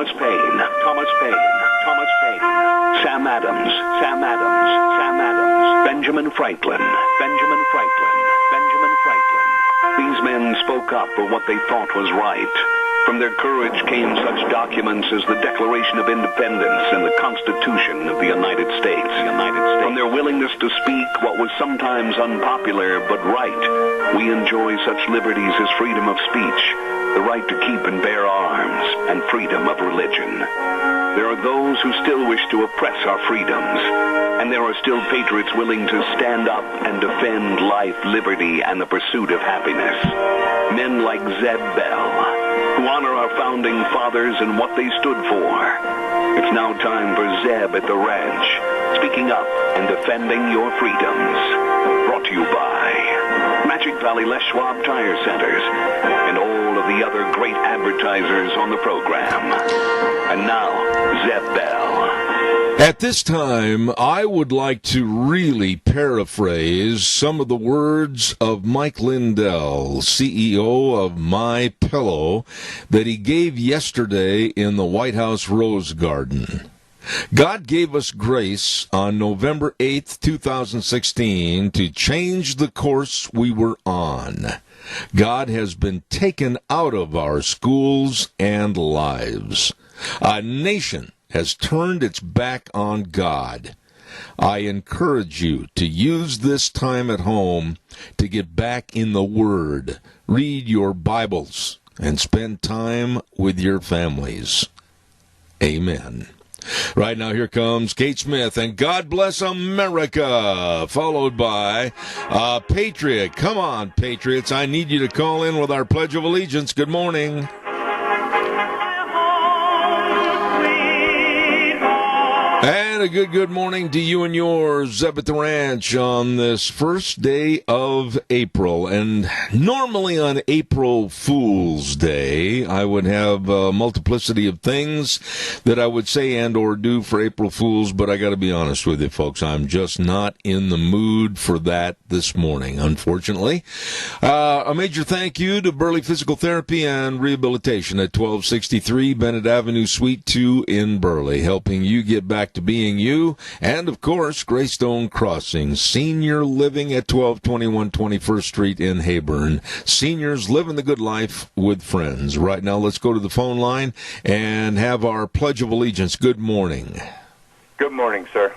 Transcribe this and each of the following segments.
Thomas Paine, Thomas Paine, Thomas Paine, Sam Adams, Sam Adams, Sam Adams, Benjamin Franklin, Benjamin Franklin, Benjamin Franklin. These men spoke up for what they thought was right. From their courage came such documents as the Declaration of Independence and the Constitution of the United States. From their willingness to speak what was sometimes unpopular but right, we enjoy such liberties as freedom of speech, the right to keep and bear arms, and freedom of religion. There are those who still wish to oppress our freedoms, and there are still patriots willing to stand up and defend life, liberty, and the pursuit of happiness. Men like Zeb Bell, who honor our founding fathers and what they stood for. It's now time for Zeb at the ranch, speaking up and defending your freedoms. Brought to you by Magic Valley Les Schwab Tire Centers and all of the other great advertisers on the program. And now, Zeb Bell. At this time, I would like to really paraphrase some of the words of Mike Lindell, CEO of My Pillow, that he gave yesterday in the White House Rose Garden. God gave us grace on November 8th, 2016, to change the course we were on. God has been taken out of our schools and lives. A nation has turned its back on God. I encourage you to use this time at home to get back in the Word, read your Bibles, and spend time with your families. Amen. Right now, here comes Kate Smith and God Bless America, followed by Patriot. Come on, Patriots. I need you to call in with our Pledge of Allegiance. Good morning. And a good morning to you and yours, Zeb at the Ranch, on this first day of April. And normally on April Fool's Day, I would have a multiplicity of things that I would say and or do for April Fools, but I got to be honest with you, folks, I'm just not in the mood for that this morning, unfortunately. A major thank you to Burley Physical Therapy and Rehabilitation at 1263 Bennett Avenue, Suite 2 in Burley, helping you get back to being you. And, of course, Greystone Crossing, senior living at 1221 21st Street in Hayburn. Seniors living the good life with friends. Right now, let's go to the phone line and have our Pledge of Allegiance. Good morning. Good morning, sir.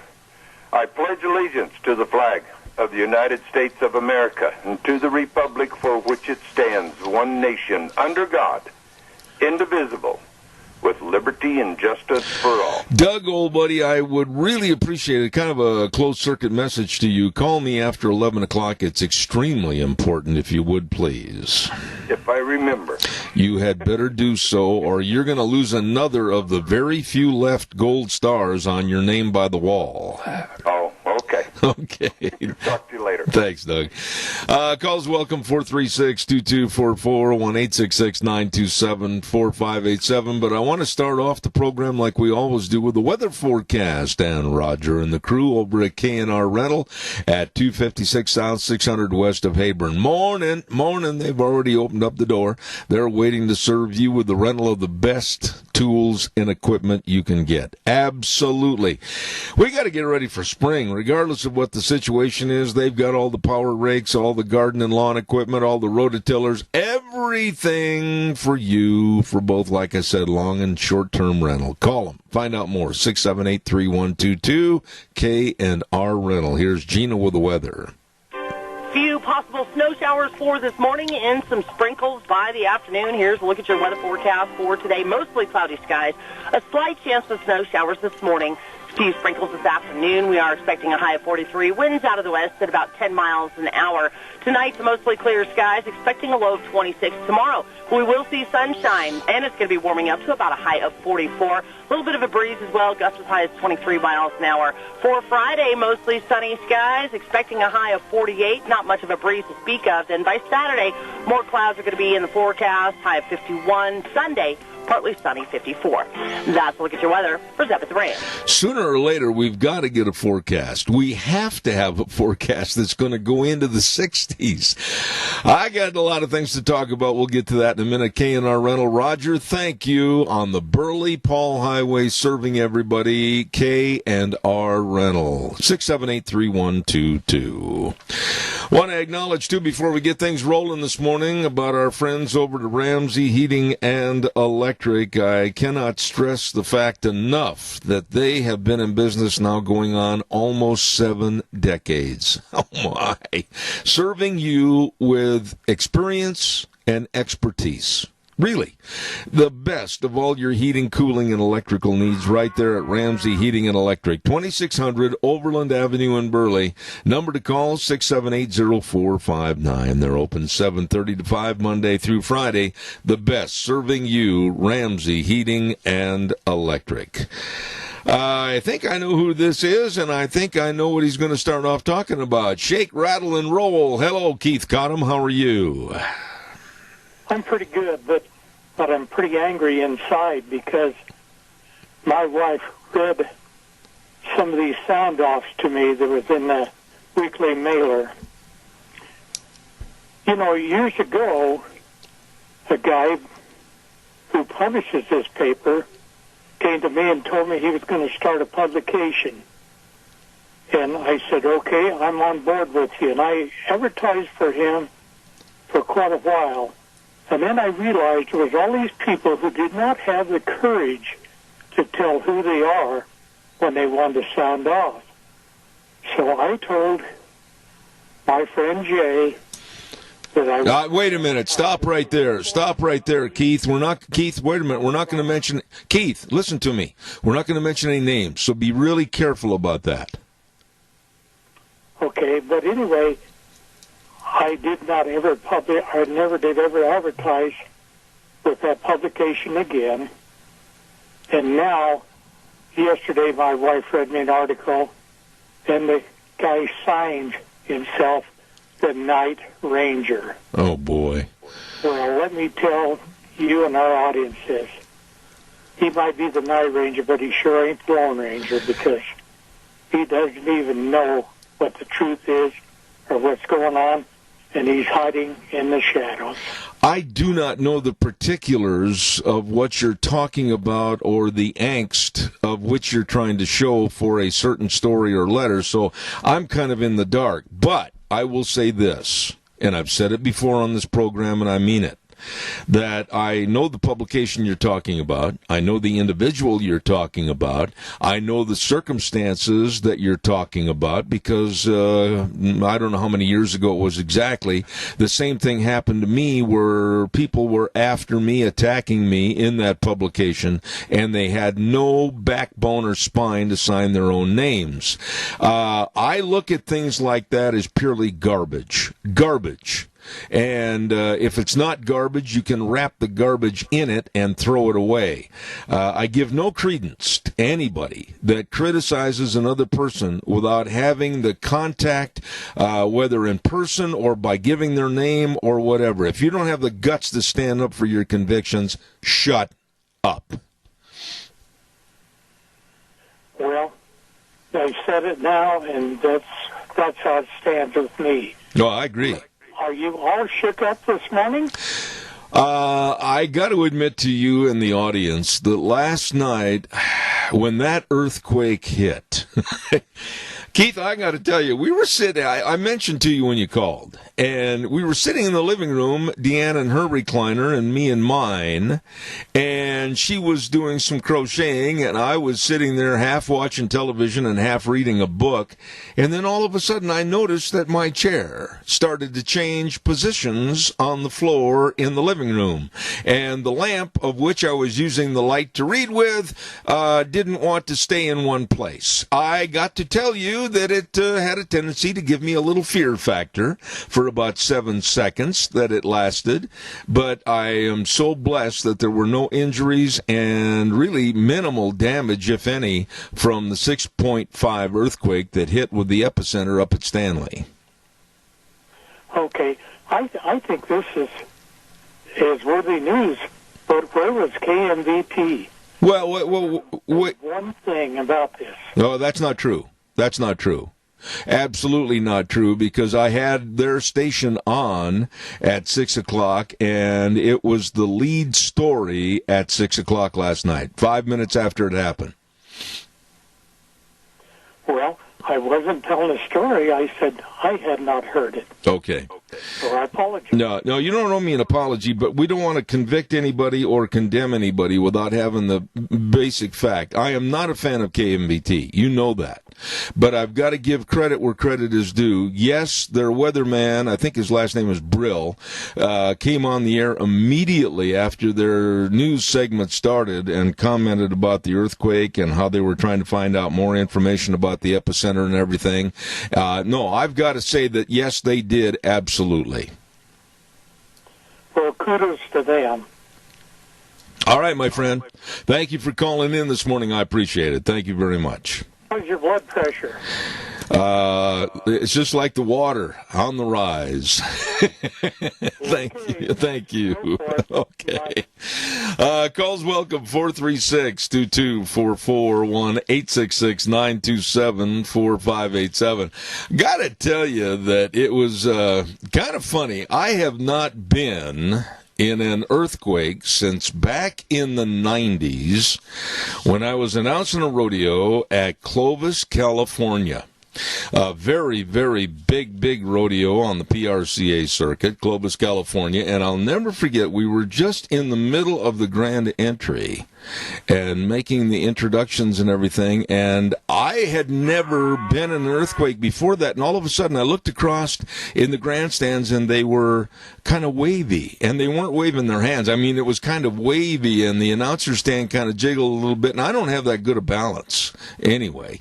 I pledge allegiance to the flag of the United States of America and to the republic for which it stands, one nation, under God, indivisible, with liberty and justice for all. Doug, old buddy, I would really appreciate it. Kind of a closed-circuit message to you. Call me after 11 o'clock. It's extremely important, if you would, please. If I remember. You had better do so, or you're going to lose another of the very few left gold stars on your name by the wall. Oh, okay. Okay. Talk to you later. Thanks, Doug. Calls welcome, 436-2244, 1-866-927-4587. But I want to start off the program like we always do with the weather forecast. And Roger and the crew over at K&R Rental at 256 South, 600 West of Hayburn. Morning. They've already opened up the door. They're waiting to serve you with the rental of the best tools and equipment you can get. Absolutely. We got to get ready for spring, regardless of what the situation is. They've got all the power rakes, all the garden and lawn equipment, all the rototillers, everything for you for both, like I said, long and short-term rental. Call them. Find out more. 678-3122, K&R Rental. Here's Gina with the weather. Few possible snow showers for this morning and some sprinkles by the afternoon. Here's a look at your weather forecast for today. Mostly cloudy skies. A slight chance of snow showers this morning. A few sprinkles this afternoon. We are expecting a high of 43. Winds out of the west at about 10 miles an hour. Tonight, mostly clear skies, expecting a low of 26. Tomorrow, we will see sunshine, and it's going to be warming up to about a high of 44. A little bit of a breeze as well, gusts as high as 23 miles an hour. For Friday, mostly sunny skies, expecting a high of 48. Not much of a breeze to speak of. Then by Saturday, more clouds are going to be in the forecast, high of 51. Sunday, partly sunny, 54. That's a look at your weather. Present with the rain. Sooner or later, we've got to get a forecast. We have to have a forecast that's going to go into the 60s. I got a lot of things to talk about. We'll get to that in a minute. K&R Rental. Roger, thank you. On the Burley-Paul Highway, serving everybody. K&R Rental. 678-3122. Want to acknowledge, too, before we get things rolling this morning, about our friends over to Ramsey Heating and Electric. I cannot stress the fact enough that they have been in business now going on almost 7 decades. Oh, my. Serving you with experience and expertise. Really, the best of all your heating, cooling, and electrical needs right there at Ramsey Heating and Electric, 2600 Overland Avenue in Burley. Number to call, 678-0459. They're open 7:30 to 5 Monday through Friday. The best serving you, Ramsey Heating and Electric. I think I know who this is, and I think I know what he's going to start off talking about. Shake, rattle, and roll. Hello, Keith Cottom. How are you? I'm pretty good, but I'm pretty angry inside because my wife read some of these sound offs to me that was in the weekly mailer. You know, years ago, a guy who publishes this paper came to me and told me he was going to start a publication. And I said, okay, I'm on board with you. And I advertised for him for quite a while. And then I realized there was all these people who did not have the courage to tell who they are when they wanted to sound off. So I told my friend Jay that I... wait a minute. Stop right there. Stop right there, Keith. Keith, wait a minute. We're not going to mention... Keith, listen to me. We're not going to mention any names, so be really careful about that. Okay, but anyway... I did not ever I never did ever advertise with that publication again. And now, yesterday my wife read me an article, and the guy signed himself the Night Ranger. Oh, boy. Well, let me tell you and our audience this. He might be the Night Ranger, but he sure ain't the Lone Ranger, because he doesn't even know what the truth is or what's going on. And he's hiding in the shadows. I do not know the particulars of what you're talking about or the angst of which you're trying to show for a certain story or letter, so I'm kind of in the dark. But I will say this, and I've said it before on this program, and I mean it, that I know the publication you're talking about. I know the individual you're talking about. I know the circumstances that you're talking about because I don't know how many years ago it was exactly. The same thing happened to me where people were after me, attacking me in that publication, and they had no backbone or spine to sign their own names. I look at things like that as purely garbage. Garbage. And if it's not garbage, you can wrap the garbage in it and throw it away. I give no credence to anybody that criticizes another person without having the contact, whether in person or by giving their name or whatever. If you don't have the guts to stand up for your convictions, shut up. Well, I said it now, and that's how it stands with me. No, I agree. Are you all shook up this morning? I got to admit to you and the audience that last night, when that earthquake hit, Keith, I got to tell you, we were sitting, I mentioned to you when you called, and we were sitting in the living room, Deanna in her recliner and me in mine, and she was doing some crocheting, and I was sitting there half watching television and half reading a book, and then all of a sudden I noticed that my chair started to change positions on the floor in the living room, and the lamp of which I was using the light to read with didn't want to stay in one place. I got to tell you that it had a tendency to give me a little fear factor for about 7 seconds that it lasted, but I am so blessed that there were no injuries and really minimal damage, if any, from the 6.5 earthquake that hit with the epicenter up at Stanley. Okay, I think this is worthy news But where was KMVT? One thing about this. No, that's not true. That's not true. Absolutely not true, because I had their station on at 6 o'clock, and it was the lead story at 6 o'clock last night, 5 minutes after it happened. Well, I wasn't telling a story. I said I had not heard it. Okay. So I apologize. No, you don't owe me an apology, but we don't want to convict anybody or condemn anybody without having the basic fact. I am not a fan of KMVT. You know that. But I've got to give credit where credit is due. Yes, their weatherman, I think his last name is Brill, came on the air immediately after their news segment started and commented about the earthquake and how they were trying to find out more information about the epicenter and everything. No, I've got to say that, yes, they did, absolutely. Well, kudos to them. All right, my friend. Thank you for calling in this morning. I appreciate it. Thank you very much. How's your blood pressure? It's just like the water on the rise. Thank you. Okay. Calls welcome, 436-2244, 1-866-927-4587. Gotta tell you that it was kind of funny. I have not been in an earthquake since back in the 90s when I was announcing a rodeo at Clovis, California. A very, very big rodeo on the PRCA circuit, Clovis, California, and I'll never forget, we were just in the middle of the grand entry and making the introductions and everything, and I had never been in an earthquake before that, and all of a sudden I looked across in the grandstands and they were kind of wavy, and they weren't waving their hands. I mean, it was kind of wavy, and the announcer stand kind of jiggled a little bit, and I don't have that good a balance anyway,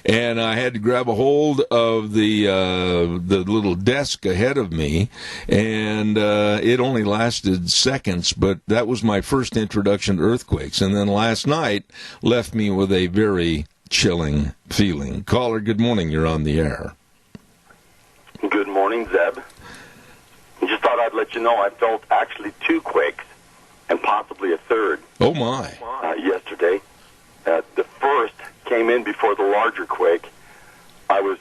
and I had to grab a hold of the little desk ahead of me, and it only lasted seconds, but that was my first introduction to earthquakes. And then last night left me with a very chilling feeling. Caller, good morning. You're on the air. Good morning, Zeb. Just thought I'd let you know I felt actually 2 quakes and possibly a third. Oh, my. Yesterday. The first came in before the larger quake. I was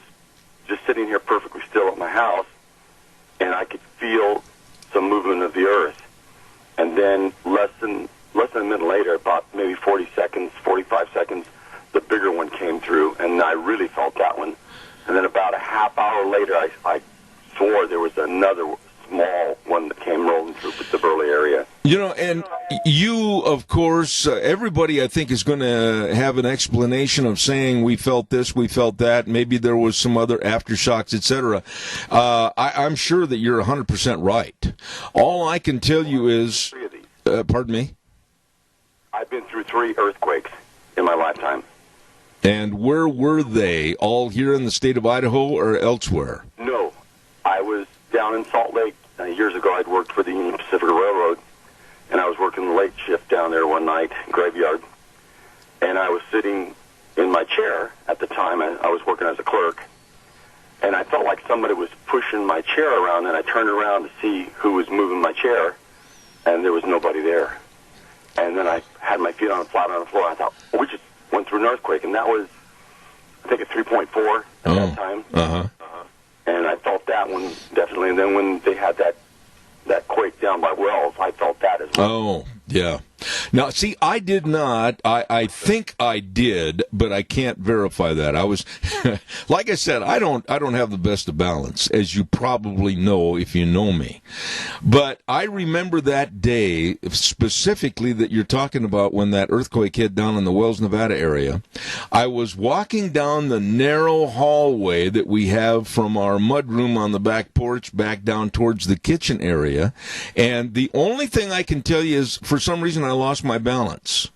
just sitting here perfectly still at my house, and I could feel some movement of the earth. And then less than a minute later, about maybe 45 seconds, the bigger one came through, and I really felt that one. And then about a half hour later, I swore there was another small one that came rolling through the Burley area. You know, and you, of course, everybody, I think, is going to have an explanation of saying we felt this, we felt that, maybe there was some other aftershocks, etc. I'm sure that you're 100% right. All I can tell you is, pardon me? I've been through 3 earthquakes in my lifetime. And where were they? All here in the state of Idaho or elsewhere? No. I was down in Salt Lake. Years ago, I'd worked for the Union Pacific Railroad, and I was working the late shift down there one night, graveyard. And I was sitting in my chair at the time. I was working as a clerk. And I felt like somebody was pushing my chair around, and I turned around to see who was moving my chair, and there was nobody there. And then I had my feet flat on the floor. I thought, we just went through an earthquake, and that was, I think, a 3.4 at that time. And I felt that one definitely. And then when they had that quake down by Wells, I felt that as well. Oh, yeah. Now, see, I did not. I think I did, but I can't verify that. I was, like I said, I don't have the best of balance, as you probably know if you know me. But I remember that day specifically that you're talking about when that earthquake hit down in the Wells, Nevada area. I was walking down the narrow hallway that we have from our mudroom on the back porch back down towards the kitchen area, and the only thing I can tell you is, for some reason, I lost my balance.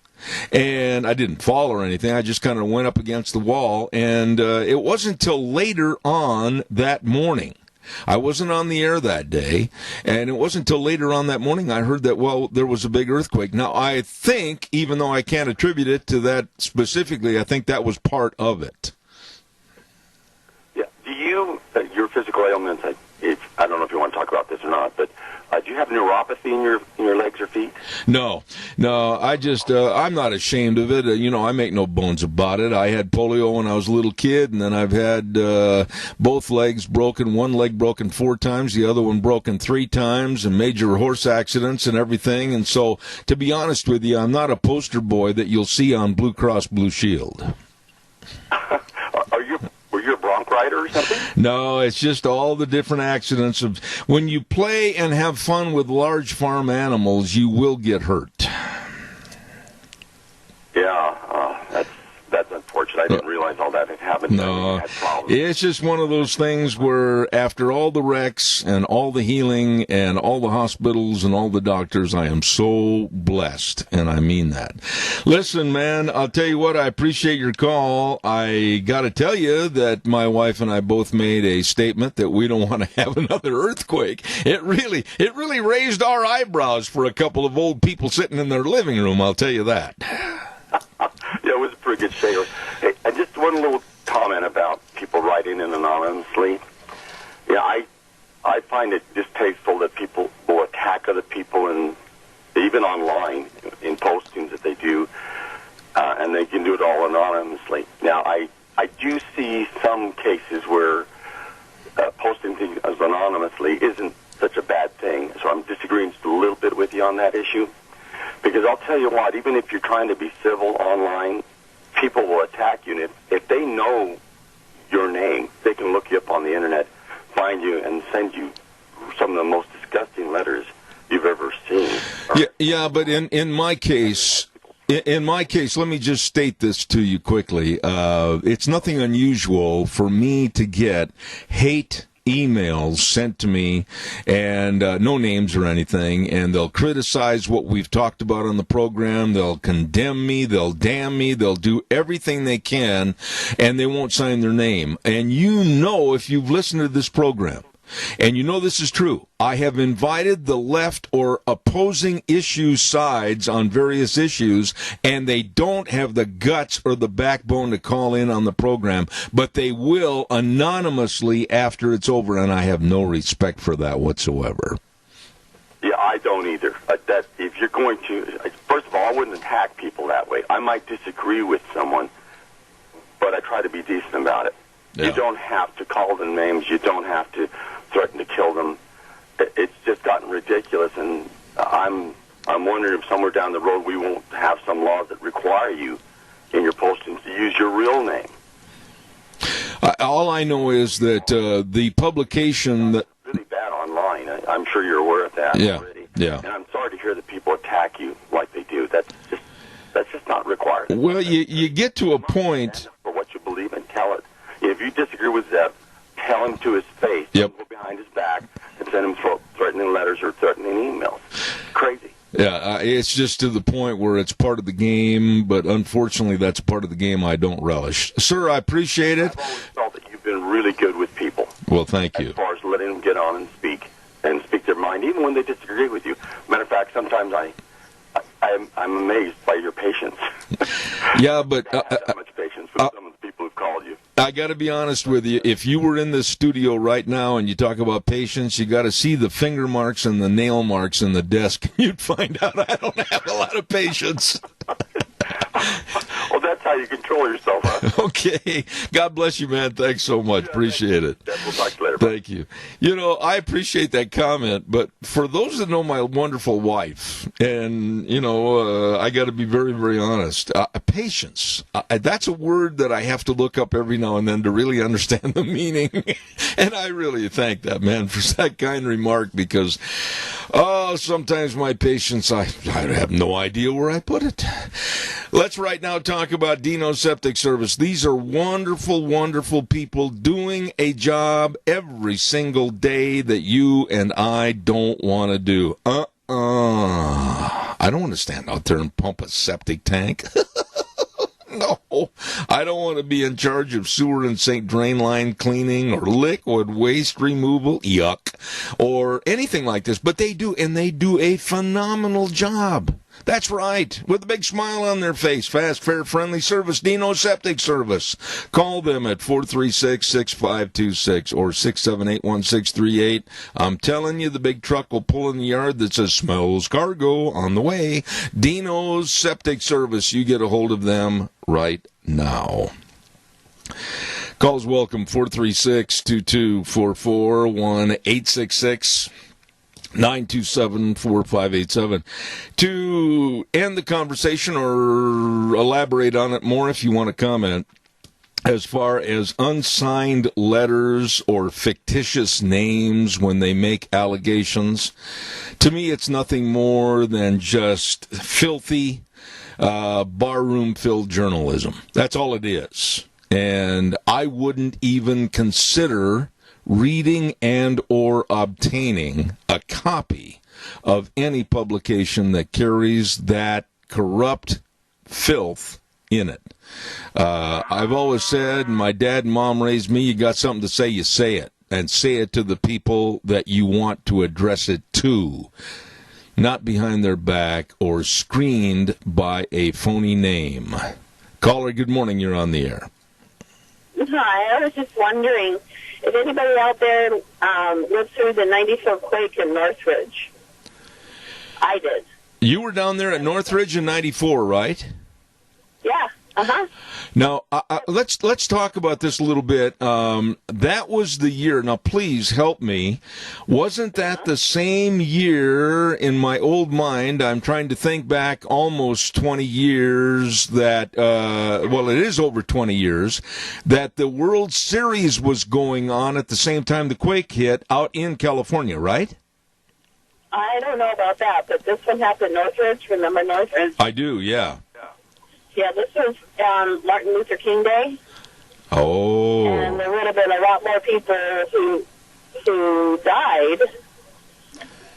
And I didn't fall or anything. I just kind of went up against the wall. And it wasn't until later on that morning. I wasn't on the air that day. And it wasn't until later on that morning I heard that, well, there was a big earthquake. Now, I think, even though I can't attribute it to that specifically, I think that was part of it. Yeah. Do you, your physical ailments, I don't know if you want to talk about this or not, but do you have neuropathy in your legs or feet? No. I just, I'm not ashamed of it. I make no bones about it. I had polio when I was a little kid, and then I've had both legs broken, one leg broken 4 times, the other one broken 3 times, and major horse accidents and everything. And so, to be honest with you, I'm not a poster boy that you'll see on Blue Cross Blue Shield. Were you a bronc rider or something? No, it's just all the different accidents of when you play and have fun with large farm animals, you will get hurt. Yeah, that's unfortunate. I didn't realize all that had happened. No, had problems. it's just one of those things where after all the wrecks and all the healing and all the hospitals and all the doctors, I am so blessed, and I mean that. Listen, man, I'll tell you what, I appreciate your call. I got to tell you that my wife and I both made a statement that we don't want to have another earthquake. It really raised our eyebrows for a couple of old people sitting in their living room, I'll tell you that. Yeah, it was a pretty good share. Hey, and just one little comment about people writing in anonymously. Yeah, I find it distasteful that people will attack other people, and even online in postings that they do, and they can do it all anonymously. Now, I do see some cases where posting things as anonymously isn't such a bad thing, so I'm disagreeing just a little bit with you on that issue. Because I'll tell you what, even if you're trying to be civil online, people will attack you. And if they know your name, they can look you up on the Internet, find you, and send you some of the most disgusting letters you've ever seen. Yeah, but in my case, let me just state this to you quickly. It's nothing unusual for me to get hate emails sent to me, and no names or anything, and they'll criticize what we've talked about on the program, they'll condemn me, they'll damn me, they'll do everything they can, and they won't sign their name. And if you've listened to this program, and this is true, I have invited the left or opposing issue sides on various issues, and they don't have the guts or the backbone to call in on the program, but they will anonymously after it's over, and I have no respect for that whatsoever. Yeah, I don't either. That if you're going to, first of all, I wouldn't attack people that way. I might disagree with someone, but I try to be decent about it. Yeah. You don't have to call them names. You don't have to threaten to kill them. It's just gotten ridiculous, and I'm wondering if somewhere down the road we won't have some laws that require you in your postings to use your real name. All I know is that the publication that really bad online. I'm sure you're aware of that already. Yeah. And I'm sorry to hear that people attack you like they do. That's just not required. Well, you get to a point for what you believe and tell it. If you disagree with Zev, tell him to his face. Yep. Don't go behind his back and send him threatening letters or threatening emails. Crazy. Yeah, it's just to the point where it's part of the game, but unfortunately that's part of the game I don't relish. Sir, I appreciate it. I've always felt that you've been really good with people. Well, thank you. As far as letting them get on and speak their mind, even when they disagree with you. Matter of fact, sometimes I'm amazed by your patience. Yeah, but I have that much patience with some of the people who've called you. I got to be honest with you. If you were in this studio right now and you talk about patience, you got to see the finger marks and the nail marks in the desk. You'd find out I don't have a lot of patience. Well, that's how you control yourself, huh? Okay. God bless you, man. Thanks so much. Appreciate it. We'll talk to you later. Thank you. I appreciate that comment, but for those that know my wonderful wife, and, I got to be very, very honest, patience, that's a word that I have to look up every now and then to really understand the meaning. And I really thank that man for that kind remark, because, sometimes my patience, I have no idea where I put it. Let's right now talk about Dino Septic Service. These are wonderful, wonderful people doing a job every single day that you and I don't want to do. I don't want to stand out there and pump a septic tank. No, I don't want to be in charge of sewer and sink drain line cleaning or liquid waste removal, yuck, or anything like this. But they do, and they do a phenomenal job. That's right, with a big smile on their face. Fast, fair, friendly service, Dino Septic Service. Call them at 436-6526 or 678-1638. I'm telling you, the big truck will pull in the yard that says, smells cargo on the way. Dino's Septic Service. You get a hold of them right now. Calls welcome, 436-2244, 1-866-927-4587. To end the conversation or elaborate on it more if you want to comment, as far as unsigned letters or fictitious names when they make allegations, to me it's nothing more than just filthy, barroom-filled journalism. That's all it is. And I wouldn't even consider reading and or obtaining a copy of any publication that carries that corrupt filth in it. I've always said, my dad and mom raised me, you got something to say, you say it. And say it to the people that you want to address it to, not behind their back or screened by a phony name. Caller, good morning. You're on the air. Hi, I was just wondering if anybody out there lived through the 94 quake in Northridge. I did. You were down there at Northridge in 94, right? Yeah. Uh-huh. Now, let's talk about this a little bit. That was the year. Now, please help me. Wasn't that the same year in my old mind? I'm trying to think back almost 20 years that, well, it is over 20 years, that the World Series was going on at the same time the quake hit out in California, right? I don't know about that, but this one happened in Northridge. Remember Northridge? I do, yeah. Yeah, this was Martin Luther King Day. Oh. And there would have been a lot more people who died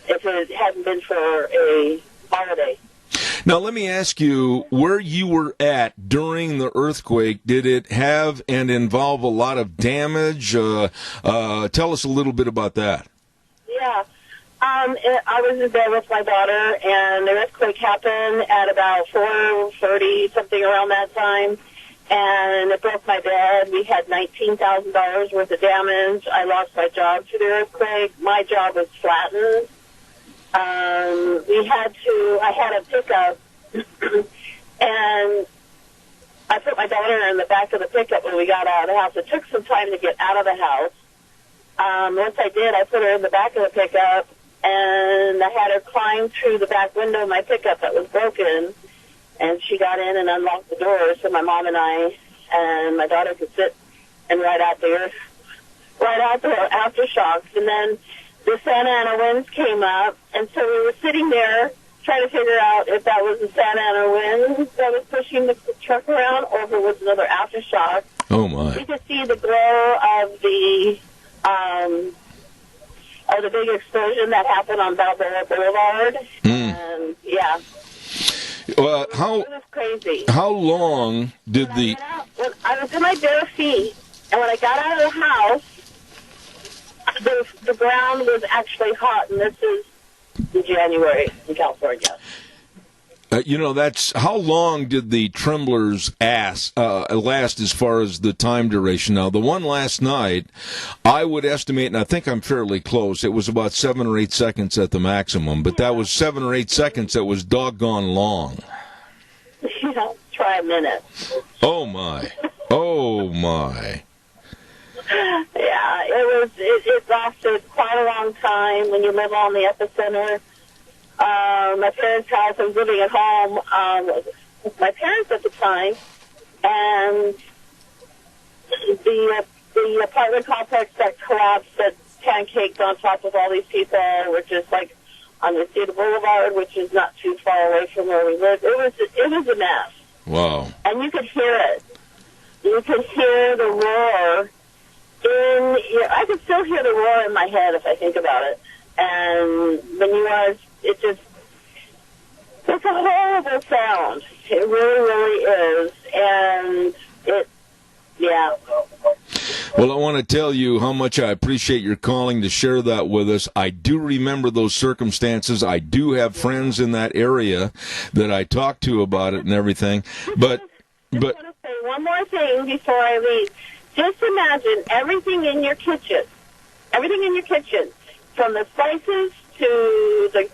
if it hadn't been for a holiday. Now, let me ask you, where you were at during the earthquake, did it have and involve a lot of damage? Tell us a little bit about that. Yeah. I was in bed with my daughter, and the earthquake happened at about 4:30, something around that time, and it broke my bed. We had $19,000 worth of damage. I lost my job to the earthquake. My job was flattened. I had a pickup, and I put my daughter in the back of the pickup when we got out of the house. It took some time to get out of the house. Once I did, I put her in the back of the pickup, and I had her climb through the back window of my pickup that was broken, and she got in and unlocked the door so my mom and I and my daughter could sit and ride out the aftershocks. And then the Santa Ana winds came up, and so we were sitting there trying to figure out if that was the Santa Ana wind that was pushing the truck around or if it was another aftershock. Oh, my. You could see the glow of the big explosion that happened on Balboa Boulevard. And, yeah. Well, it was crazy. How long did I was in my bare feet, and when I got out of the house, the ground was actually hot, and this is in January in California. That's how long did the tremblers last as far as the time duration? Now, the one last night, I would estimate, and I think I'm fairly close, it was about 7 or 8 seconds at the maximum, but that was 7 or 8 seconds that was doggone long. Yeah, try a minute. Oh, my. Oh, my. Yeah, it lasted quite a long time when you live on the epicenter. My parents' house, I was living at home with my parents at the time, and the apartment complex that collapsed that pancaked on top of all these people were just like on the Cedar Boulevard, which is not too far away from where we live. It was a mess. Wow. And you could hear it. You could hear the roar. I could still hear the roar in my head if I think about it. And when you are, it's a horrible sound. It really, really is. And yeah. Well, I want to tell you how much I appreciate your calling to share that with us. I do remember those circumstances. I do have friends in that area that I talk to about it and everything. But I want to say one more thing before I leave. Just imagine everything in your kitchen, from the spices to the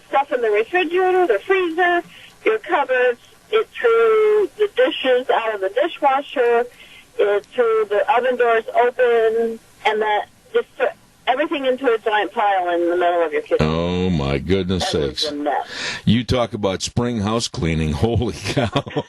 stuff in the refrigerator, the freezer, your cupboards, it through the dishes out of the dishwasher, it through the oven doors open, and that just everything into a giant pile in the middle of your kitchen. Oh, my goodness sakes. You talk about spring house cleaning. Holy cow.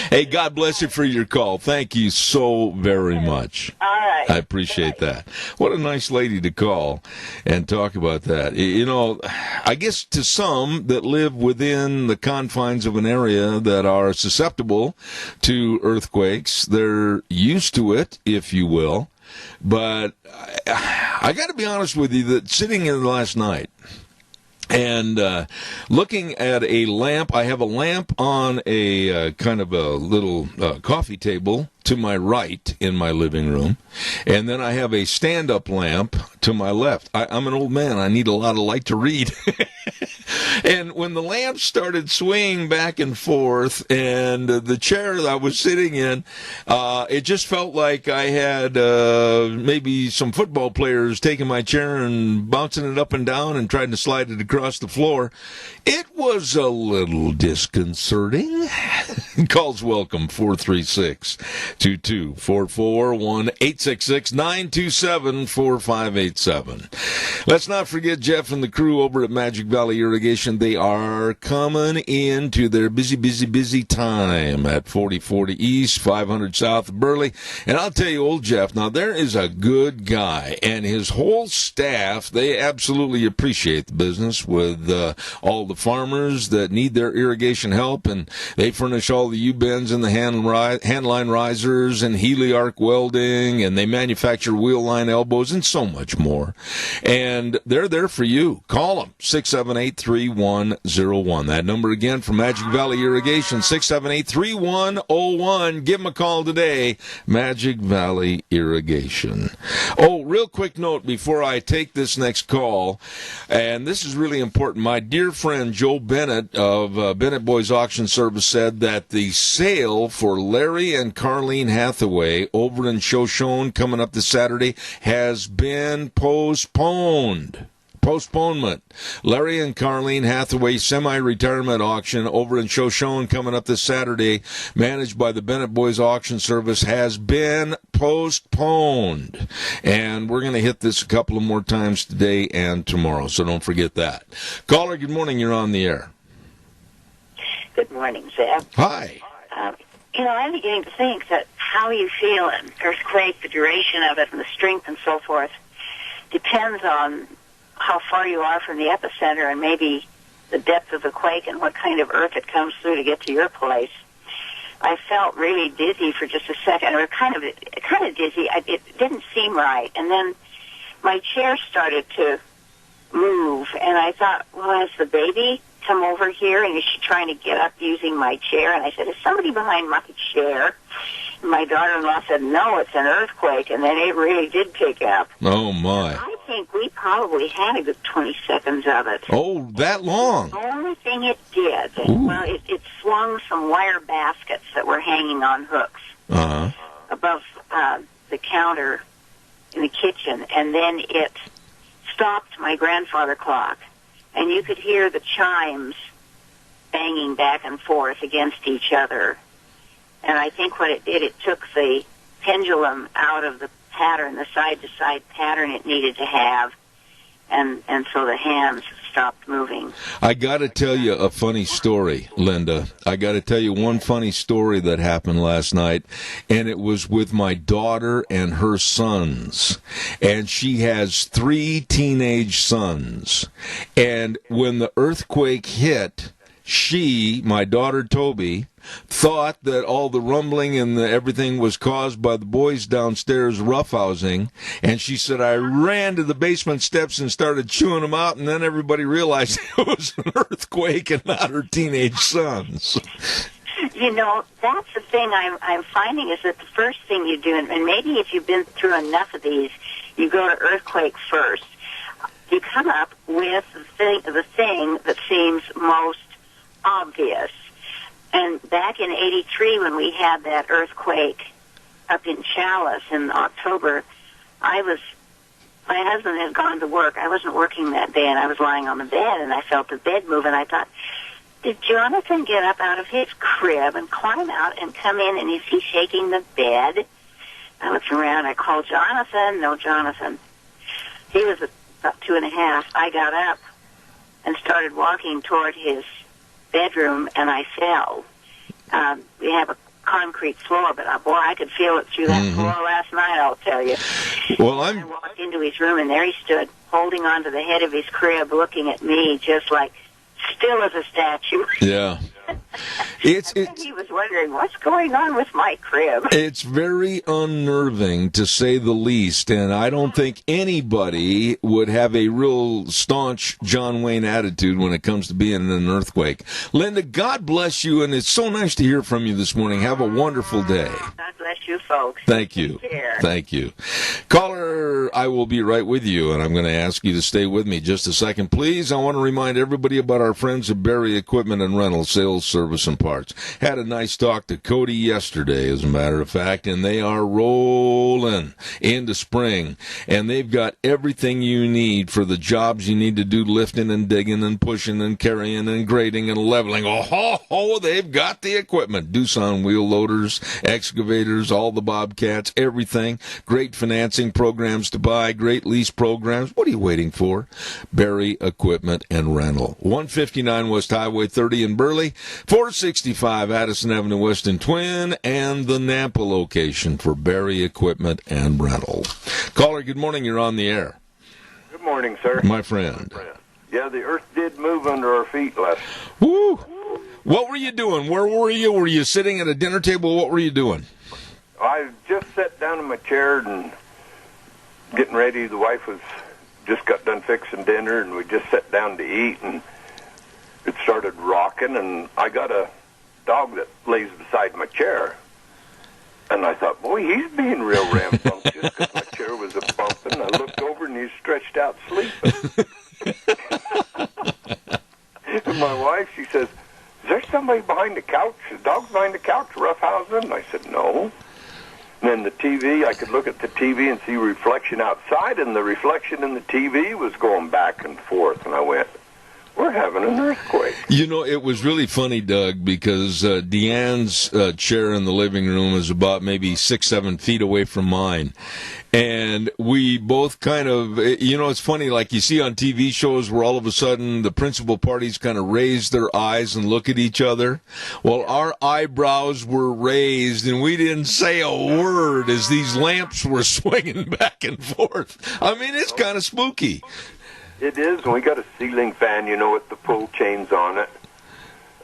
Hey, God bless you for your call. Thank you so very much. All right. I appreciate that. What a nice lady to call and talk about that. You know, I guess to some that live within the confines of an area that are susceptible to earthquakes, they're used to it, if you will. But I got to be honest with you that sitting in last night and looking at a lamp, I have a lamp on a kind of a little coffee table to my right in my living room, and then I have a stand-up lamp to my left. I'm an old man. I need a lot of light to read. And when the lamp started swinging back and forth, and the chair that I was sitting in, it just felt like I had maybe some football players taking my chair and bouncing it up and down and trying to slide it across the floor. It was a little disconcerting. Calls welcome, 436-2244, 1-866-927-4587. Let's not forget Jeff and the crew over at Magic Valley Irrigation. They are coming into their busy time at 4040 East, 500 South of Burley. And I'll tell you, old Jeff, now there is a good guy, and his whole staff, they absolutely appreciate the business with all the farmers that need their irrigation help, and they furnish all the U-bends and the handline risers and Heliarc welding, and they manufacture wheel line elbows and so much more. And they're there for you. Call them, 678-3101. That number again from Magic Valley Irrigation, 678-3101. Give them a call today, Magic Valley Irrigation. Oh, real quick note before I take this next call, and this is really important. My dear friend Joe Bennett of Bennett Boys Auction Service said that the sale for Larry and Carlene Hathaway over in Shoshone coming up this Saturday has been postponed. Postponement. Larry and Carlene Hathaway semi-retirement auction over in Shoshone coming up this Saturday, managed by the Bennett Boys Auction Service, has been postponed. And we're going to hit this a couple of more times today and tomorrow, so don't forget that. Caller, good morning. You're on the air. Good morning, Zeb. Hi. I'm beginning to think that how you feel an earthquake, the duration of it, and the strength and so forth, depends on how far you are from the epicenter and maybe the depth of the quake and what kind of earth it comes through to get to your place. I felt really dizzy for just a second, or kind of dizzy. It didn't seem right. And then my chair started to move, and I thought, well, has the baby come over here, and is she trying to get up using my chair? And I said, is somebody behind my chair? And my daughter-in-law said, no, it's an earthquake, and then it really did pick up. Oh, my. I think we probably had a good 20 seconds of it. Oh, that long? The only thing it did, well, it swung some wire baskets that were hanging on hooks above the counter in the kitchen, and then it stopped my grandfather clock. And you could hear the chimes banging back and forth against each other. And I think what it did, it took the pendulum out of the pattern, the side-to-side pattern it needed to have, and so the hands stopped moving. I got to tell you a funny story, Linda. I got to tell you one funny story that happened last night, and it was with my daughter and her sons. And she has 3 teenage sons. And when the earthquake hit, she, my daughter Toby, thought that all the rumbling and everything was caused by the boys downstairs roughhousing, and she said, I ran to the basement steps and started chewing them out, and then everybody realized it was an earthquake and not her teenage sons. you know, that's the thing I'm finding is that the first thing you do, and maybe if you've been through enough of these, you go to earthquake first. You come up with the thing that seems most obvious. And back in '83, when we had that earthquake up in Chalice in October, my husband had gone to work. I wasn't working that day, and I was lying on the bed, and I felt the bed move, and I thought, did Jonathan get up out of his crib and climb out and come in, and is he shaking the bed? I looked around. I called Jonathan. No Jonathan. He was about 2.5. I got up and started walking toward his bedroom, and I fell. We have a concrete floor, but boy, I could feel it through that floor last night, I'll tell you. Well, I walked into his room, and there he stood, holding onto the head of his crib, looking at me just like still as a statue. Yeah. He was wondering, what's going on with my crib? It's very unnerving, to say the least, and I don't think anybody would have a real staunch John Wayne attitude when it comes to being in an earthquake. Linda, God bless you, and it's so nice to hear from you this morning. Have a wonderful day. God bless you, folks. Thank you. Take care. Thank you. Caller, I will be right with you, and I'm going to ask you to stay with me just a second, please. I want to remind everybody about our friends at Berry Equipment and Rental, Sales, Service, and Parts. Had a nice talk to Cody yesterday, as a matter of fact, and they are rolling into spring, and they've got everything you need for the jobs you need to do, lifting and digging and pushing and carrying and grading and leveling. Oh, they've got the equipment. Doosan wheel loaders, excavators, all the Bobcats, everything. Great financing programs to buy, great lease programs. What are you waiting for? Berry Equipment and Rental. 159 West Highway 30 in Burley, 465 Addison Avenue West in Twin, and the Nampa location for Berry Equipment and Rental. Caller, good morning. You're on the air. Good morning, sir. My friend. Yeah, the earth did move under our feet last. Woo! What were you doing? Where were you? Were you sitting at a dinner table? What were you doing? I just sat down in my chair and getting ready. The wife was just got done fixing dinner, and we just sat down to eat, and it started rocking, and I got a dog that lays beside my chair. And I thought, boy, he's being real rambunctious because my chair was a-bumping. I looked over, and he's stretched out sleeping. And my wife, she says, is there somebody behind the couch? The dog's behind the couch roughhousing? And I said, no. And then the TV, I could look at the TV and see reflection outside, and the reflection in the TV was going back and forth. And I went, we're having an earthquake. You know, it was really funny, Doug, because Deanne's chair in the living room is about maybe 6-7 feet away from mine. And we both kind of, you know, it's funny, like you see on TV shows where all of a sudden the principal parties kind of raise their eyes and look at each other. Well, our eyebrows were raised, and we didn't say a word as these lamps were swinging back and forth. I mean, it's kind of spooky. It is, and we got a ceiling fan, you know, with the pull chains on it.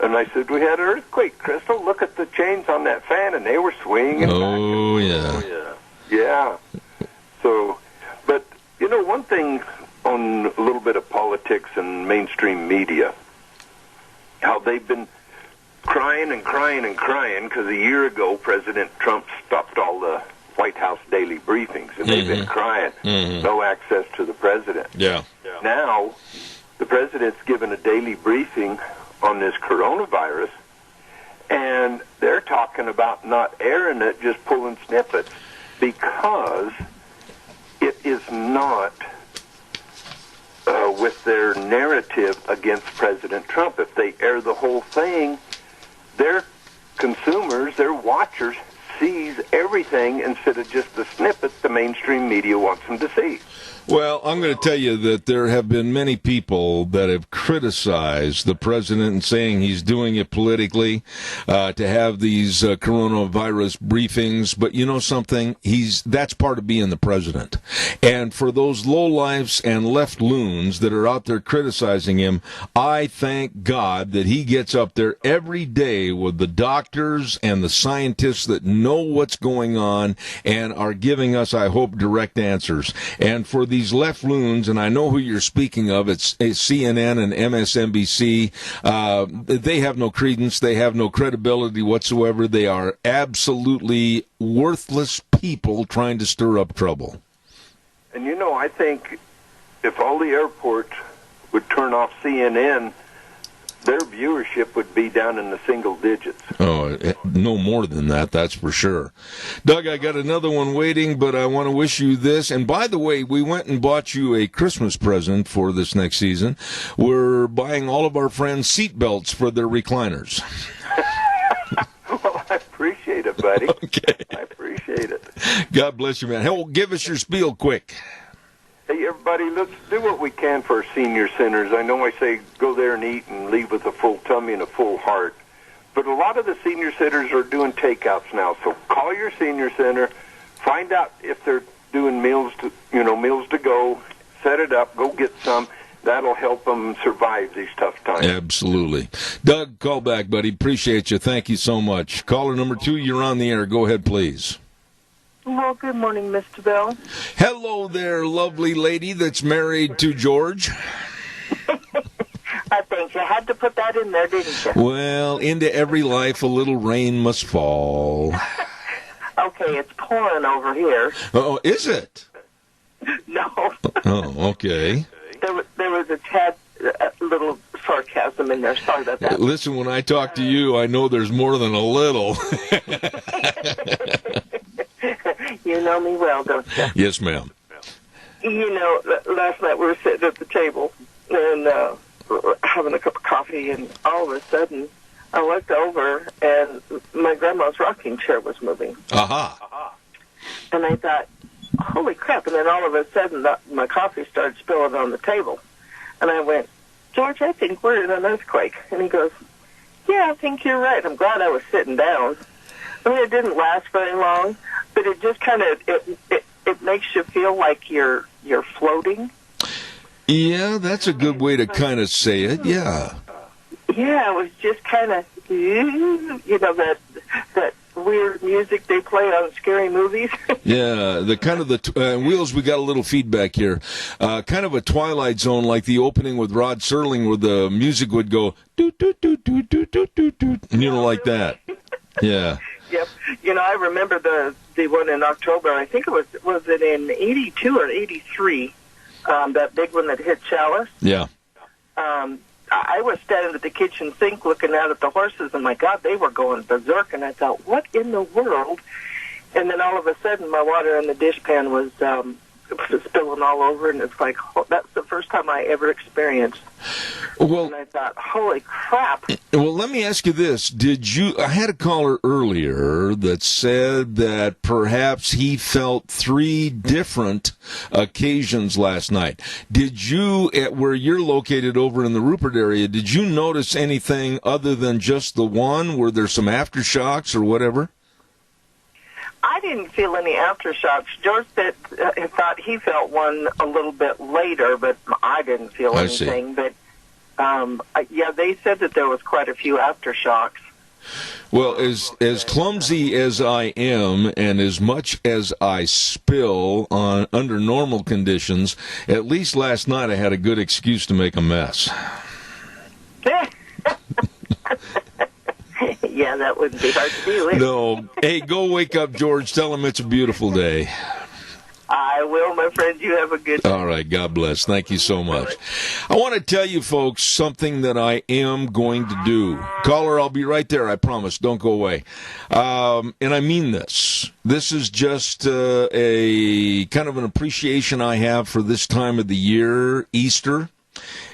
And I said, we had an earthquake, Crystal. Look at the chains on that fan, and they were swinging back and forth. Yeah. Yeah. So, but, you know, one thing on a little bit of politics and mainstream media, how they've been crying and crying and crying because a year ago President Trump stopped all the White House daily briefings, and they've been crying, no access to the president. Yeah. Now, the president's given a daily briefing on this coronavirus, and they're talking about not airing it, just pulling snippets, because it is not with their narrative against President Trump. If they air the whole thing, their consumers, their watchers, sees everything instead of just the snippets the mainstream media wants them to see. Well, I'm going to tell you that there have been many people that have criticized the president and saying he's doing it politically to have these coronavirus briefings. But you know something? That's part of being the president. And for those lowlifes and left loons that are out there criticizing him, I thank God that he gets up there every day with the doctors and the scientists that know know what's going on and are giving us, I hope, direct answers. And for these left loons, and I know who you're speaking of, it's CNN and MSNBC, they have no credence, they have no credibility whatsoever. They are absolutely worthless people trying to stir up trouble. And I think if all the airports would turn off CNN, their viewership would be down in the single digits. Oh, no more than that, that's for sure. Doug, I got another one waiting, but I want to wish you this. And by the way, we went and bought you a Christmas present for this next season. We're buying all of our friends seat belts for their recliners. Well, I appreciate it, buddy. Okay. I appreciate it. God bless you, man. Hey, give us your spiel quick. Hey, everybody, let's do what we can for our senior centers. I know I say go there and eat and leave with a full tummy and a full heart, but a lot of the senior centers are doing takeouts now. So call your senior center, find out if they're doing meals to go, set it up, go get some. That'll help them survive these tough times. Absolutely. Doug, call back, buddy. Appreciate you. Thank you so much. Caller number 2, you're on the air. Go ahead, please. Well, good morning, Mr. Bell. Hello there, lovely lady that's married to George. I think you had to put that in there, didn't you? Well, into every life a little rain must fall. Okay, it's pouring over here. Oh, is it? No. Oh, okay. There was a tad little sarcasm in there. Sorry about that. Listen, when I talk to you, I know there's more than a little. You know me well, don't you? Yes, ma'am. Last night we were sitting at the table and having a cup of coffee, and all of a sudden I looked over and my grandma's rocking chair was moving. Aha. And I thought, holy crap. And then all of a sudden my coffee started spilling on the table. And I went, George, I think we're in an earthquake. And he goes, yeah, I think you're right. I'm glad I was sitting down. I mean, it didn't last very long, but it just kind of, it makes you feel like you're floating. Yeah, that's a good way to kind of say it, yeah. Yeah, it was just kind of, that weird music they play on scary movies. Yeah, the kind of Wheels, we got a little feedback here. Kind of a Twilight Zone, like the opening with Rod Serling, where the music would go, doot, doot, doot, doot, doot, doot, doot, doot, like that. Yeah. Yep. I remember the one in October. I think was it in 82 or 83, that big one that hit Chalice? Yeah. I was standing at the kitchen sink looking out at the horses, and my God, they were going berserk, and I thought, what in the world? And then all of a sudden, my water in the dishpan was spilling all over, and it's like, that's the first time I ever experienced. Well, and I thought, holy crap. Well, let me ask you this. I had a caller earlier that said that perhaps he felt 3 different occasions last night. Did you, where you're located over in the Rupert area, did you notice anything other than just the one? Were there some aftershocks or whatever? I didn't feel any aftershocks. George thought he felt one a little bit later, but I didn't feel anything. But they said that there was quite a few aftershocks. Well, as clumsy as I am, and as much as I spill under normal conditions, at least last night I had a good excuse to make a mess. Yeah, that wouldn't be hard to do. No. Hey, go wake up, George. Tell him it's a beautiful day. I will, my friend. You have a good day. All right. God bless. Thank you so much. I want to tell you folks something that I am going to do. Caller, I'll be right there. I promise. Don't go away. And I mean this. This is just a kind of an appreciation I have for this time of the year, Easter.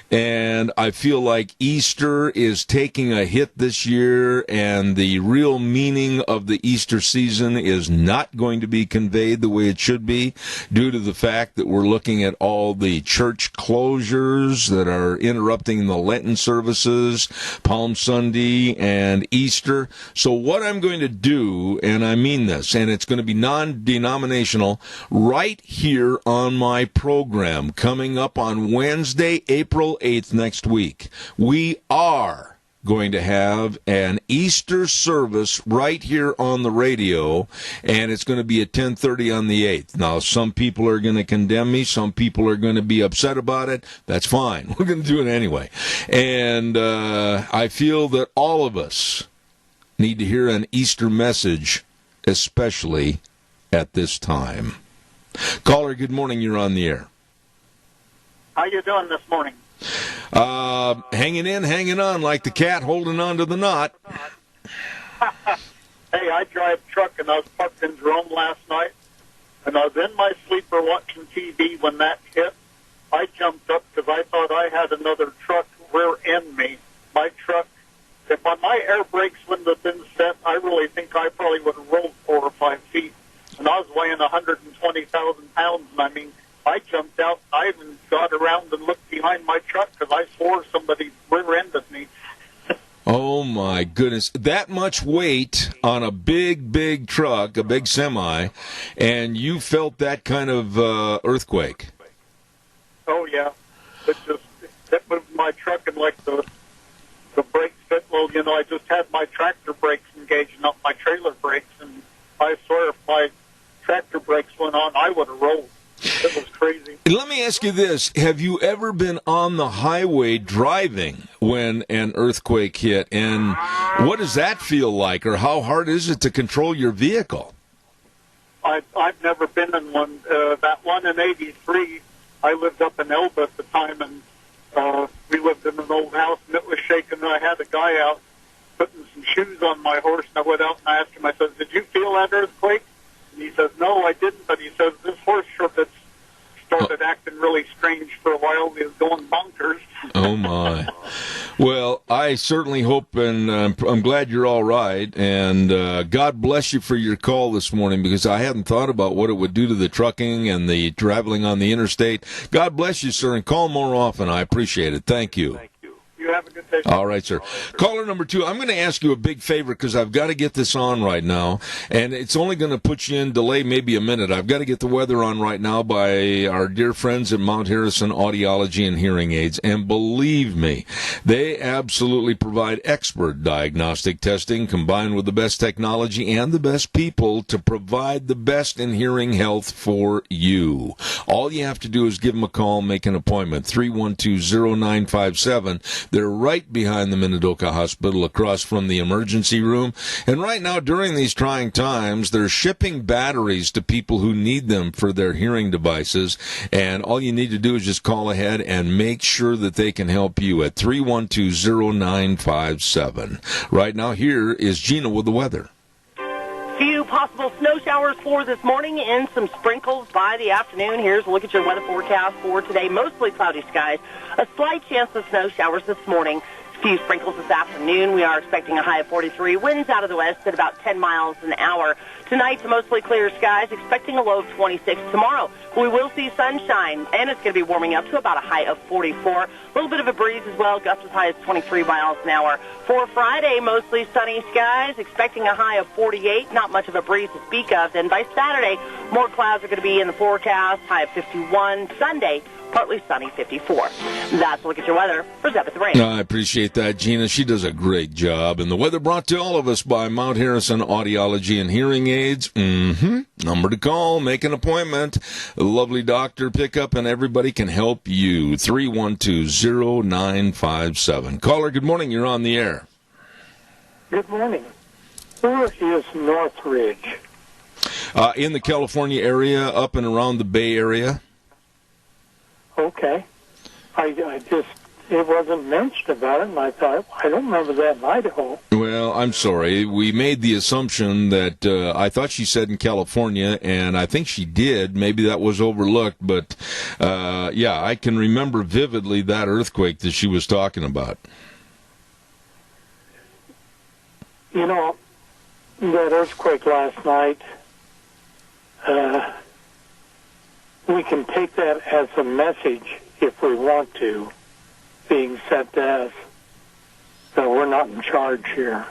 And I feel like Easter is taking a hit this year, and the real meaning of the Easter season is not going to be conveyed the way it should be due to the fact that we're looking at all the church closures that are interrupting the Lenten services, Palm Sunday, and Easter. So what I'm going to do, and I mean this, and it's going to be non-denominational, right here on my program coming up on Wednesday, April 8th next week, we are going to have an Easter service right here on the radio, and it's going to be at 10:30 on the 8th. Now, some people are going to condemn me. Some people are going to be upset about it. That's fine. We're going to do it anyway. And I feel that all of us need to hear an Easter message, especially at this time. Caller, good morning. You're on the air. How you doing this morning? Hanging in, hanging on, like the cat holding on to the knot. Hey, I drive truck, and I was parked in Jerome last night, and I was in my sleeper watching TV when that hit. I jumped up because I thought I had another truck rear-end me. My truck, if my air brakes wouldn't have been set, I really think I probably would have rolled 4 or 5 feet. And I was weighing 120,000 pounds, and I mean, I jumped out. I even got around and looked behind my truck because I swore somebody rear-ended me. Oh, my goodness. That much weight on a big, big truck, a big semi, and you felt that kind of earthquake. Oh, yeah. It moved my truck, and like the brakes fit. Well, you know, I just had my tractor brakes engaged, not my trailer brakes, and I swear if my tractor brakes went on, I would have rolled. It was crazy. Let me ask you this. Have you ever been on the highway driving when an earthquake hit? And what does that feel like? Or how hard is it to control your vehicle? I've never been in one. That one in 83, I lived up in Elba at the time, and we lived in an old house, and it was shaking. And I had a guy out putting some shoes on my horse, and I went out and I asked him, I said, "Did you feel that earthquake?" And he says, "No, I didn't," but he says, "This horse started acting really strange for a while. He was going bonkers." Oh, my. Well, I certainly hope, and I'm glad you're all right, and God bless you for your call this morning, because I hadn't thought about what it would do to the trucking and the traveling on the interstate. God bless you, sir, and call more often. I appreciate it. Thank you. You have a good day. All right, sir. Caller number 2, I'm going to ask you a big favor because I've got to get this on right now, and it's only going to put you in delay maybe a minute. I've got to get the weather on right now by our dear friends at Mount Harrison Audiology and Hearing Aids, and believe me, they absolutely provide expert diagnostic testing combined with the best technology and the best people to provide the best in hearing health for you. All you have to do is give them a call, make an appointment, 312-0957. They're right behind the Minidoka Hospital across from the emergency room. And right now, during these trying times, they're shipping batteries to people who need them for their hearing devices. And all you need to do is just call ahead and make sure that they can help you at 312-0957. Right now, here is Gina with the weather. Few possible snow showers for this morning and some sprinkles by the afternoon. Here's a look at your weather forecast for today. Mostly cloudy skies. A slight chance of snow showers this morning. A few sprinkles this afternoon. We are expecting a high of 43. Winds out of the west at about 10 miles an hour. Tonight, mostly clear skies. Expecting a low of 26. Tomorrow, we will see sunshine, and it's going to be warming up to about a high of 44. A little bit of a breeze as well. Gusts as high as 23 miles an hour. For Friday, mostly sunny skies. Expecting a high of 48. Not much of a breeze to speak of. Then by Saturday, more clouds are going to be in the forecast. High of 51. Sunday, partly sunny, 54. That's a look at your weather. For Zeb at the Rain. I appreciate that, Gina. She does a great job. And the weather brought to all of us by Mount Harrison Audiology and Hearing Aids. Number to call. Make an appointment. A lovely doctor pickup, and everybody can help you. 312-0957. Caller, good morning. You're on the air. Good morning. Where is Northridge? In the California area, up and around the Bay Area. Okay. It wasn't mentioned about it, and I thought, I don't remember that in Idaho. Well, I'm sorry. We made the assumption that I thought she said in California, and I think she did. Maybe that was overlooked, but yeah, I can remember vividly that earthquake that she was talking about. You know, that earthquake last night, we can take that as a message, if we want to, being sent to us, that we're not in charge here.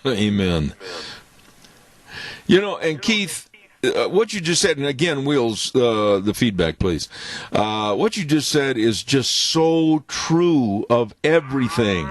Amen. You know, and Keith, what you just said, and again, Wheels, the feedback, please. What you just said is just so true of everything.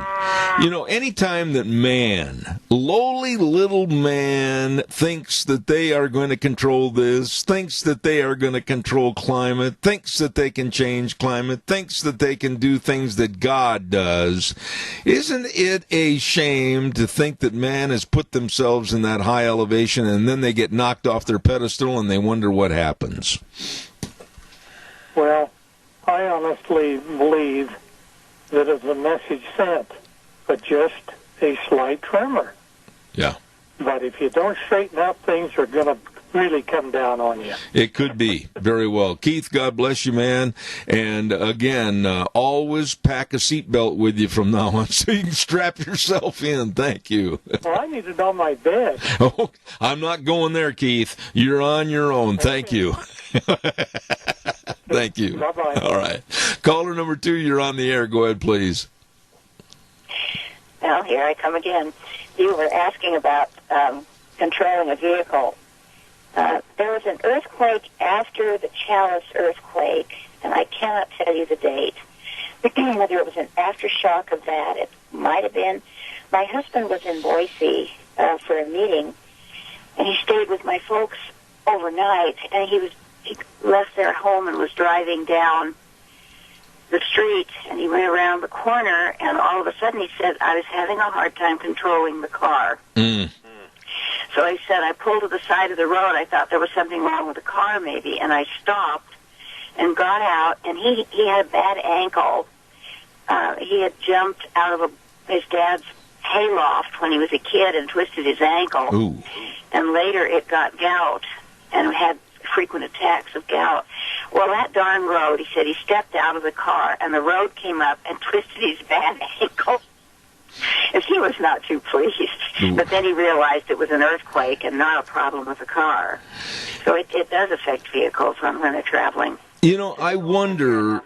You know, anytime that man, lowly little man, thinks that they are going to control this, thinks that they are going to control climate, thinks that they can change climate, thinks that they can do things that God does, isn't it a shame to think that man has put themselves in that high elevation and then they get knocked off their pedestal and they wonder what happens? Well, I honestly believe that it's a message sent, but just a slight tremor. Yeah. But if you don't straighten up, things are going to really come down on you. It could be. Very well. Keith, God bless you, man. And again, always pack a seatbelt with you from now on so you can strap yourself in. Thank you. Well, I need it on my bed. Oh, I'm not going there, Keith. You're on your own. Thank you. Thank you. Bye-bye. All right. Caller number 2, you're on the air. Go ahead, please. Well, here I come again. You were asking about controlling a vehicle. There was an earthquake after the Chalice earthquake, and I cannot tell you the date. Whether it was an aftershock of that, it might have been. My husband was in Boise for a meeting, and he stayed with my folks overnight, and he left their home and was driving down the street, and he went around the corner, and all of a sudden he said, I was having a hard time controlling the car. So he said, I pulled to the side of the road. I thought there was something wrong with the car maybe, and I stopped and got out, and he had a bad ankle. He had jumped out of his dad's hayloft when he was a kid and twisted his ankle. Ooh. And later it got gout and had frequent attacks of gout. Well, that darn road, he said, he stepped out of the car, and the road came up and twisted his bad ankle. And he was not too pleased. Ooh. But then he realized it was an earthquake and not a problem with the car. So it does affect vehicles when they're traveling. You know, I wonder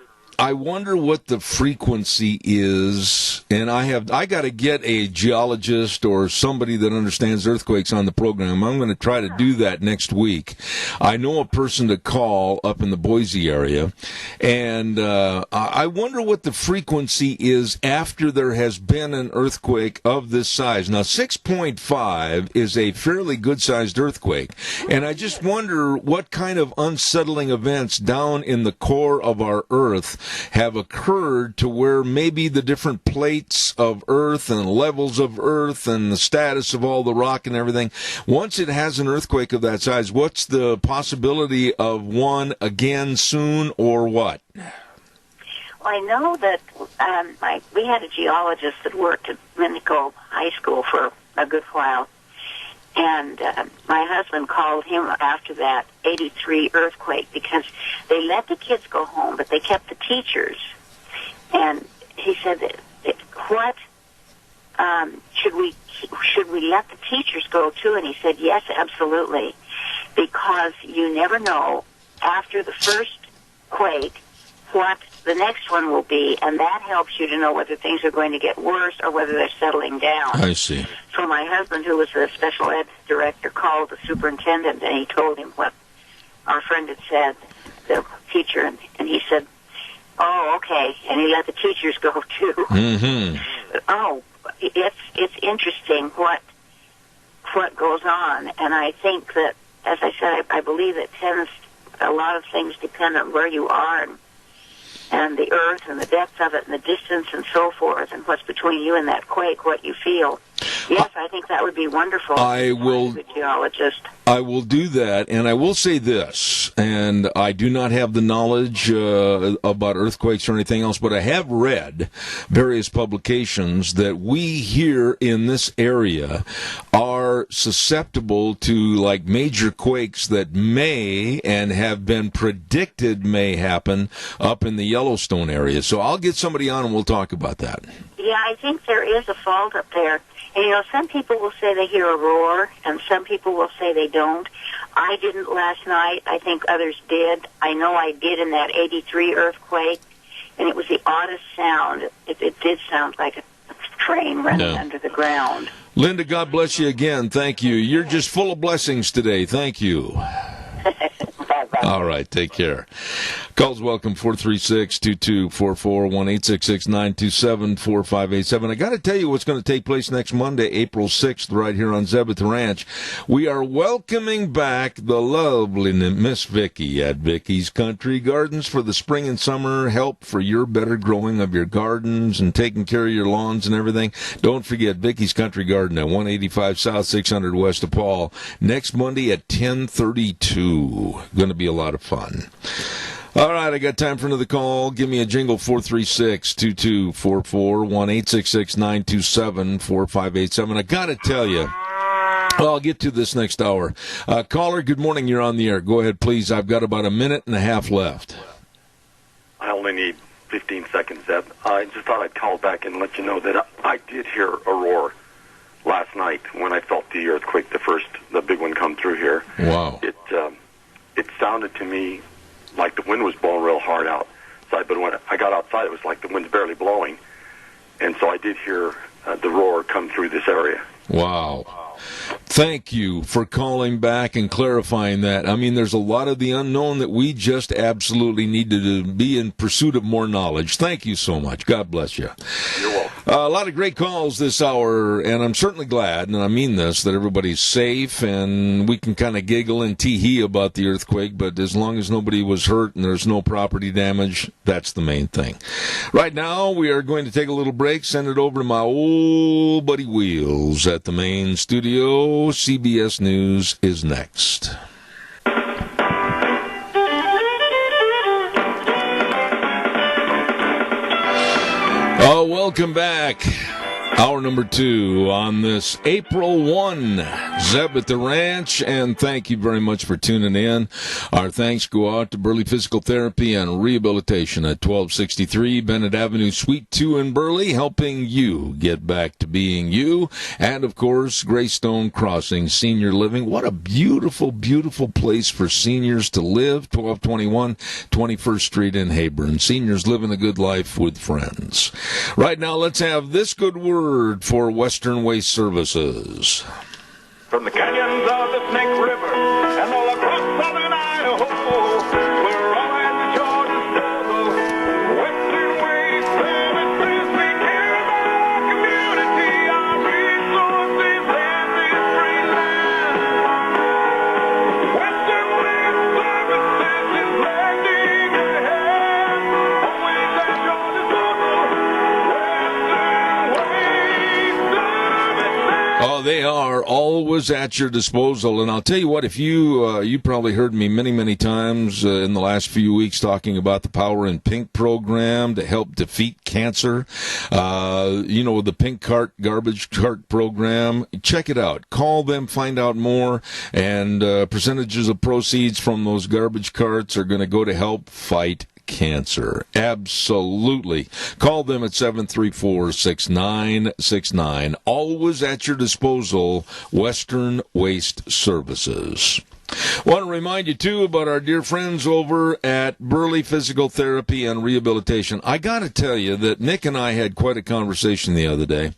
what the frequency is, and I got to get a geologist or somebody that understands earthquakes on the program. I'm going to try to do that next week. I know a person to call up in the Boise area, and I wonder what the frequency is after there has been an earthquake of this size. Now, 6.5 is a fairly good-sized earthquake, and I just wonder what kind of unsettling events down in the core of our Earth have occurred to where maybe the different plates of Earth and levels of Earth and the status of all the rock and everything, once it has an earthquake of that size, what's the possibility of one again soon or what? Well, I know that we had a geologist that worked at Minico High School for a good while, and my husband called him after that 83 earthquake because they let the kids go home, but they kept the teachers. And he said, "What should we let the teachers go too?" And he said, "Yes, absolutely, because you never know after the first quake what the next one will be, and that helps you to know whether things are going to get worse or whether they're settling down." I see. So my husband, who was the special ed director, called the superintendent, and he told him what our friend had said, the teacher, and he said, "Oh, okay," and he let the teachers go too. Mm-hmm. Oh, it's interesting what goes on, and I think that, as I said, I believe it tends, a lot of things depend on where you are and the earth and the depth of it and the distance and so forth, and what's between you and that quake, what you feel. Yes, I think that would be wonderful. I will. The geologist. I will do that, and I will say this, and I do not have the knowledge about earthquakes or anything else, but I have read various publications that we here in this area are susceptible to like major quakes that may and have been predicted may happen up in the Yellowstone area. So I'll get somebody on and we'll talk about that. Yeah, I think there is a fault up there. And, you know, some people will say they hear a roar, and some people will say they don't. I didn't last night. I think others did. I know I did in that 83 earthquake, and it was the oddest sound. It did sound like a train running under the ground. Linda, God bless you again. Thank you. You're just full of blessings today. Thank you. Bye-bye. All right, take care. Calls welcome, 436-2244, 1-866-927-4587. I got to tell you what's going to take place next Monday, April 6th, right here on Zeb at the Ranch. We are welcoming back the lovely Miss Vicky at Vicky's Country Gardens for the spring and summer help for your better growing of your gardens and taking care of your lawns and everything. Don't forget Vicky's Country Garden at 185 South 600 West of Paul next Monday at 10:32. Going to be a lot of fun. All right, I got time for another call. Give me a jingle, 436-2244, 1-866-927-4587. I got to tell you, well, I'll get to this next hour. Caller, good morning. You're on the air. Go ahead, please. I've got about a minute and a half left. I only need 15 seconds, Zeb. I just thought I'd call back and let you know that I did hear a roar last night when I felt the earthquake, the big one come through here. Wow. It sounded to me like the wind was blowing real hard outside, but when I got outside, it was like the wind's barely blowing. And so I did hear the roar come through this area. Wow. Thank you for calling back and clarifying that. I mean, there's a lot of the unknown that we just absolutely need to be in pursuit of more knowledge. Thank you so much. God bless you. You're welcome. A lot of great calls this hour, and I'm certainly glad, and I mean this, that everybody's safe, and we can kind of giggle and tee-hee about the earthquake, but as long as nobody was hurt and there's no property damage, that's the main thing. Right now, we are going to take a little break, send it over to my old buddy Wheels at the main studio. CBS News is next. Oh, welcome back. Hour number 2 on this April 1, Zeb at the Ranch, and thank you very much for tuning in. Our thanks go out to Burley Physical Therapy and Rehabilitation at 1263 Bennett Avenue, Suite 2 in Burley, helping you get back to being you. And, of course, Greystone Crossing Senior Living. What a beautiful, beautiful place for seniors to live, 1221 21st Street in Hayburn. Seniors living a good life with friends. Right now, let's have this good word for Western Waste Services. From the canyons of the Snake River and all across southern Idaho, we're all at the Georgia struggle. Western Waste Services, we care about our community, our resources, and this free land. Western Waste Services is lending a hand, always at Georgia struggle. Oh, they are always at your disposal. And I'll tell you what, if you probably heard me many, many times in the last few weeks talking about the Power in Pink program to help defeat cancer. The Pink Garbage Cart program. Check it out. Call them, find out more. And percentages of proceeds from those garbage carts are going to go to help fight cancer. Absolutely. Call them at 734-6969. Always at your disposal, Western Waste Services. Want to remind you, too, about our dear friends over at Burley Physical Therapy and Rehabilitation. I got to tell you that Nick and I had quite a conversation the other day.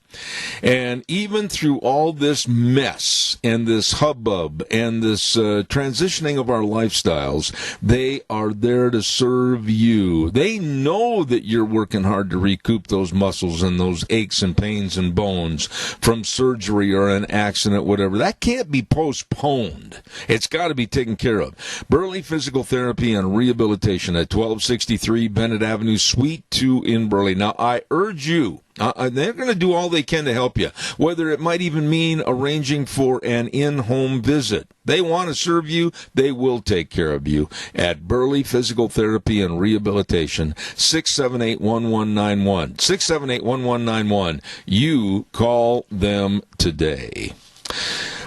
And even through all this mess and this hubbub and this transitioning of our lifestyles, they are there to serve you. They know that you're working hard to recoup those muscles and those aches and pains and bones from surgery or an accident, whatever. That can't be postponed. It's got to be taken care of. Burley Physical Therapy and Rehabilitation at 1263 Bennett Avenue, Suite 2 in Burley. Now, I urge you, they're going to do all they can to help you, whether it might even mean arranging for an in-home visit. They want to serve you. They will take care of you at Burley Physical Therapy and Rehabilitation, 678-1191. 678-1191. You call them today.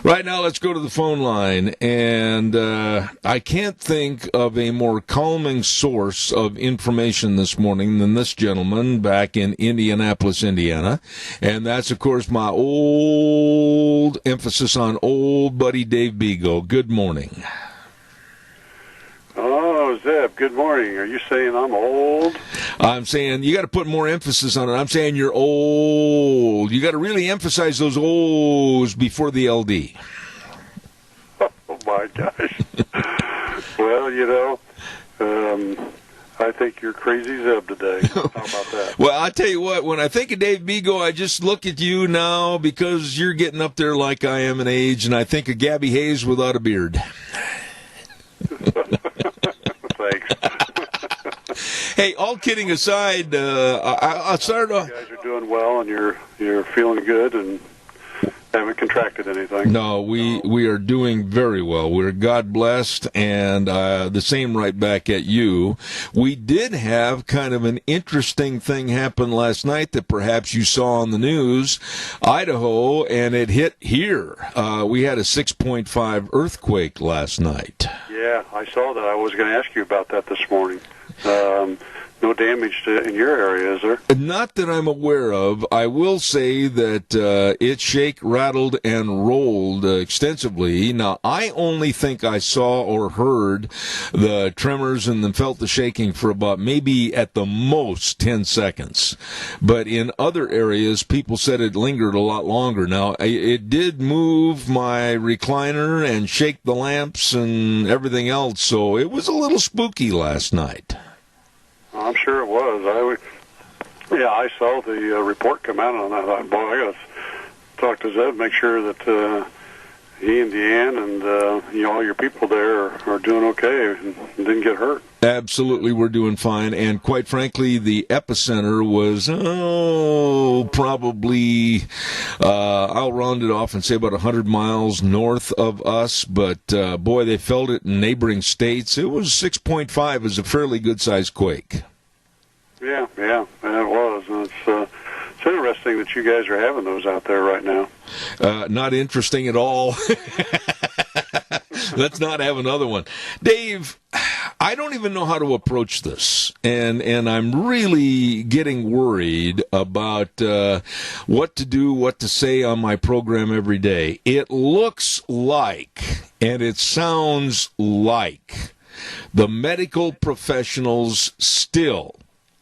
Right now, let's go to the phone line, and I can't think of a more calming source of information this morning than this gentleman back in Indianapolis, Indiana, and that's, of course, my old emphasis on old buddy Dave Bego. Good morning. Oh, Zeb, good morning. Are you saying I'm old? I'm saying you got to put more emphasis on it. I'm saying you're old. You got to really emphasize those O's before the LD. Oh, my gosh. Well, I think you're crazy Zeb today. How about that? Well, I tell you what, when I think of Dave Bego, I just look at you now because you're getting up there like I am in age, and I think of Gabby Hayes without a beard. Thanks. Hey, all kidding aside, I'll start off. You guys are doing well, and you're feeling good, and haven't contracted anything. No, we are doing very well. We're God blessed, and the same right back at you. We did have kind of an interesting thing happen last night that perhaps you saw on the news. Idaho, and it hit here. We had a 6.5 earthquake last night. Yeah, I saw that. I was going to ask you about that this morning. No damage in your area, is there? Not that I'm aware of. I will say that it shake, rattled, and rolled extensively. Now, I only think I saw or heard the tremors and then felt the shaking for about maybe at the most 10 seconds. But in other areas, people said it lingered a lot longer. Now, it did move my recliner and shake the lamps and everything else, so it was a little spooky last night. I'm sure it was. I saw the report come out on that. I thought, boy, I got to talk to Zeb, make sure that he and Deanne and all your people there are doing okay and didn't get hurt. Absolutely, we're doing fine. And quite frankly, the epicenter was, probably, I'll round it off and say about 100 miles north of us. But, boy, they felt it in neighboring states. It was 6.5. It was a fairly good-sized quake. Yeah, it was. And it's interesting that you guys are having those out there right now. Not interesting at all. Let's not have another one. Dave, I don't even know how to approach this, and I'm really getting worried about what to do, what to say on my program every day. It looks like, and it sounds like, the medical professionals still,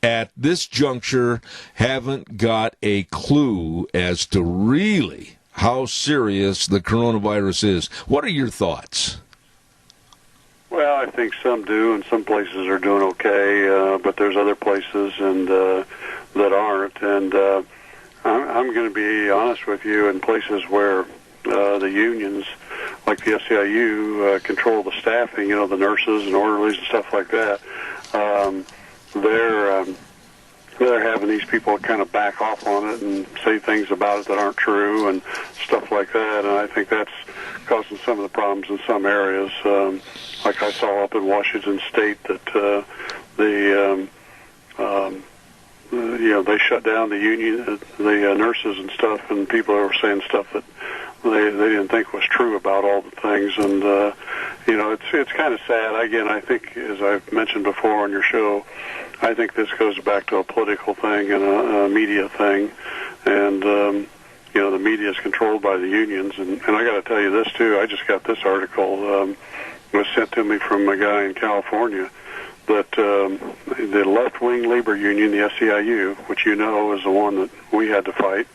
at this juncture, haven't got a clue as to really how serious the coronavirus is. What are your thoughts? Well, I think some do, and some places are doing okay, but there's other places and that aren't. And I'm going to be honest with you, in places where the unions, like the SEIU, control the staffing, the nurses and orderlies and stuff like that, they're having these people kind of back off on it and say things about it that aren't true and stuff like that. And I think that's causing some of the problems in some areas. Like I saw up in Washington State that they shut down the union, the nurses and stuff, and people were saying stuff that they didn't think was true about all the things. And it's kind of sad. Again, I think, as I've mentioned before on your show, I think this goes back to a political thing and a media thing. And the media is controlled by the unions. And I got to tell you this too. I just got this article was sent to me from a guy in California that the left-wing labor union, the SEIU, which is the one that we had to fight,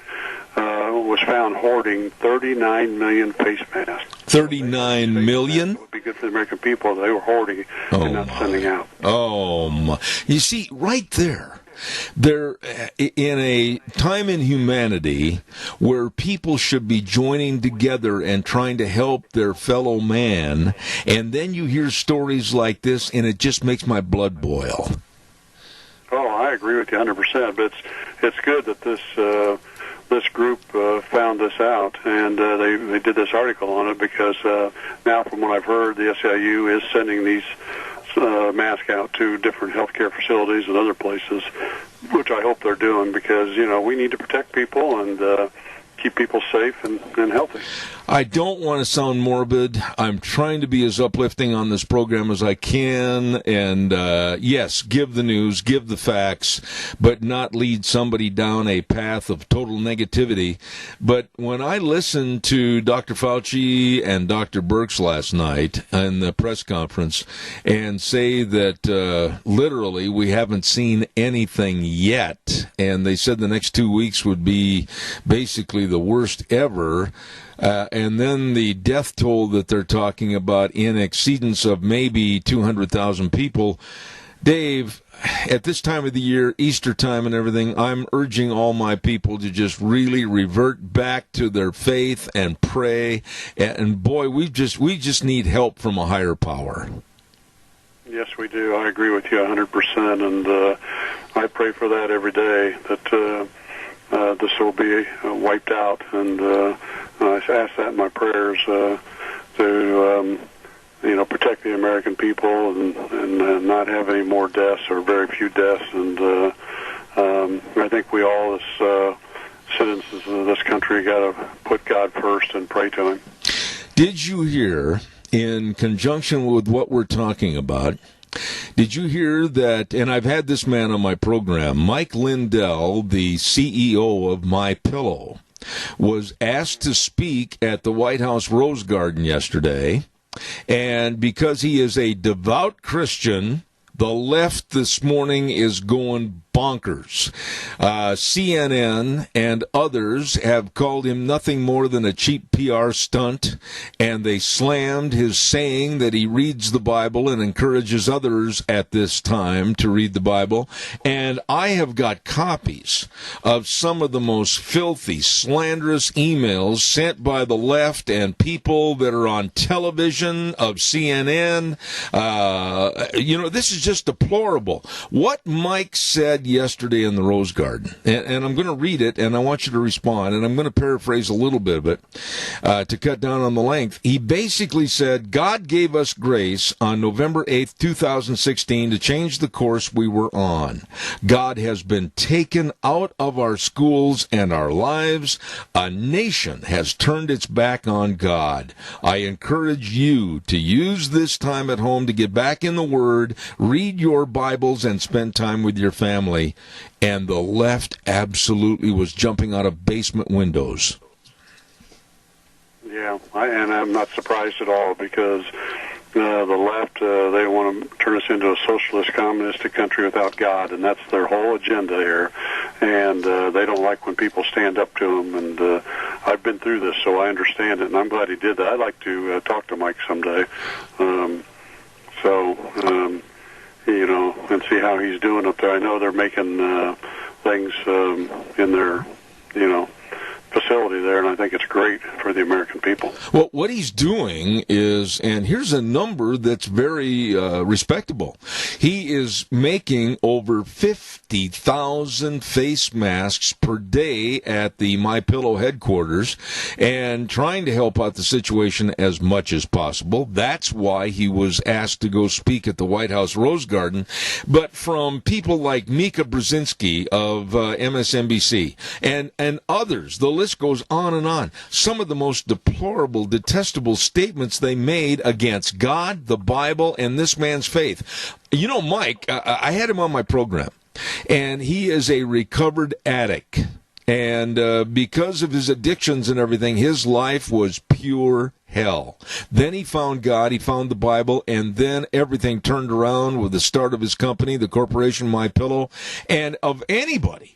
was found hoarding 39 million face masks. 39 million? It would be good for the American people. They were hoarding and not sending out. Oh, my. You see, right there, in a time in humanity where people should be joining together and trying to help their fellow man, and then you hear stories like this, and it just makes my blood boil. Oh, I agree with you 100%. But it's good that this group found this out, and they did this article on it because now, from what I've heard, the SEIU is sending these masks out to different healthcare facilities and other places, which I hope they're doing because, we need to protect people and keep people safe and healthy. I don't want to sound morbid. I'm trying to be as uplifting on this program as I can. And, yes, give the news, give the facts, but not lead somebody down a path of total negativity. But when I listened to Dr. Fauci and Dr. Birx last night in the press conference and say that literally we haven't seen anything yet, and they said the next 2 weeks would be basically the worst ever, and then the death toll that they're talking about in exceedance of maybe 200,000 people. Dave, at this time of the year, Easter time and everything, I'm urging all my people to just really revert back to their faith and pray. And boy, we just need help from a higher power. Yes, we do. I agree with you 100%, and I pray for that every day, that this will be wiped out. And I ask that in my prayers to protect the American people and not have any more deaths or very few deaths. And I think we all, as citizens of this country, got to put God first and pray to Him. Did you hear, in conjunction with what we're talking about, did you hear that, and I've had this man on my program, Mike Lindell, the CEO of MyPillow, was asked to speak at the White House Rose Garden yesterday, and because he is a devout Christian, the left this morning is going bonkers. CNN and others have called him nothing more than a cheap PR stunt, and they slammed his saying that he reads the Bible and encourages others at this time to read the Bible. And I have got copies of some of the most filthy, slanderous emails sent by the left and people that are on television of CNN. This is just deplorable. What Mike said yesterday in the Rose Garden, and I'm going to read it, and I want you to respond, and I'm going to paraphrase a little bit of it to cut down on the length. He basically said, God gave us grace on November 8th, 2016 to change the course we were on. God has been taken out of our schools and our lives. A nation has turned its back on God. I encourage you to use this time at home to get back in the Word, read your Bibles, and spend time with your family. And the left absolutely was jumping out of basement windows. Yeah, and I'm not surprised at all, because the left, they want to turn us into a socialist, communistic country without God, and that's their whole agenda here. And they don't like when people stand up to them. And I've been through this, so I understand it, and I'm glad he did that. I'd like to talk to Mike someday. And see how he's doing up there. I know they're making things in their, facility there, and I think it's great for the American people. Well, what he's doing is, and here's a number that's very respectable, he is making over 50,000 face masks per day at the MyPillow headquarters and trying to help out the situation as much as possible. That's why he was asked to go speak at the White House Rose Garden. But from people like Mika Brzezinski of MSNBC and others, the list goes on and on. Some of the most deplorable, detestable statements they made against God, the Bible, and this man's faith. You know, Mike, I had him on my program, and he is a recovered addict. And because of his addictions and everything, his life was pure hell. Then he found God, he found the Bible, and then everything turned around with the start of his company, the corporation MyPillow. And of anybody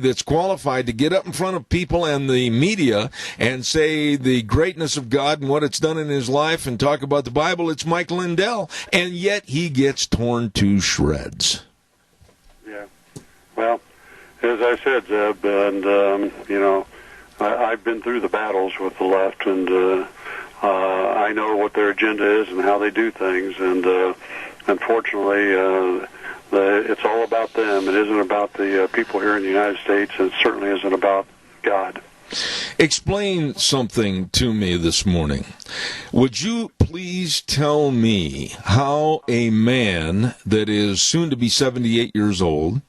that's qualified to get up in front of people and the media and say the greatness of God and what it's done in his life and talk about the Bible, it's Mike Lindell. And yet he gets torn to shreds. Yeah. Well, as I said, Zeb, and, I've been through the battles with the left, and I know what their agenda is and how they do things. And unfortunately, it's all about them. It isn't about the people here in the United States, and it certainly isn't about God. Explain something to me this morning. Would you please tell me how a man that is soon to be 78 years old,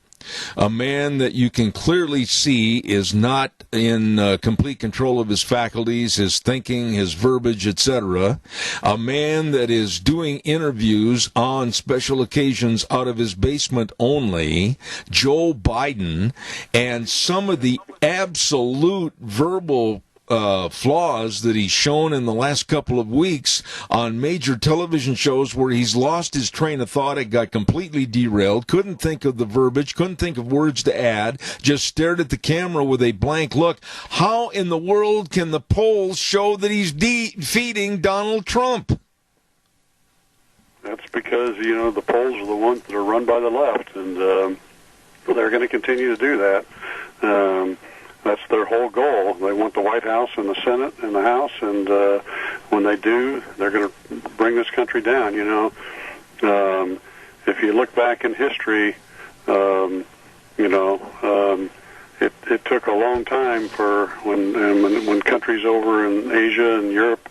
a man that you can clearly see is not in complete control of his faculties, his thinking, his verbiage, etc., a man that is doing interviews on special occasions out of his basement only, Joe Biden, and some of the absolute verbal flaws that he's shown in the last couple of weeks on major television shows where he's lost his train of thought. It got completely derailed, couldn't think of the verbiage, couldn't think of words to add, just stared at the camera with a blank look. How in the world can the polls show that he's defeating Donald Trump? That's because, the polls are the ones that are run by the left, and they're going to continue to do that. That's their whole goal. They want the White House and the Senate and the House, and when they do, they're going to bring this country down, If you look back in history, it took a long time for when countries over in Asia and Europe,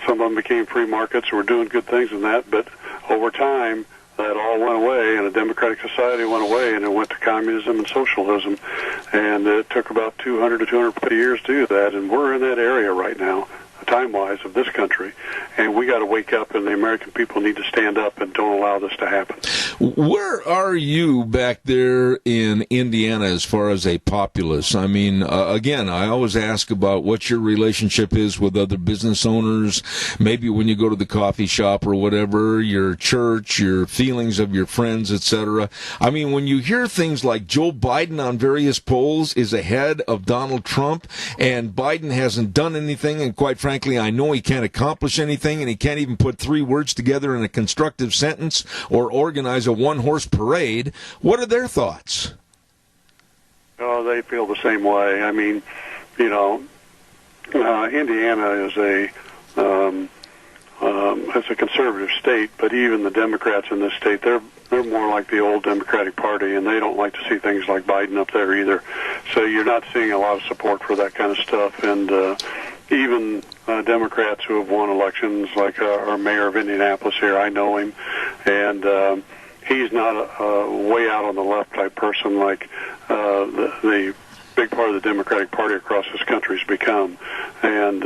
some of them became free markets and were doing good things in that, but over time, that all went away, and a democratic society went away, and it went to communism and socialism. And it took about 200 to 250 years to do that, and we're in that area right now, time-wise, of this country. And we got to wake up, and the American people need to stand up and don't allow this to happen. Where are you back there in Indiana as far as a populace? I mean, again, I always ask about what your relationship is with other business owners, maybe when you go to the coffee shop or whatever, your church, your feelings of your friends, etc. I mean, when you hear things like Joe Biden on various polls is ahead of Donald Trump, and Biden hasn't done anything, and quite frankly, I know he can't accomplish anything, and he can't even put 3 words together in a constructive sentence or organize a one-horse parade. What are their thoughts? Oh, they feel the same way. I mean, Indiana is it's a conservative state, but even the Democrats in this state, they're more like the old Democratic Party, and they don't like to see things like Biden up there either. So you're not seeing a lot of support for that kind of stuff, and even Democrats who have won elections, like our mayor of Indianapolis here, I know him, and he's not a way out on the left type person like the big part of the Democratic Party across this country has become. And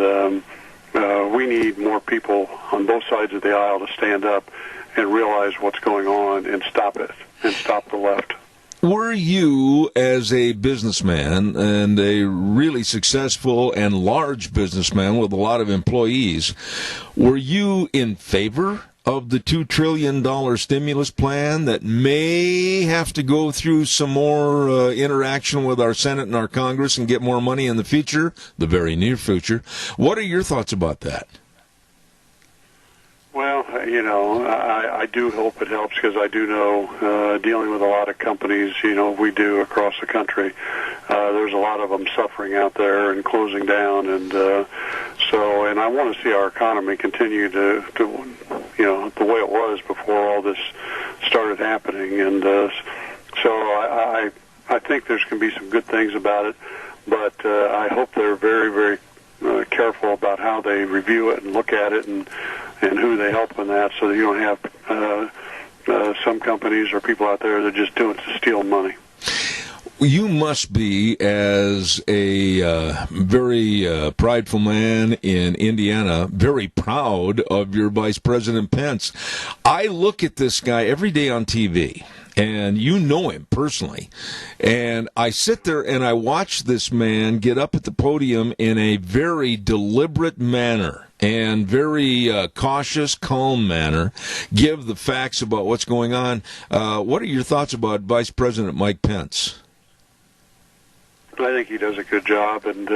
we need more people on both sides of the aisle to stand up and realize what's going on and stop it, and stop the left. Were you, as a businessman, and a really successful and large businessman with a lot of employees, were you in favor of the $2 trillion stimulus plan that may have to go through some more interaction with our Senate and our Congress and get more money in the future, the very near future? What are your thoughts about that? Well, I do hope it helps, because I do know, dealing with a lot of companies, we do across the country, there's a lot of them suffering out there and closing down, and and I want to see our economy continue to the way it was before all this started happening, and so I think there's going to be some good things about it, but I hope they're very, very careful about how they review it and look at it, and who they help in that, so that you don't have some companies or people out there that are just doing it to steal money. You must be, as a very prideful man in Indiana, very proud of your Vice President Pence. I look at this guy every day on TV, and you know him personally, and I sit there and I watch this man get up at the podium in a very deliberate manner and very cautious, calm manner, give the facts about what's going on. What are your thoughts about Vice President Mike Pence? I think he does a good job, and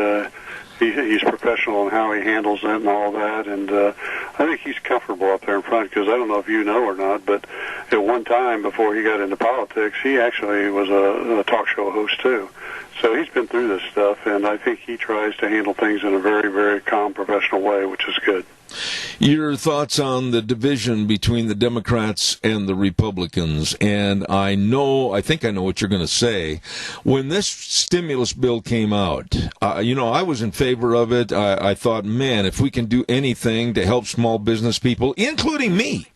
he's professional in how he handles it and all that, and I think he's comfortable up there in front, because I don't know if you know or not, but at one time before he got into politics, he actually was a talk show host too. So he's been through this stuff, and I think he tries to handle things in a very, very calm, professional way, which is good. Your thoughts on the division between the Democrats and the Republicans, and I think I know what you're going to say. When this stimulus bill came out, I was in favor of it. I thought, man, if we can do anything to help small business people, including me,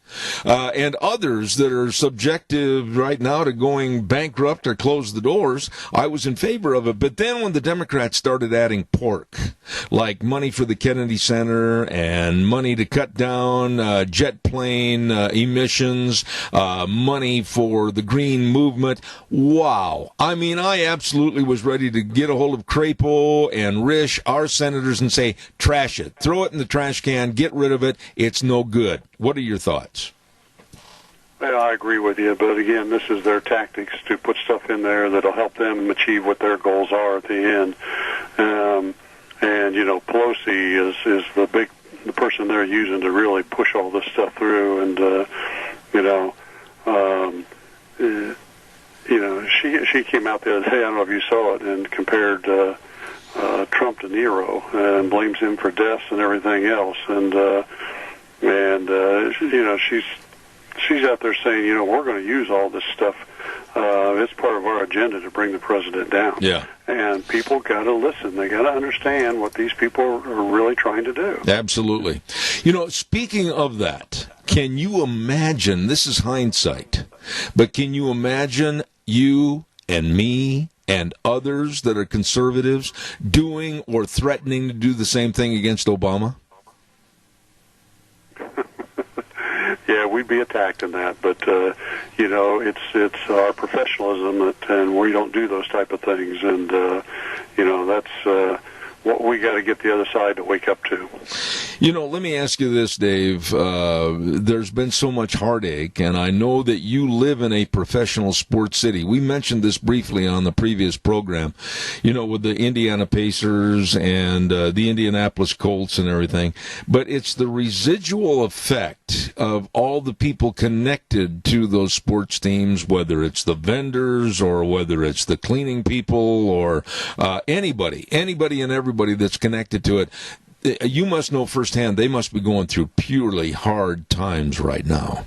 and others that are subjective right now to going bankrupt or close the doors, I was in favor of it. But then when the Democrats started adding pork, like money for the Kennedy Center and money to cut down jet plane emissions, money for the green movement, wow. I mean, I absolutely was ready to get a hold of Crapo and Risch, our senators, and say, trash it. Throw it in the trash can. Get rid of it. It's no good. What are your thoughts? Well, I agree with you, but again, this is their tactics to put stuff in there that'll help them achieve what their goals are at the end. And you know, Pelosi is the person they're using to really push all this stuff through. And she came out the other day. I don't know if you saw it, and compared Trump to Nero and blames him for deaths and everything else. She's out there saying, we're going to use all this stuff. It's part of our agenda to bring the president down. Yeah. And people got to listen. They got to understand what these people are really trying to do. Absolutely. Speaking of that, can you imagine, this is hindsight, but can you imagine you and me and others that are conservatives doing or threatening to do the same thing against Obama? Yeah, we'd be attacked in that, but it's our professionalism and we don't do those type of things, and that's what we got to get the other side to wake up to. Let me ask you this, Dave. There's been so much heartache, and I know that you live in a professional sports city. We mentioned this briefly on the previous program, with the Indiana Pacers and the Indianapolis Colts and everything. But it's the residual effect of all the people connected to those sports teams, whether it's the vendors or whether it's the cleaning people or anybody and everybody that's connected to it. You must know firsthand they must be going through purely hard times right now.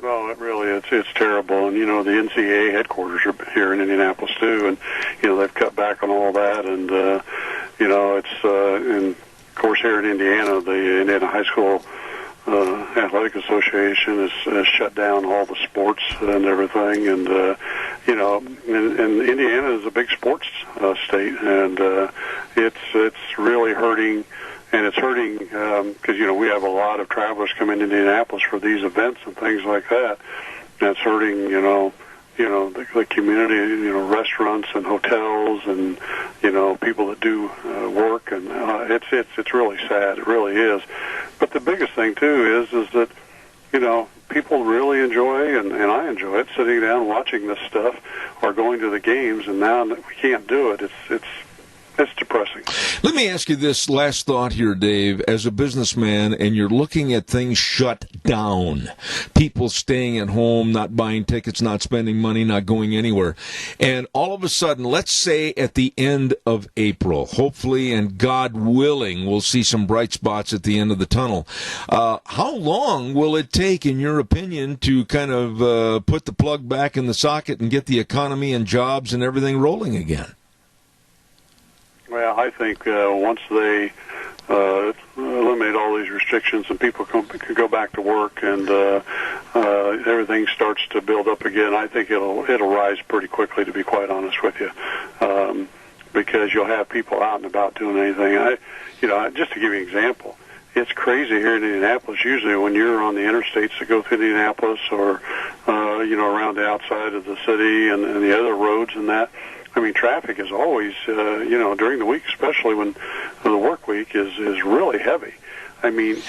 Well, it really is. It's terrible. And, the NCAA headquarters are here in Indianapolis, too. And, they've cut back on all that. And, it's, and, of course, here in Indiana, the Indiana High School Athletic Association has shut down all the sports and everything. And, and Indiana is a big sports state. And it's really hurting. And it's hurting because, we have a lot of travelers come into Indianapolis for these events and things like that. And it's hurting, the community, restaurants and hotels and, people that do work. And it's really sad. It really is. But the biggest thing, too, is that, people really enjoy, and I enjoy it, sitting down watching this stuff or going to the games. And now that we can't do it, it's depressing. Let me ask you this last thought here, Dave. As a businessman, and you're looking at things shut down, people staying at home, not buying tickets, not spending money, not going anywhere, and all of a sudden, let's say at the end of April, hopefully and God willing, we'll see some bright spots at the end of the tunnel. How long will it take, in your opinion, to kind of put the plug back in the socket and get the economy and jobs and everything rolling again? Well, I think once they eliminate all these restrictions and people can go back to work and everything starts to build up again, I think it'll rise pretty quickly, to be quite honest with you, because you'll have people out and about doing anything. Just to give you an example, it's crazy here in Indianapolis. Usually, when you're on the interstates that go through Indianapolis or around the outside of the city and the other roads and that. I mean, traffic is always, during the week, especially when the work week is really heavy. I mean,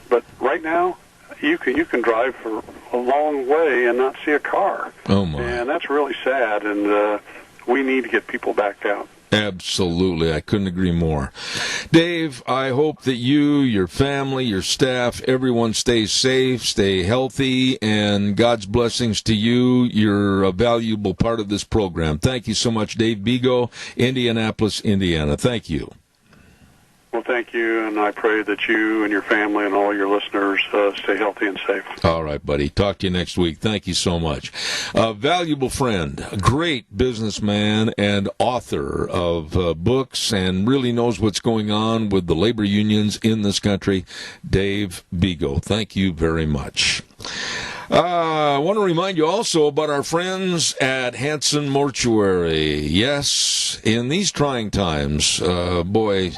but right now, you can drive for a long way and not see a car. Oh my! And that's really sad. And we need to get people back out. Absolutely. I couldn't agree more. Dave, I hope that you, your family, your staff, everyone stays safe, stay healthy, and God's blessings to you. You're a valuable part of this program. Thank you so much, Dave Bego, Indianapolis, Indiana. Thank you. Well, thank you, and I pray that you and your family and all your listeners stay healthy and safe. All right, buddy. Talk to you next week. Thank you so much. A valuable friend, a great businessman and author of books, and really knows what's going on with the labor unions in this country, Dave Bego. Thank you very much. I want to remind you also about our friends at Hanson Mortuary. Yes, in these trying times, boy,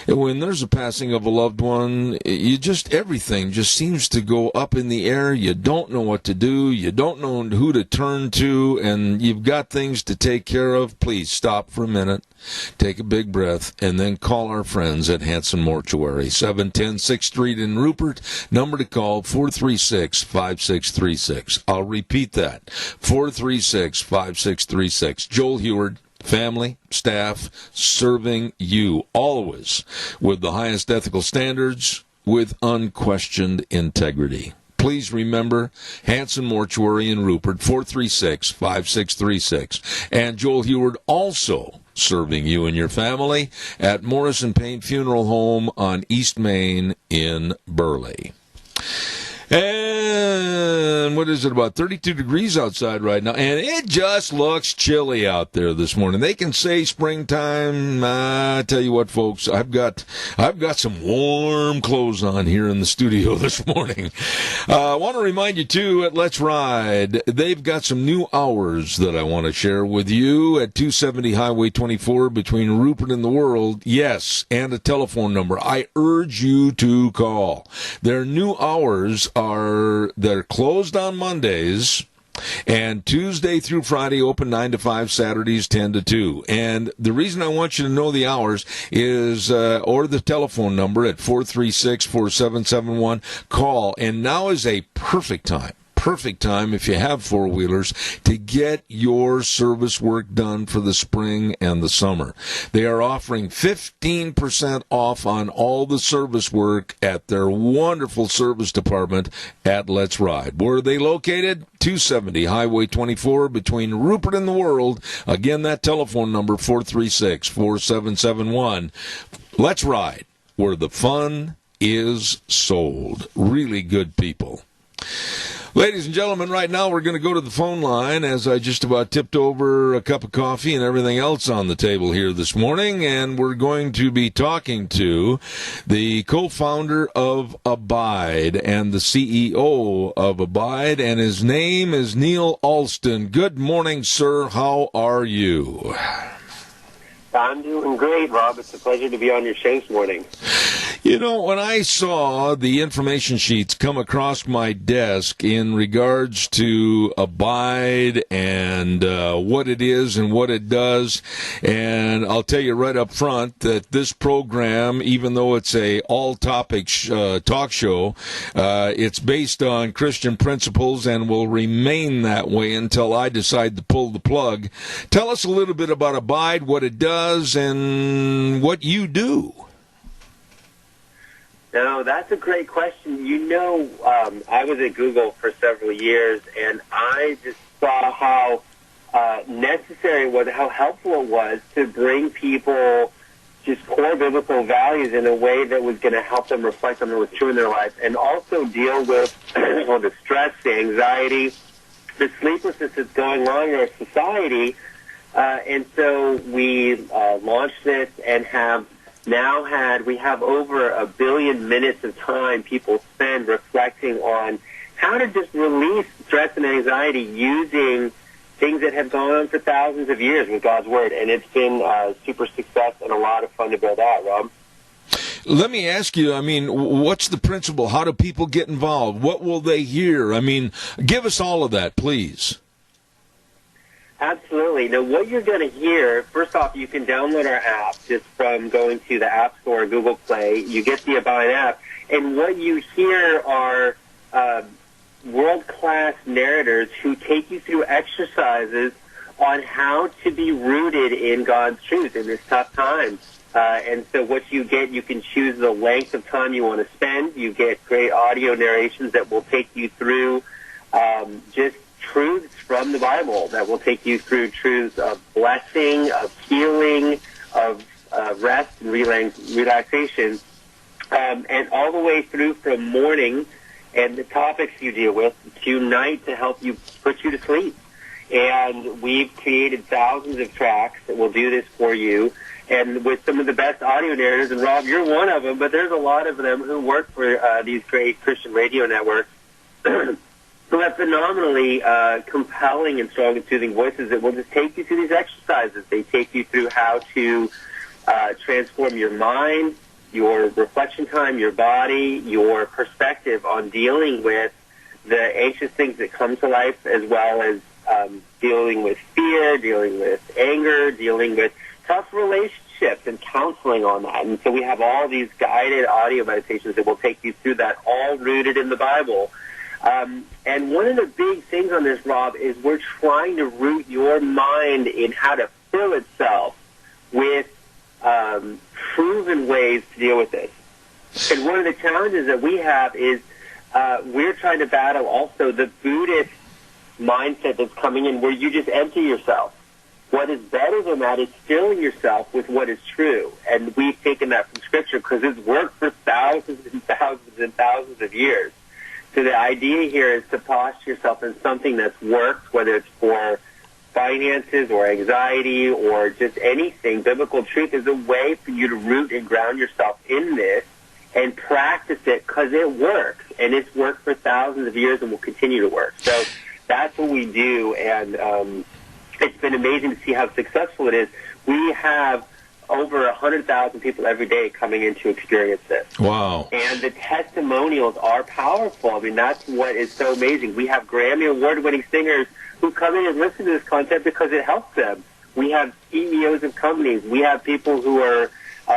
when there's a passing of a loved one, everything just seems to go up in the air. You don't know what to do. You don't know who to turn to, and you've got things to take care of. Please stop for a minute, take a big breath, and then call our friends at Hanson Mortuary, 710 6th Street in Rupert. Number to call, 436-5636. I'll repeat that, 436-5636. Joel Heward, family, staff, serving you always with the highest ethical standards, with unquestioned integrity. Please remember Hanson Mortuary in Rupert, 436-5636. And Joel Heward also serving you and your family at Morrison Payne Funeral Home on East Main in Burley. And what is it, about 32 degrees outside right now, and it just looks chilly out there this morning. They can say springtime. I tell you what, folks, I've got some warm clothes on here in the studio this morning. I want to remind you, too, at Let's Ride, they've got some new hours that I want to share with you at 270 Highway 24 between Rupert and the World. Yes, and a telephone number. I urge you to call. Their new hours they're closed on Mondays, and Tuesday through Friday open 9 to 5, Saturdays 10 to 2. And the reason I want you to know the hours is, or the telephone number at 436-4771. Call, and now is a perfect time if you have four-wheelers to get your service work done for the spring and the summer. They are offering 15% off on all the service work at their wonderful service department at Let's Ride. Where are they located? 270 Highway 24 between Rupert and the World. Again, that telephone number, 436-4771. Let's Ride, where the fun is sold. Really good people. Ladies and gentlemen, right now we're going to go to the phone line as I just about tipped over a cup of coffee and everything else on the table here this morning, and we're going to be talking to the co-founder of Abide and the CEO of Abide, and his name is Neil Alston. Good morning, sir. How are you? I'm doing great, Rob. It's a pleasure to be on your show this morning. You know, when I saw the information sheets come across my desk in regards to Abide and what it is and what it does, and I'll tell you right up front that this program, even though it's a all-topic talk show, it's based on Christian principles and will remain that way until I decide to pull the plug. Tell us a little bit about Abide, what it does, and what you do. No, that's a great question. You know, I was at Google for several years, and I just saw how necessary it was, how helpful it was to bring people just core biblical values in a way that was going to help them reflect on what was true in their life, and also deal with all the stress, the anxiety, the sleeplessness that's going on in our society. And so we launched this and have we have over 1 billion minutes of time people spend reflecting on how to just release stress and anxiety using things that have gone on for thousands of years with God's Word. And it's been super success and a lot of fun to build out, Rob. Let me ask you, I mean, what's the principle? How do people get involved? What will they hear? I mean, give us all of that, please. Absolutely. Now, what you're going to hear, first off, you can download our app just from going to the App Store or Google Play. You get the Abide app, and what you hear are world-class narrators who take you through exercises on how to be rooted in God's truth in this tough time. And so what you get, you can choose the length of time you want to spend. You get great audio narrations that will take you through just truths from the Bible that will take you through truths of blessing, of healing, of rest and relaxation, and all the way through from morning and the topics you deal with to night to help you put you to sleep. And we've created thousands of tracks that will do this for you, and with some of the best audio narrators, and Rob, you're one of them, but there's a lot of them who work for these great Christian radio networks who have phenomenally compelling and strong and soothing voices that will just take you through these exercises. They take you through how to transform your mind, your reflection time, your body, your perspective on dealing with the anxious things that come to life, as well as dealing with fear, dealing with anger, dealing with tough relationships and counseling on that. And so we have all these guided audio meditations that will take you through that, all rooted in the Bible. And one of the big things on this, Rob, is we're trying to root your mind in how to fill itself with proven ways to deal with this. And one of the challenges that we have is we're trying to battle also the Buddhist mindset that's coming in, where you just empty yourself. What is better than that is filling yourself with what is true. And we've taken that from Scripture because it's worked for thousands and thousands and thousands of years. So the idea here is to posture yourself in something that's worked, whether it's for finances or anxiety or just anything. Biblical truth is a way for you to root and ground yourself in this and practice it, because it works. And it's worked for thousands of years and will continue to work. So that's what we do, and it's been amazing to see how successful it is. We have over 100,000 people every day coming in to experience this. Wow. And the testimonials are powerful. I mean, that's what is so amazing. We have Grammy Award-winning singers who come in and listen to this content because it helps them. We have CEOs of companies. We have people who are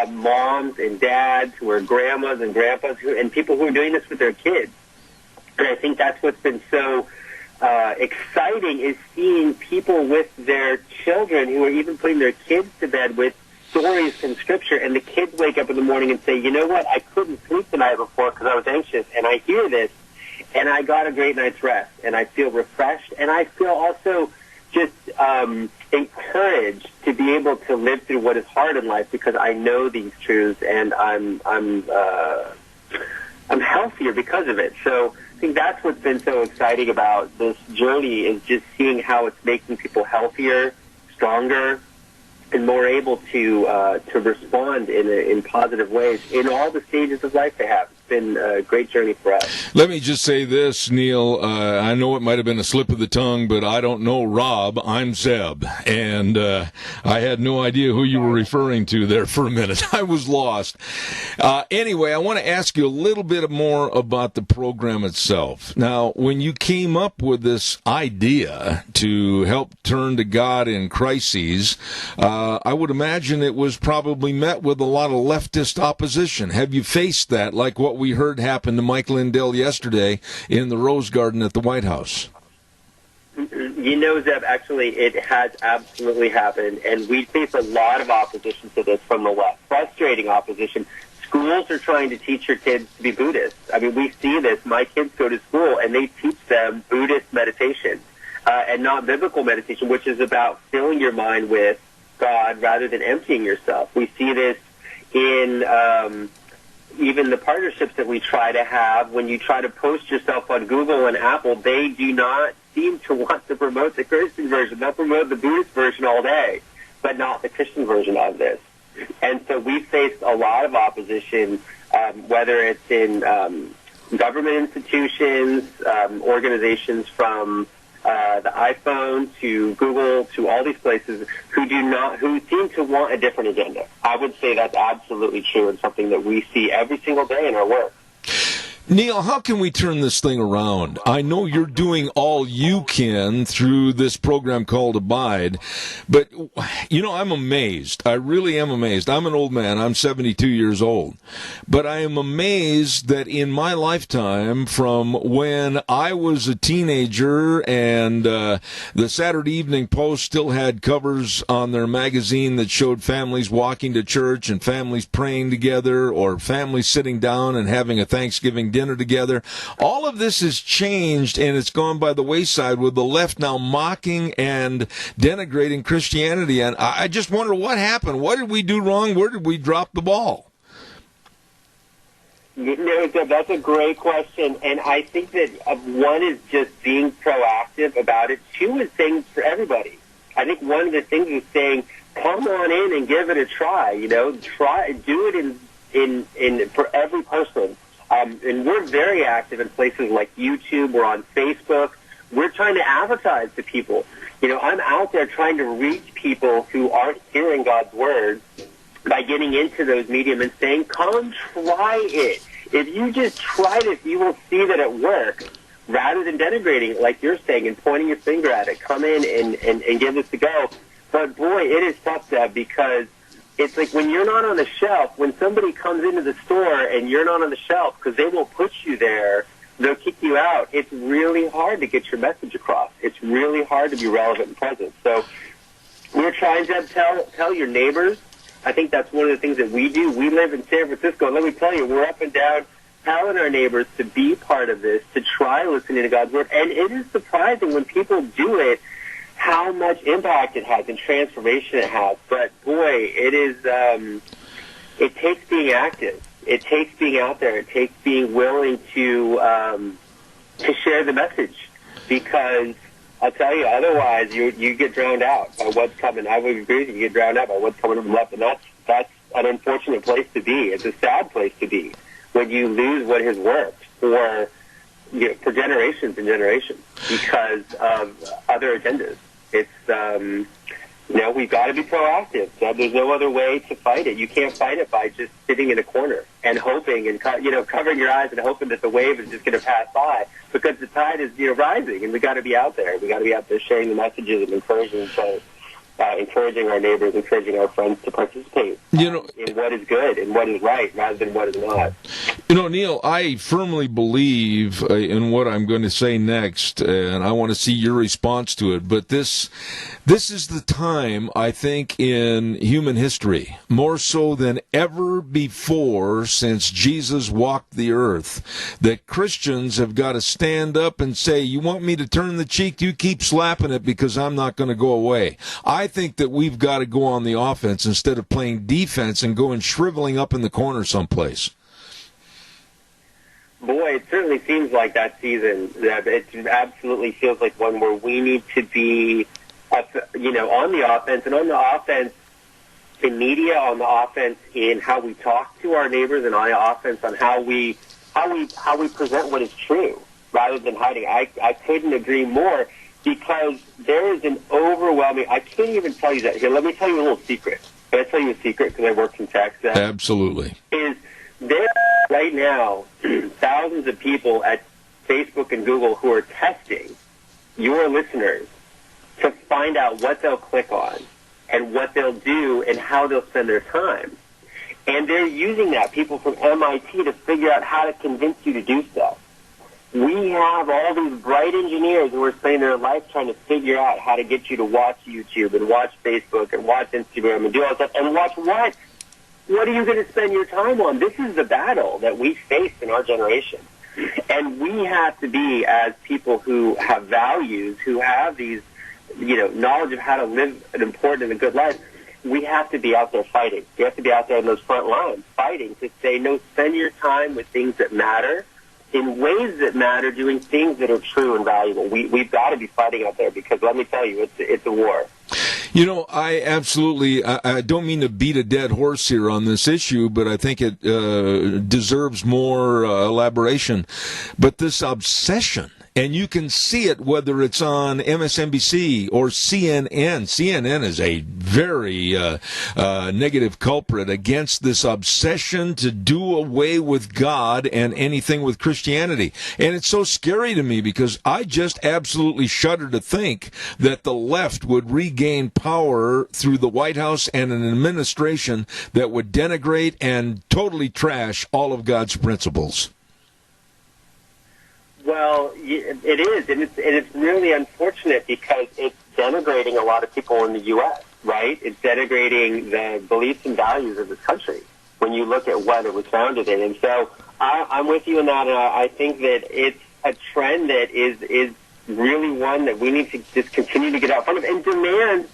moms and dads, who are grandmas and grandpas, and people who are doing this with their kids. And I think that's what's been so exciting, is seeing people with their children who are even putting their kids to bed with stories from Scripture, and the kids wake up in the morning and say, you know what, I couldn't sleep the night before because I was anxious, and I hear this, and I got a great night's rest, and I feel refreshed, and I feel also just encouraged to be able to live through what is hard in life because I know these truths, and I'm healthier because of it. So I think that's what's been so exciting about this journey, is just seeing how it's making people healthier, stronger, and more able to respond in positive ways in all the stages of life they have. It's been a great journey for us. Let me just say this, Neil. I know it might have been a slip of the tongue, but I don't know Rob. I'm Zeb. And I had no idea who you were referring to there for a minute. I was lost. Anyway, I want to ask you a little bit more about the program itself. Now, when you came up with this idea to help turn to God in crises, I would imagine it was probably met with a lot of leftist opposition. Have you faced that, like what we heard happen to Mike Lindell yesterday in the Rose Garden at the White House? You know, Zeb, actually, it has absolutely happened, and we face a lot of opposition to this from the left, frustrating opposition. Schools are trying to teach your kids to be Buddhists. I mean, we see this. My kids go to school, and they teach them Buddhist meditation and not biblical meditation, which is about filling your mind with God rather than emptying yourself. We see this in even the partnerships that we try to have. When you try to post yourself on Google and Apple, they do not seem to want to promote the Christian version. They'll promote the Buddhist version all day, but not the Christian version of this. And so we faced a lot of opposition, whether it's in government institutions, organizations from the iPhone to Google to all these places who seem to want a different agenda. I would say that's absolutely true and something that we see every single day in our work. Neil, how can we turn this thing around? I know you're doing all you can through this program called Abide, but, you know, I'm amazed. I really am amazed. I'm an old man. I'm 72 years old. But I am amazed that in my lifetime, from when I was a teenager and the Saturday Evening Post still had covers on their magazine that showed families walking to church and families praying together or families sitting down and having a Thanksgiving dinner dinner together. All of this has changed, and it's gone by the wayside with the left now mocking and denigrating Christianity. And I just wonder what happened. What did we do wrong? Where did we drop the ball? That's a great question, and I think that one is just being proactive about it. Two is things for everybody. I think one of the things is saying, come on in and give it a try. Do it in for every person. And we're very active in places like YouTube. We're on Facebook. We're trying to advertise to people. I'm out there trying to reach people who aren't hearing God's word by getting into those medium and saying, come try it. If you just try this, you will see that it works, rather than denigrating it like you're saying and pointing your finger at it. Come in and give this a go. But, boy, it is tough, Deb, because it's like when you're not on the shelf, when somebody comes into the store and you're not on the shelf because they won't put you there, they'll kick you out. It's really hard to get your message across. It's really hard to be relevant and present. So we're trying to tell your neighbors. I think that's one of the things that we do. We live in San Francisco, and let me tell you, we're up and down telling our neighbors to be part of this, to try listening to God's word. And it is surprising when people do it how much impact it has and transformation it has. But, boy, it is it takes being active. It takes being out there. It takes being willing to share the message, because I'll tell you, otherwise you get drowned out by what's coming. I would agree with you. You get drowned out by what's coming from left, and that's an unfortunate place to be. It's a sad place to be when you lose what has worked for generations and generations because of other agendas. It's we've got to be proactive. So there's no other way to fight it. You can't fight it by just sitting in a corner and hoping and covering your eyes and hoping that the wave is just going to pass by, because the tide is rising, and we got to be out there. We got to be out there sharing the messages and encouraging our neighbors, encouraging our friends to participate in what is good and what is right, rather than what is not. Neil, I firmly believe in what I'm going to say next, and I want to see your response to it. But this is the time, I think, in human history, more so than ever before since Jesus walked the earth, that Christians have got to stand up and say, you want me to turn the cheek? You keep slapping it, because I'm not going to go away. I think that we've got to go on the offense instead of playing defense and going shriveling up in the corner someplace. Boy, it certainly seems like that season. It absolutely feels like one where we need to be, on the offense, and on the offense in media, on the offense in how we talk to our neighbors, and on the offense on how we present what is true, rather than hiding. I couldn't agree more, because there is an overwhelming. I can't even tell you that. Here, let me tell you a little secret. Can I tell you a secret? Because I work in tech. Absolutely. Is there right now thousands of people at Facebook and Google who are testing your listeners to find out what they'll click on and what they'll do and how they'll spend their time. And they're using that, people from MIT, to figure out how to convince you to do stuff. We have all these bright engineers who are spending their life trying to figure out how to get you to watch YouTube and watch Facebook and watch Instagram and do all that stuff. And watch what? What are you going to spend your time on? This is the battle that we face in our generation. And we have to be, as people who have values, who have these, knowledge of how to live an important and a good life, we have to be out there fighting. We have to be out there in those front lines fighting to say, no, spend your time with things that matter, in ways that matter, doing things that are true and valuable. We've got to be fighting out there, because let me tell you, it's a war. I absolutely, I don't mean to beat a dead horse here on this issue, but I think it deserves more elaboration. But this obsession, and you can see it whether it's on MSNBC or CNN. CNN is a very negative culprit against this obsession to do away with God and anything with Christianity. And it's so scary to me, because I just absolutely shudder to think that the left would regain power through the White House and an administration that would denigrate and totally trash all of God's principles. Well, it is, and it's really unfortunate, because it's denigrating a lot of people in the U.S., right? It's denigrating the beliefs and values of this country. when you look at what it was founded in. And so I'm with you in that, and I think that it's a trend that is really one that we need to just continue to get out front of. And demand,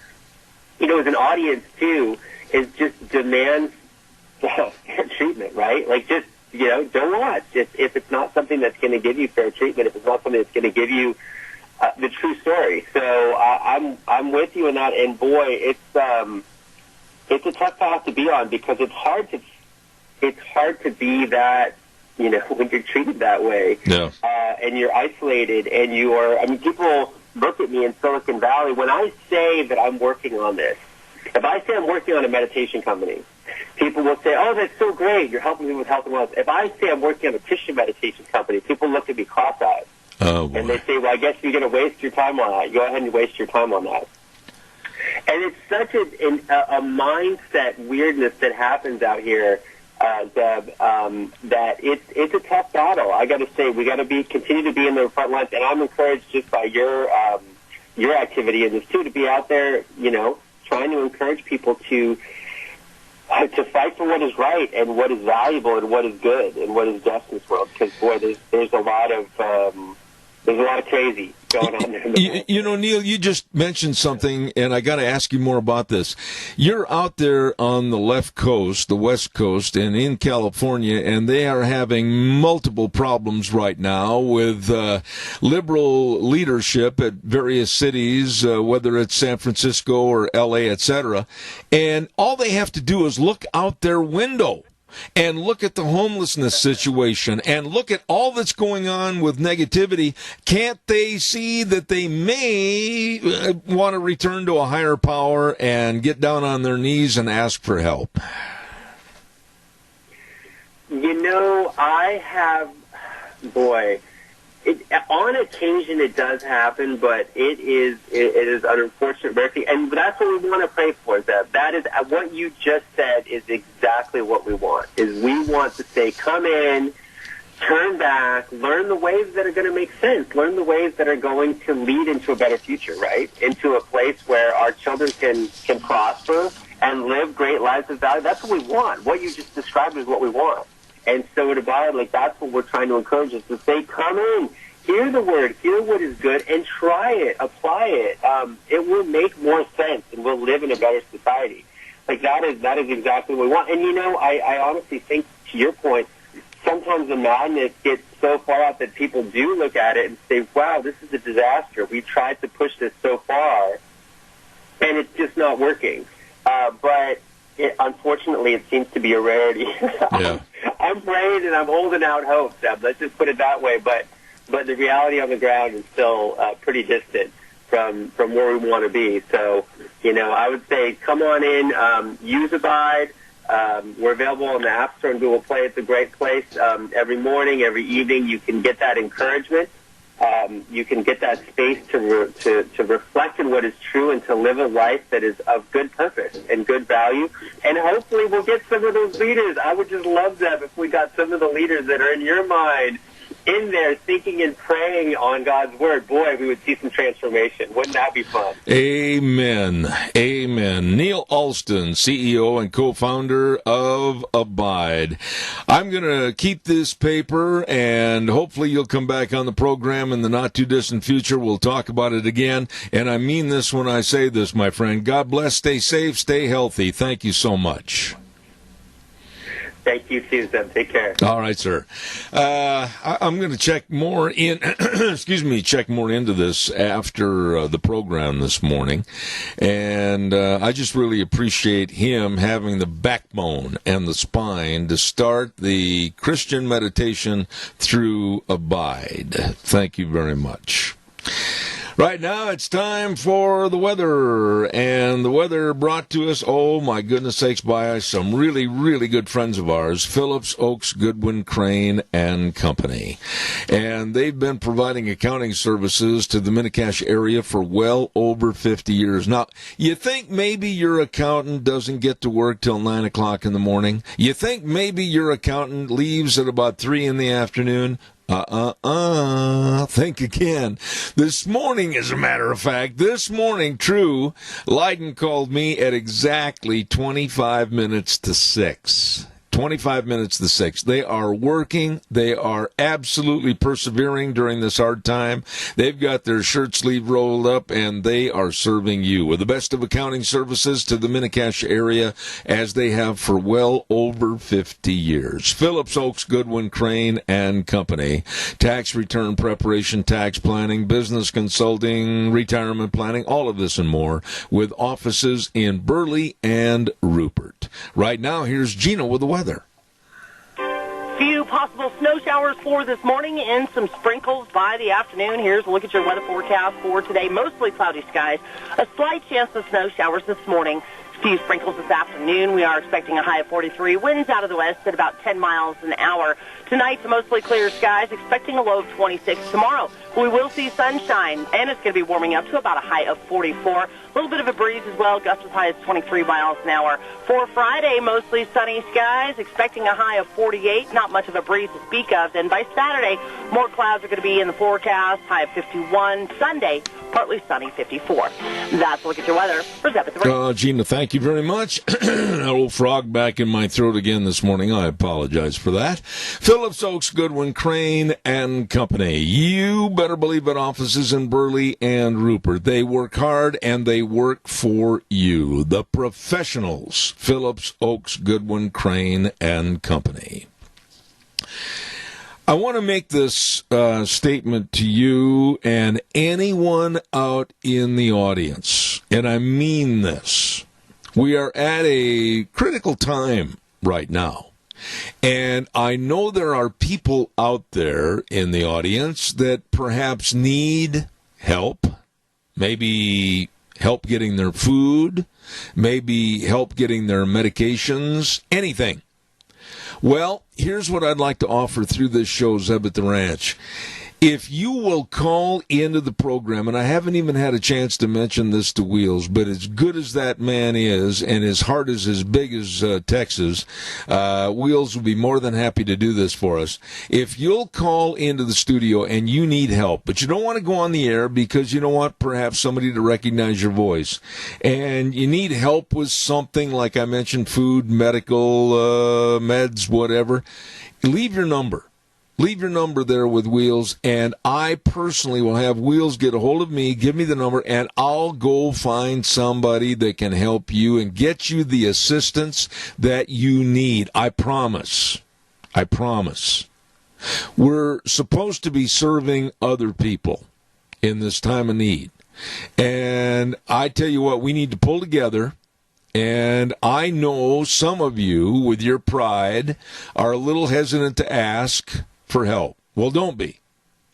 as an audience, too, is just demand fair treatment, right? Like, just, don't watch. If it's not something that's going to give you fair treatment, if it's not something that's going to give you the true story. So I'm with you in that, and boy, it's a tough path to be on, because it's hard to be that, when you're treated that way, and you're isolated, and people look at me in Silicon Valley when I say that I'm working on this. If I say I'm working on a meditation company, people will say, "Oh, that's so great! You're helping me with health and wellness." If I say I'm working on a Christian meditation company, people look at me cross-eyed. Oh, boy. And they say, "Well, I guess you're going to waste your time on that. Go ahead and waste your time on that." And it's such a mindset weirdness that happens out here, Deb, that it's a tough battle. I got to say, we got to continue to be in the front lines, and I'm encouraged just by your activity in this too, to be out there, trying to encourage people to fight for what is right and what is valuable and what is good and what is just in this world. Because boy, there's a lot of crazy going on there. Neil, you just mentioned something, and I got to ask you more about this. You're out there on the left coast, the west coast, and in California, and they are having multiple problems right now with liberal leadership at various cities, whether it's San Francisco or L.A., etc. And all they have to do is look out their window and look at the homelessness situation and look at all that's going on with negativity. Can't they see that they may want to return to a higher power and get down on their knees and ask for help? On occasion it does happen, but it is an unfortunate rarity, and that's what we want to pray for. That is what you just said is exactly what we want. Is we want to say, come in, turn back, learn the ways that are going to make sense, learn the ways that are going to lead into a better future, right? Into a place where our children can prosper and live great lives of value. That's what we want. What you just described is what we want. And so at Abide, that's what we're trying to encourage, is to say, come in, hear the word, hear what is good, and try it, apply it. It will make more sense, and we'll live in a better society. That is exactly what we want. And, I honestly think, to your point, sometimes the madness gets so far out that people do look at it and say, wow, this is a disaster. We tried to push this so far, and it's just not working. But unfortunately, it seems to be a rarity. Yeah. I'm praying and I'm holding out hope, Seb. Let's just put it that way. But the reality on the ground is still pretty distant from where we want to be. So, I would say come on in, use Abide. We're available on the App Store and Google Play. It's a great place. Every morning, every evening, you can get that encouragement. You can get that space to reflect on what is true and to live a life that is of good purpose and good value. And hopefully we'll get some of those leaders. I would just love that if we got some of the leaders that are in your mind in there thinking and praying on God's word. Boy, we would see some transformation. Wouldn't that be fun? Amen. Amen. Neil Alston, CEO and co-founder of Abide. I'm going to keep this paper, and hopefully you'll come back on the program in the not-too-distant future. We'll talk about it again, and I mean this when I say this, my friend. God bless. Stay safe. Stay healthy. Thank you so much. Thank you, Susan. Take care. All right, sir. I'm going to check more check more into this after the program this morning. And I just really appreciate him having the backbone and the spine to start the Christian meditation through Abide. Thank you very much. Right now, it's time for the weather, and the weather brought to us, oh my goodness sakes, by some really, really good friends of ours, Phillips, Oaks, Goodwin, Crane, and Company. And they've been providing accounting services to the Mini-Cash area for well over 50 years. Now, you think maybe your accountant doesn't get to work till 9 o'clock in the morning? You think maybe your accountant leaves at about 3 in the afternoon? Think again. This morning, as a matter of fact, true, Leiden called me at exactly 25 minutes to 6. 25 minutes to 6. They are working. They are absolutely persevering during this hard time. They've got their shirt sleeve rolled up, and they are serving you with the best of accounting services to the Mini-Cash area, as they have for well over 50 years. Phillips, Oaks, Goodwin, Crane, and Company. Tax return preparation, tax planning, business consulting, retirement planning, all of this and more, with offices in Burley and Rupert. Right now, here's Gina with the weather. Few possible snow showers for this morning and some sprinkles by the afternoon. Here's a look at your weather forecast for today. Mostly cloudy skies. A slight chance of snow showers this morning. Few sprinkles this afternoon. We are expecting a high of 43. Winds out of the west at about 10 miles an hour. Tonight, mostly clear skies, expecting a low of 26. Tomorrow, we will see sunshine, and it's going to be warming up to about a high of 44. A little bit of a breeze as well, gusts as high as 23 miles an hour. For Friday, mostly sunny skies, expecting a high of 48. Not much of a breeze to speak of. Then by Saturday, more clouds are going to be in the forecast, high of 51. Sunday, partly sunny, 54. That's a look at your weather. For Zeb at the Ring. Gina, thank you very much. That old frog back in my throat again this morning. I apologize for that. Phillips, Oaks, Goodwin, Crane, and Company. You better believe it, offices in Burley and Rupert. They work hard, and they work for you. The professionals. Phillips, Oaks, Goodwin, Crane, and Company. I want to make this statement to you and anyone out in the audience, and I mean this. We are at a critical time right now, and I know there are people out there in the audience that perhaps need help, maybe help getting their food, maybe help getting their medications, anything. Well, here's what I'd like to offer through this show, Zeb at the Ranch. If you will call into the program, and I haven't even had a chance to mention this to Wheels, but as good as that man is, and his heart is as big as Texas, Wheels will be more than happy to do this for us. If you'll call into the studio and you need help, but you don't want to go on the air because you don't want perhaps somebody to recognize your voice, and you need help with something like I mentioned, food, medical, meds, whatever, leave your number. Leave your number there with Wheels, and I personally will have Wheels get a hold of me, give me the number, and I'll go find somebody that can help you and get you the assistance that you need. I promise. I promise. We're supposed to be serving other people in this time of need. And I tell you what, we need to pull together. And I know some of you, with your pride, are a little hesitant to ask for help. Well, don't be.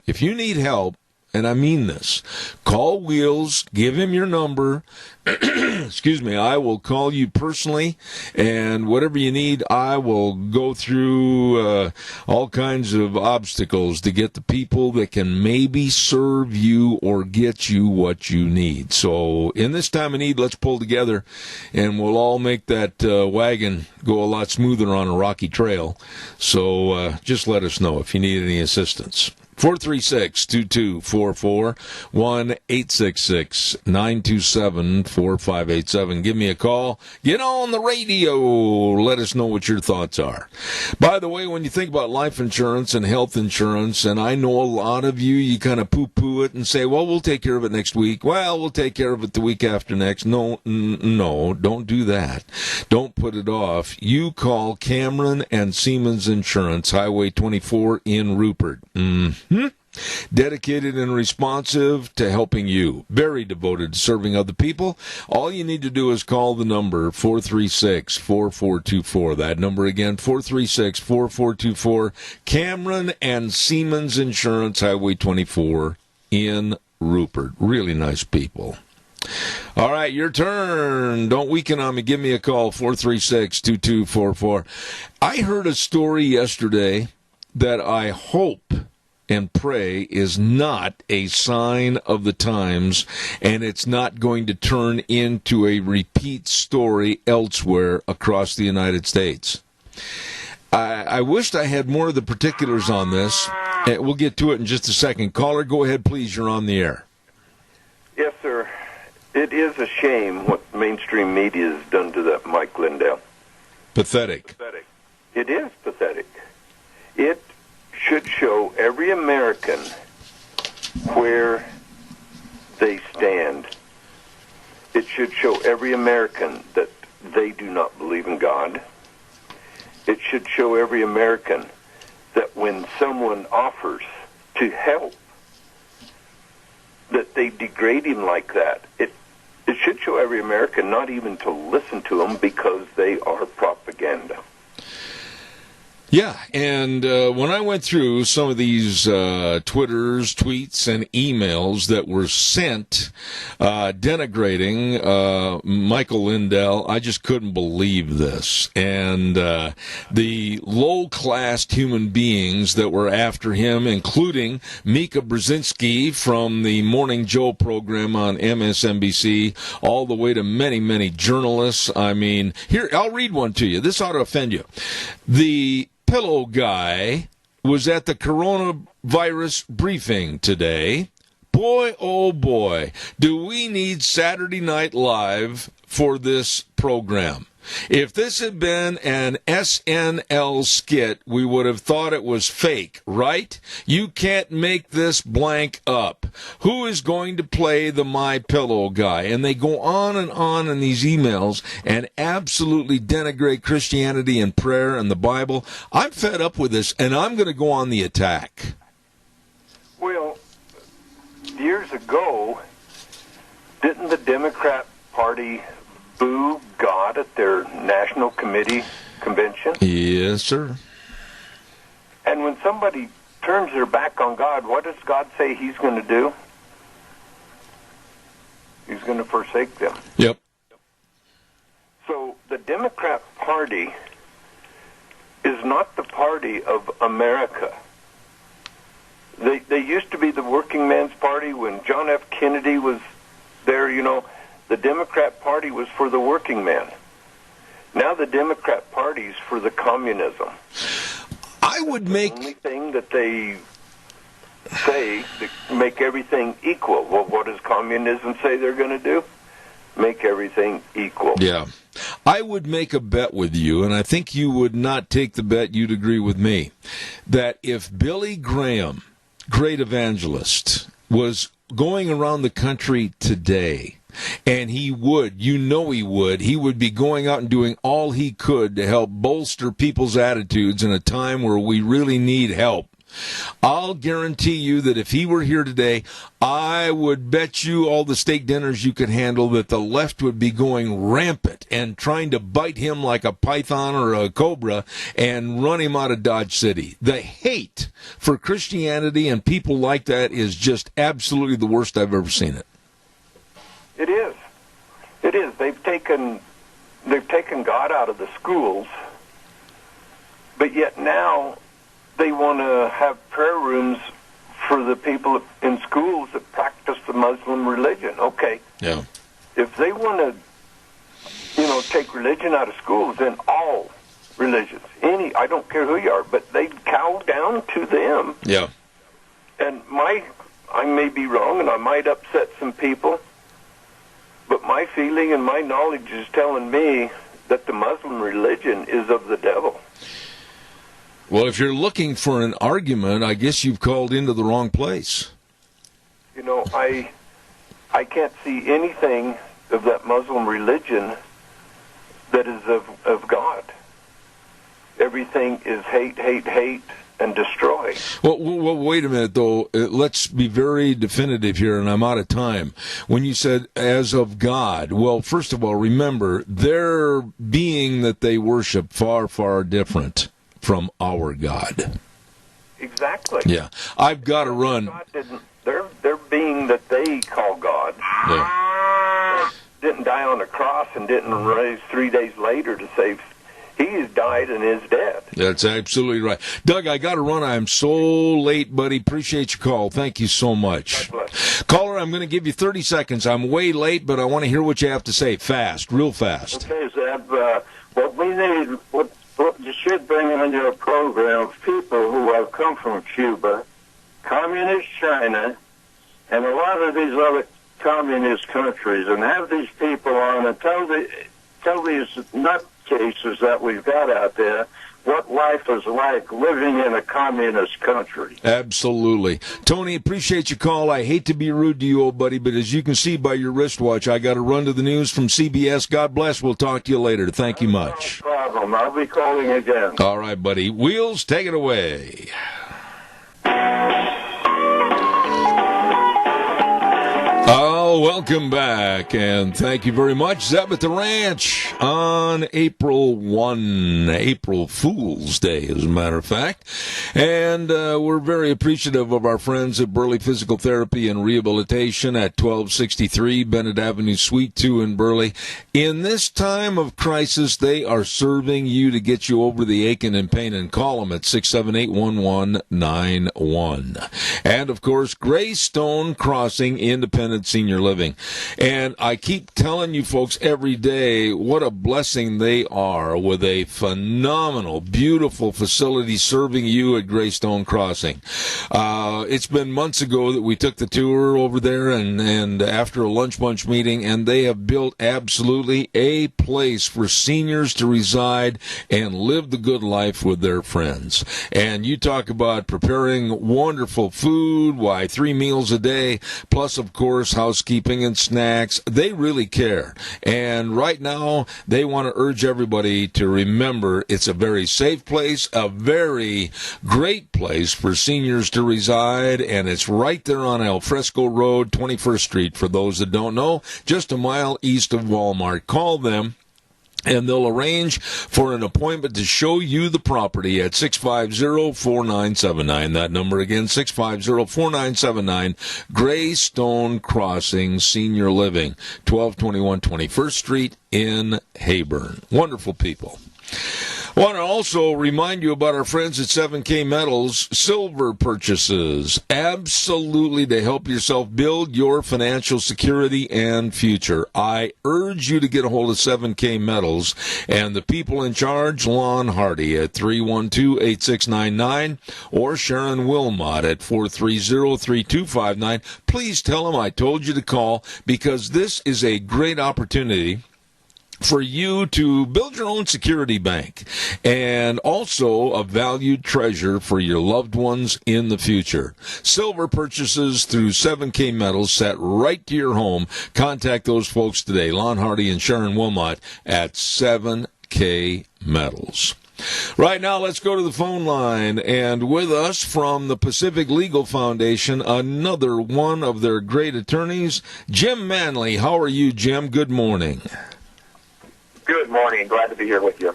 If you need help, and I mean this, call Wheels, give him your number. Excuse me, I will call you personally, and whatever you need, I will go through all kinds of obstacles to get the people that can maybe serve you or get you what you need. So in this time of need, let's pull together, and we'll all make that wagon go a lot smoother on a rocky trail. So just let us know if you need any assistance. 436-2244, 1-866-927-4587. Give me a call. Get on the radio. Let us know what your thoughts are. By the way, when you think about life insurance and health insurance, and I know a lot of you kind of poo-poo it and say, well, we'll take care of it next week. Well, we'll take care of it the week after next. No, don't do that. Don't put it off. You call Cameron and Siemens Insurance, Highway 24 in Rupert. Dedicated and responsive to helping you. Very devoted to serving other people. All you need to do is call the number 436-4424. That number again, 436-4424. Cameron and Siemens Insurance, Highway 24 in Rupert. Really nice people. All right, your turn. Don't weaken on me. Give me a call, 436-2244. I heard a story yesterday that I hope and pray is not a sign of the times, and it's not going to turn into a repeat story elsewhere across the United States. I wished I had more of the particulars on this. We'll get to it in just a second. Caller, go ahead, please. You're on the air. Yes, sir. It is a shame what mainstream media has done to that Mike Lindell. Pathetic. It is pathetic. It should show every American where they stand. It should show every American that they do not believe in God. It should show every American that when someone offers to help, that they degrade him like that. It should show every American not even to listen to them because they are propaganda. Yeah, and when I went through some of these Twitters, tweets, and emails that were sent denigrating Michael Lindell, I just couldn't believe this. And the low-class human beings that were after him, including Mika Brzezinski from the Morning Joe program on MSNBC, all the way to many, many journalists. I mean, here, I'll read one to you. This ought to offend you. The Pillow guy was at the coronavirus briefing today. Boy, oh boy, do we need Saturday Night Live for this program. If this had been an SNL skit, we would have thought it was fake, right? You can't make this blank up. Who is going to play the My Pillow guy? And they go on in these emails and absolutely denigrate Christianity and prayer and the Bible. I'm fed up with this, and I'm going to go on the attack. Well, years ago, didn't the Democrat Party boo God at their National Committee convention? Yes, sir. And when somebody turns their back on God, what does God say he's going to do? He's going to forsake them. Yep. So the Democrat Party is not the party of America. They used to be the working man's party when John F. Kennedy was there, you know. The Democrat Party was for the working man. Now the Democrat Party is for the communism. I would make... The only thing that they say to make everything equal. Well, what does communism say they're going to do? Make everything equal. Yeah. I would make a bet with you, and I think you would not take the bet, you'd agree with me, that if Billy Graham, great evangelist, was going around the country today, and he would, you know he would be going out and doing all he could to help bolster people's attitudes in a time where we really need help. I'll guarantee you that if he were here today, I would bet you all the steak dinners you could handle that the left would be going rampant and trying to bite him like a python or a cobra and run him out of Dodge City. The hate for Christianity and people like that is just absolutely the worst I've ever seen it. It is. It is. They've taken God out of the schools, but yet now they want to have prayer rooms for the people in schools that practice the Muslim religion. Okay. Yeah. If they want to, take religion out of schools, then all religions, I don't care who you are, but they cow down to them. Yeah. And I may be wrong, and I might upset some people, but my feeling and my knowledge is telling me that the Muslim religion is of the devil. Well, if you're looking for an argument, I guess you've called into the wrong place. I can't see anything of that Muslim religion that is of God. Everything is hate, hate, hate, and destroy. Well, wait a minute, though. Let's be very definitive here, and I'm out of time. When you said, as of God, well, first of all, remember, their being that they worship far, far different from our God. Exactly. Yeah. I've got to run. God didn't, their being that they call God didn't die on a cross and didn't rise 3 days later to save. He has died and is dead. That's absolutely right. Doug, I got to run. I'm so late, buddy. Appreciate your call. Thank you so much. Caller, I'm going to give you 30 seconds. I'm way late, but I want to hear what you have to say. Fast, real fast. Okay, Zeb. What we need, what you should bring into your program, people who have come from Cuba, communist China, and a lot of these other communist countries, and have these people on and tell these nutcases that we've got out there what life is like living in a communist country. Absolutely. Tony, appreciate your call. I hate to be rude to you, old buddy, but as you can see by your wristwatch, I got to run to the news from CBS. God bless. We'll talk to you later. Thank you much. No problem. I'll be calling again. All right, buddy. Wheels, take it away. Oh, welcome back, and thank you very much. Zeb at the Ranch on April 1, April Fool's Day, as a matter of fact. And we're very appreciative of our friends at Burley Physical Therapy and Rehabilitation at 1263 Bennett Avenue, Suite 2 in Burley. In this time of crisis, they are serving you to get you over the aching and pain, and call them at 678-1191. And, of course, Greystone Crossing Independent Senior Living. And I keep telling you folks every day what a blessing they are with a phenomenal, beautiful facility serving you at Greystone Crossing. It's been months ago that we took the tour over there and after a lunch bunch meeting, and they have built absolutely a place for seniors to reside and live the good life with their friends. And you talk about preparing wonderful food, 3 meals a day, plus, of course, housekeeping and snacks. They really care. And right now, they want to urge everybody to remember it's a very safe place, a very great place for seniors to reside, and it's right there on Al Fresco Road, 21st Street, for those that don't know, just a mile east of Walmart. Call them, and they'll arrange for an appointment to show you the property at 650-4979. That number again, 650-4979, Greystone Crossing Senior Living, 1221 21st Street in Hayburn. Wonderful people. I want to also remind you about our friends at 7K Metals, silver purchases, absolutely to help yourself build your financial security and future. I urge you to get a hold of 7K Metals and the people in charge, Lon Hardy at 312-8699 or Sharon Wilmot at 430-3259. Please tell them I told you to call, because this is a great opportunity for you to build your own security bank and also a valued treasure for your loved ones in the future. Silver purchases through 7K Metals set right to your home. Contact those folks today, Lon Hardy and Sharon Wilmot at 7K Metals. Right now, let's go to the phone line, and with us from the Pacific Legal Foundation, another one of their great attorneys, Jim Manley. How are you, Jim? Good morning. Good morning. Glad to be here with you.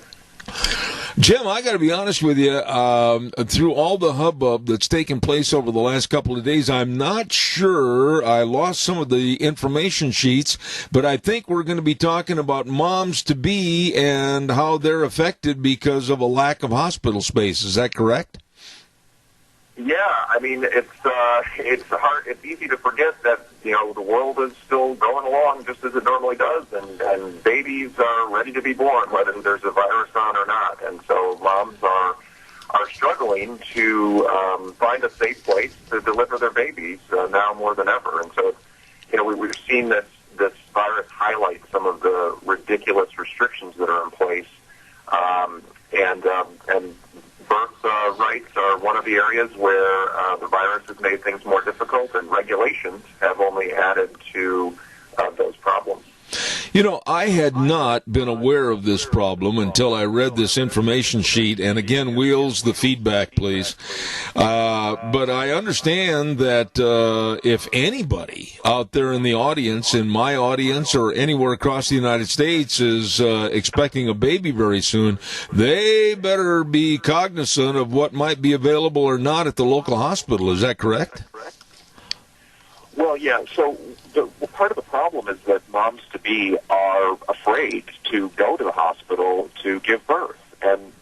Jim, I got to be honest with you, through all the hubbub that's taken place over the last couple of days, I'm not sure. I lost some of the information sheets, but I think we're going to be talking about moms-to-be and how they're affected because of a lack of hospital space. Is that correct? Yeah, I mean, it's hard. It's easy to forget that, you know, the world is still going along just as it normally does, and babies are ready to be born, whether there's a virus on or not. And so moms are struggling to find a safe place to deliver their babies now more than ever. And so, you know, we've seen this virus highlight some of the ridiculous restrictions that are in place, and birth rights are one of the areas where the virus has made things more difficult, and regulations have only added to those problems. You know, I had not been aware of this problem until I read this information sheet. And again, Wheels, the feedback, please. But I understand that if anybody out there in the audience, in my audience, or anywhere across the United States is expecting a baby very soon, they better be cognizant of what might be available or not at the local hospital. Is that correct? Well, yeah. So part of the problem is that moms-to-be are afraid to go to the hospital to give birth, and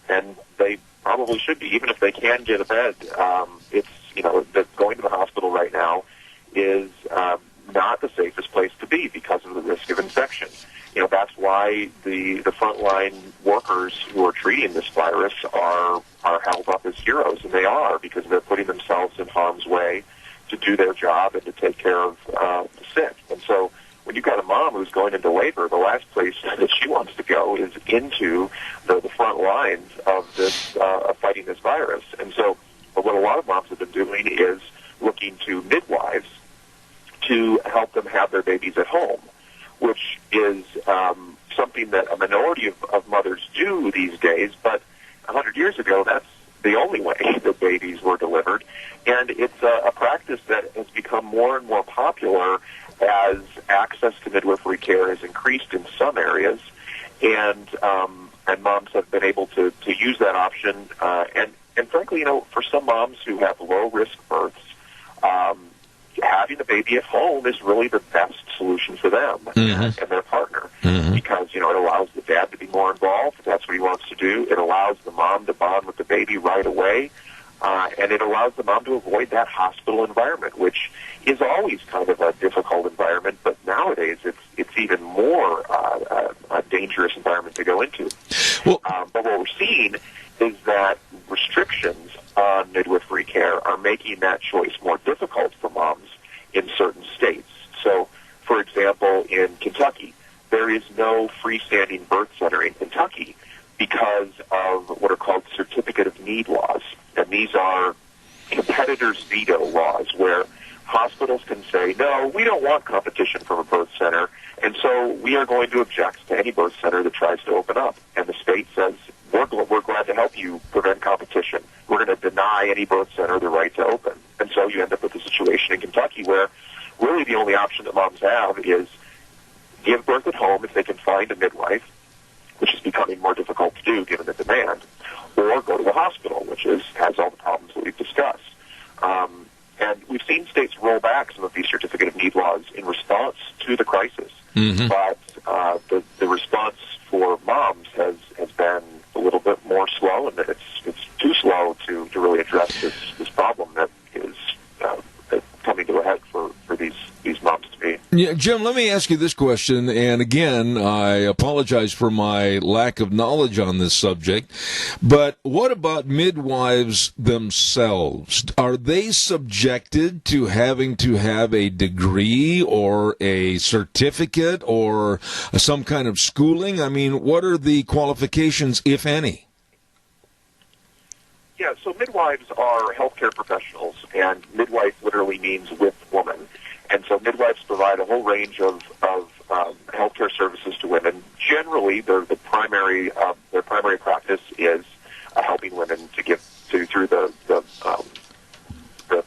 they probably should be, even if they can get a bed. It's, you know, that going to the hospital right now is not the safest place to be because of the risk of infection. You know, that's why the frontline workers who are treating this virus are held up as heroes, and they are, because they're putting themselves in harm's way to do their job and to take care of the sick. And so when when you've got a mom who's going into labor, the last place that she wants to go is into the front lines of this of fighting this virus. And so, but what a lot of moms have been doing is looking to midwives to help them have their babies at home, which is something that a minority of mothers do these days. But 100 years ago, that's the only way that babies were delivered. And it's a practice that has become more and more popular as access to midwifery care has increased in some areas, and moms have been able to use that option. And frankly, you know, for some moms who have low-risk births, having the baby at home is really the best solution for them and their partner, because, you know, it allows the dad to be more involved. That's what he wants to do. It allows the mom to bond with the baby right away, and it allows the mom to avoid that hospital environment, which is always kind of a difficult environment, but nowadays it's even more a dangerous environment to go into. Well, but what we're seeing is that restrictions on midwifery care are making that choice more difficult for moms in certain states. So, for example, in Kentucky, there is no freestanding birth center in Kentucky because of what are called certificate of need laws. And these are competitors' veto laws where hospitals can say, no, we don't want competition from a birth center, and so we are going to object to any birth center that tries to open up. And the state says, we're glad to help you prevent competition. We're going to deny any birth center the right to open. And so you end up with a situation in Kentucky where really the only option that moms have is give birth at home if they can find a midwife, which is becoming more difficult to do given the demand, or go to the hospital, which has all the problems that we've discussed. And we've seen states roll back some of these certificate of need laws in response to the crisis. But the response for moms has been a little bit more slow, and it's too slow to really address this problem that is coming to a head for these moms to be. Yeah, Jim, let me ask you this question, and again, I apologize for my lack of knowledge on this subject, but what about midwives themselves? Are they subjected to having to have a degree or a certificate or some kind of schooling? I mean, what are the qualifications, if any? Yeah, so midwives are healthcare professionals, and midwife literally means with woman. And so midwives provide a whole range of healthcare services to women. Generally, their primary practice is helping women to get through the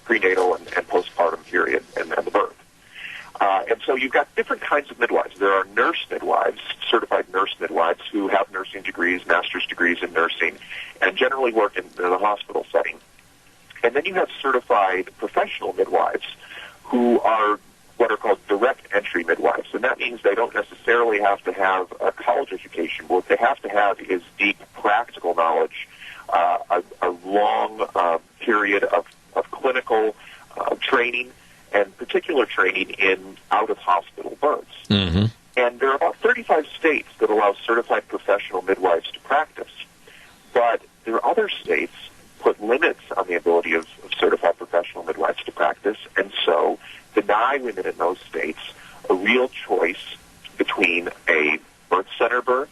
prenatal and postpartum period and the birth. And so you've got different kinds of midwives. There are nurse midwives, certified nurse midwives, who have nursing degrees, master's degrees in nursing, and generally work in the hospital setting. And then you have certified professional midwives, who are what are called direct entry midwives. And that means they don't necessarily have to have a college education. What they have to have is deep practical knowledge, a long period of clinical training, and particular training in out-of-hospital births. And there are about 35 states that allow certified professional midwives to practice. But there are other states put limits on the ability of certified professional midwives to practice, and so deny women in those states a real choice between a birth center birth,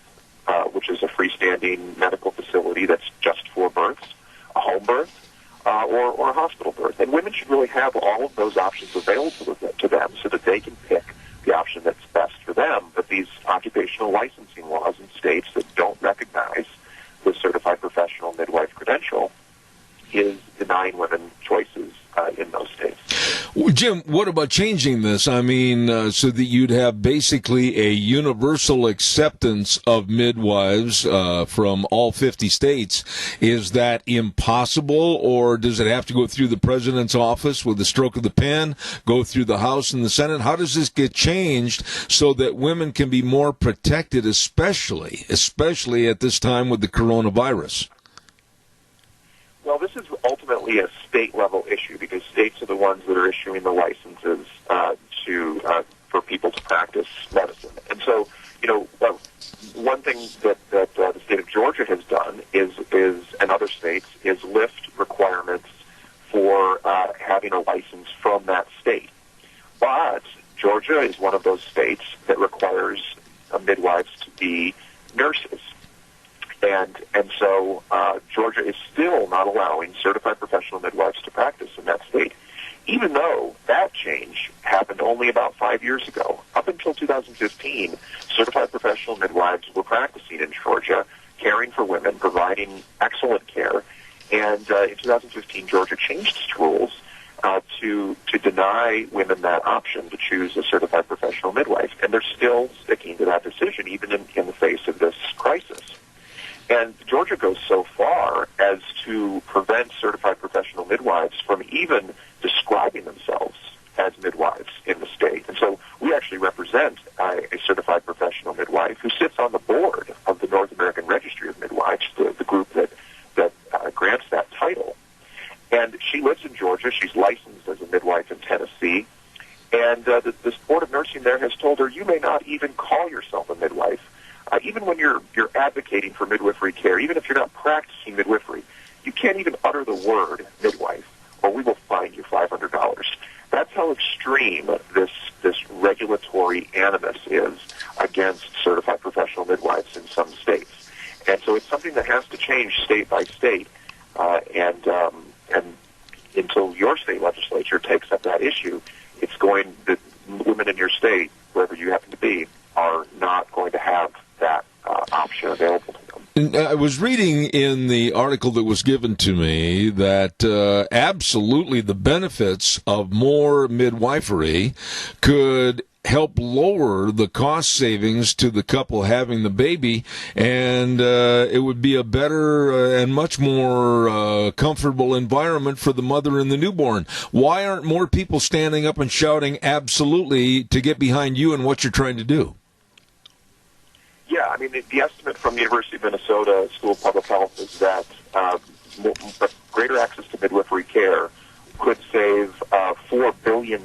which is a freestanding medical facility that's just for births, a home birth, or a hospital birth. And women should really have all of those options available to them so that they can pick the option that's best for them. But these occupational licensing laws in states that don't recognize the certified professional midwife credential is denying women choices in those states. Well, Jim, what about changing this? I mean, so that you'd have basically a universal acceptance of midwives from all 50 states. Is that impossible, or does it have to go through the president's office with the stroke of the pen, go through the House and the Senate? How does this get changed so that women can be more protected, especially at this time with the coronavirus? Well, this is ultimately a state-level issue because states are the ones that are issuing the licenses for people to practice medicine. And so, you know, one thing that the state of Georgia has done is and other states is lift requirements for having a license from that state. But Georgia is one one of those states that requires midwives to be nurses. And so Georgia is still not allowing certified professional midwives to practice in that state, even though that change happened only about 5 years ago. Up until 2015, certified professional midwives were practicing in Georgia, caring for women, providing excellent care. And in 2015, Georgia changed its rules to deny women that option to choose a certified professional midwife. And they're still sticking to that decision, even in the face of this crisis. And Georgia goes so far as to prevent certified professional midwives from even describing themselves as midwives in the state. And so we actually represent a certified professional midwife who sits on the board of the North American Registry of Midwives, the group that grants that title. And she lives in Georgia. She's licensed as a midwife in Tennessee. And this board of nursing there has told her, you may not even call yourself a midwife. Even when you're advocating for midwifery care, even if you're not practicing midwifery, you can't even utter the word midwife, or we will fine you $500. That's how extreme this regulatory animus is against certified professional midwives in some states. And so it's something that has to change state by state, and until your state legislature takes up that issue, the women in your state, wherever you happen to be, are not going to have that option available to them. And I was reading in the article that was given to me that absolutely the benefits of more midwifery could help lower the cost savings to the couple having the baby, and it would be a better and much more comfortable environment for the mother and the newborn. Why aren't more people standing up and shouting absolutely to get behind you and what you're trying to do? Yeah, I mean, the estimate from the University of Minnesota School of Public Health is that greater access to midwifery care could save $4 billion